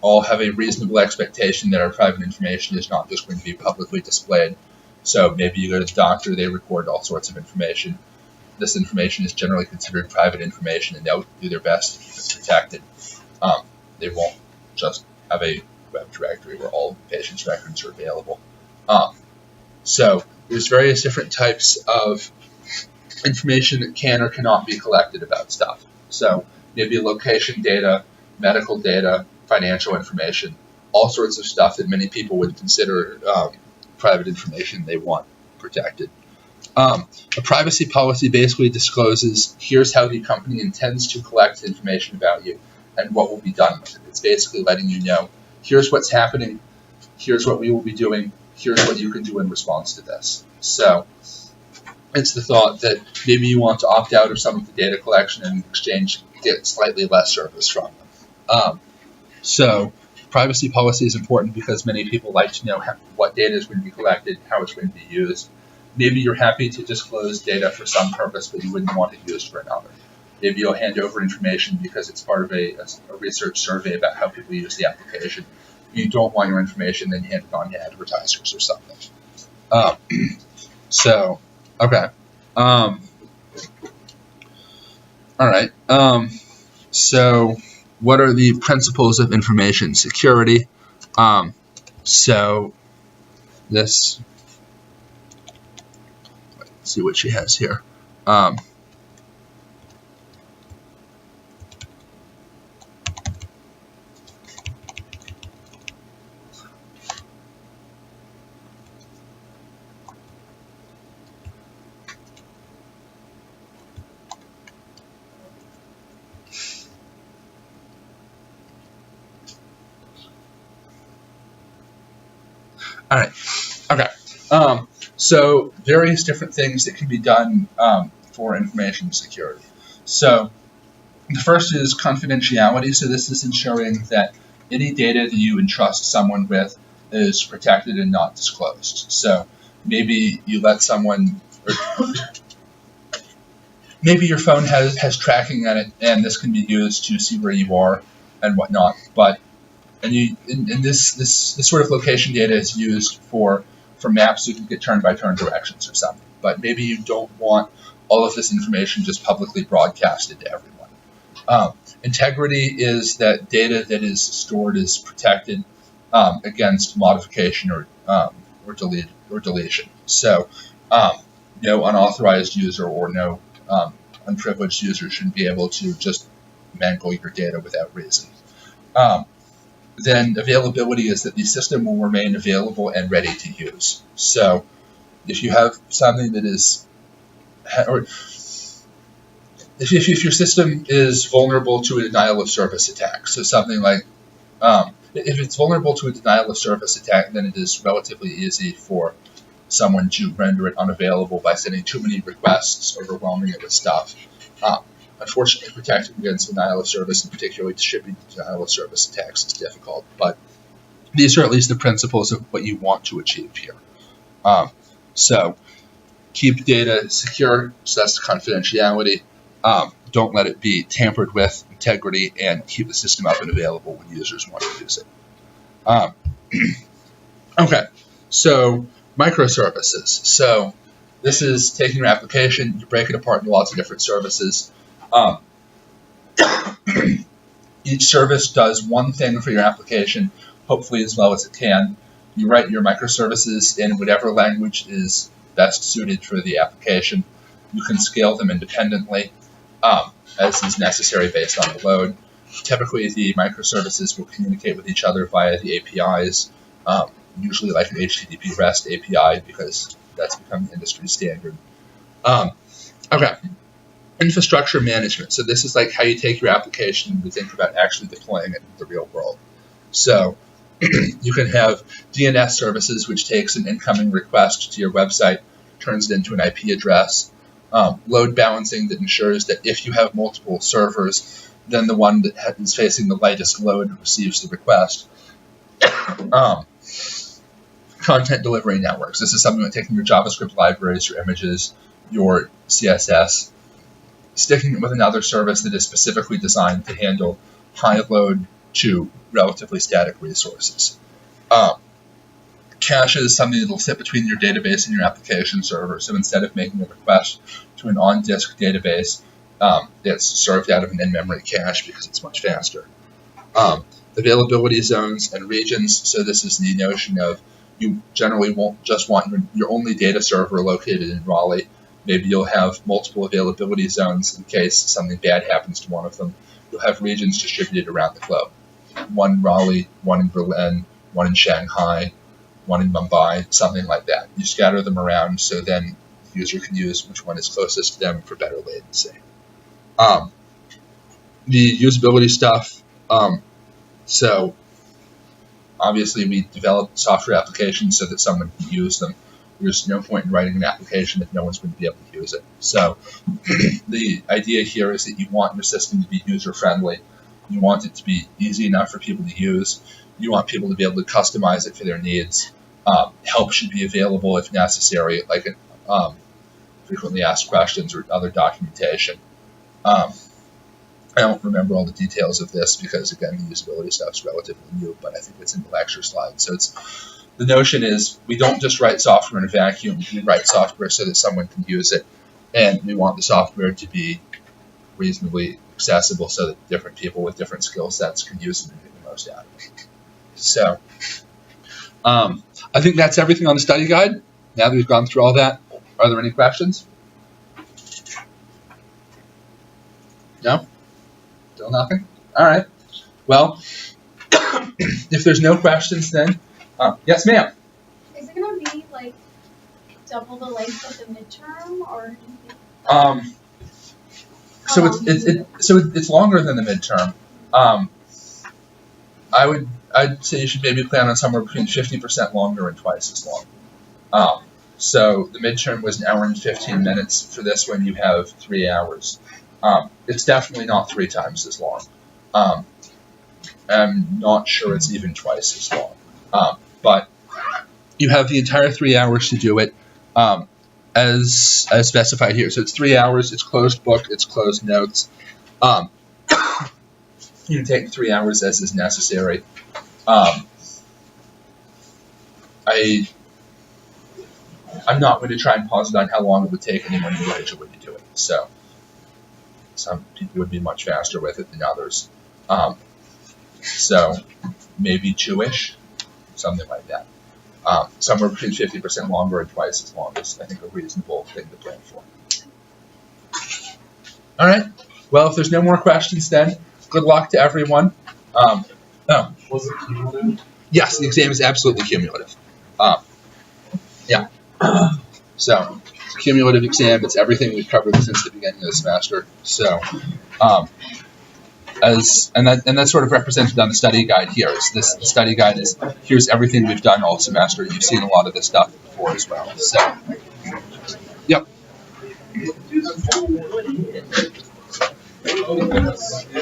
all have a reasonable expectation that our private information is not just going to be publicly displayed. So maybe you go to the doctor, they record all sorts of information. This information is generally considered private information, and they'll do their best to keep it protected. They won't just have a web directory where all patients' records are available. So there's various different types of information that can or cannot be collected about stuff. So maybe location data, medical data, financial information, all sorts of stuff that many people would consider private information they want protected. A privacy policy basically discloses, here's how the company intends to collect information about you and what will be done with it. It's basically letting you know, here's what's happening, here's what we will be doing, here's what you can do in response to this. So it's the thought that maybe you want to opt out of some of the data collection and in exchange get slightly less service from them. So privacy policy is important because many people like to know what data is going to be collected, how it's going to be used. Maybe you're happy to disclose data for some purpose, but you wouldn't want it used for another. Maybe you'll hand over information because it's part of a research survey about how people use the application. you don't want your information then handed on to advertisers or something. So, okay. All right. So, what are the principles of information security? So, this. Let's see what she has here. All right. Okay. So various different things that can be done for information security. So the first is confidentiality. So this is ensuring that any data that you entrust someone with is protected and not disclosed. So maybe you let someone, or maybe your phone has tracking on it, and this can be used to see where you are and whatnot. But and this sort of location data is used for maps so you can get turn-by-turn directions or something. But maybe you don't want all of this information just publicly broadcasted to everyone. Integrity is that data that is stored is protected against modification or deletion. So no unauthorized user or no unprivileged user shouldn't be able to just mangle your data without reason. Then availability is that the system will remain available and ready to use. So if you have something that is, or if your system is vulnerable to a denial of service attack, so something like, if it's vulnerable to a denial of service attack, then it is relatively easy for someone to render it unavailable by sending too many requests, overwhelming it with stuff. Unfortunately, protecting against denial of service, and particularly distributing denial of service attacks, is difficult. But these are at least the principles of what you want to achieve here. So keep data secure, so that's confidentiality. Don't let it be tampered with, integrity, and keep the system up and available when users want to use it. Okay, so microservices. So this is taking your application, you break it apart into lots of different services. Each service does one thing for your application, hopefully as well as it can. You write your microservices in whatever language is best suited for the application. You can scale them independently as is necessary based on the load. Typically, the microservices will communicate with each other via the APIs, usually like an HTTP REST API because that's become the industry standard. Okay. Infrastructure management. So this is like how you take your application and you think about actually deploying it in the real world. So you can have DNS services, which takes an incoming request to your website, turns it into an IP address. Load balancing that ensures that if you have multiple servers, then the one that is facing the lightest load receives the request. Content delivery networks. This is something like taking your JavaScript libraries, your images, your CSS, sticking it with another service that is specifically designed to handle high load to relatively static resources. Cache is something that will sit between your database and your application server. So instead of making a request to an on-disk database, it's served out of an in-memory cache because it's much faster. Availability zones and regions. So this is the notion of you generally won't just want your only data server located in Raleigh. Maybe you'll have multiple availability zones in case something bad happens to one of them. You'll have regions distributed around the globe. One in Raleigh, one in Berlin, one in Shanghai, one in Mumbai, something like that. You scatter them around so then the user can use which one is closest to them for better latency. The usability stuff. So obviously we develop software applications so that someone can use them. There's no point in writing an application if no one's going to be able to use it. So the idea here is that you want your system to be user-friendly. You want it to be easy enough for people to use. You want people to be able to customize it for their needs. Help should be available if necessary, like frequently asked questions or other documentation. I don't remember all the details of this because, again, the usability stuff is relatively new, but I think it's in the lecture slide. So the notion is we don't just write software in a vacuum. We write software so that someone can use it, and we want the software to be reasonably accessible so that different people with different skill sets can use it and get the most out of it. So I think that's everything on the study guide. Now that we've gone through all that, are there any questions? No? Still nothing? All right. Well, if there's no questions, then yes, ma'am. Is it gonna be like double the length of the midterm, or? So it's longer than the midterm. I'd say you should maybe plan on somewhere between 50% longer and twice as long. So the midterm was 1 hour and 15 minutes. For this one, you have 3 hours. It's definitely not 3 times as long. I'm not sure it's even twice as long. But you have the entire 3 hours to do it as specified here. So it's 3 hours, it's closed book, it's closed notes. You can take 3 hours as is necessary. I'm not going to try and posit on how long it would take anyone individually to do it. So some people would be much faster with it than others. So maybe 2-ish, something like that. Somewhere between 50% longer and twice as long is, I think, a reasonable thing to plan for. All right. Well, if there's no more questions, then good luck to everyone. Was it cumulative? Yes, the exam is absolutely cumulative. Yeah. So it's a cumulative exam. It's everything we've covered since the beginning of the semester. So, and that's sort of represented on the study guide here. The study guide is here's everything we've done all semester. You've seen a lot of this stuff before as well. So, yep.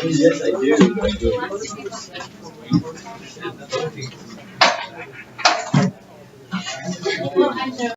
Yes, I do.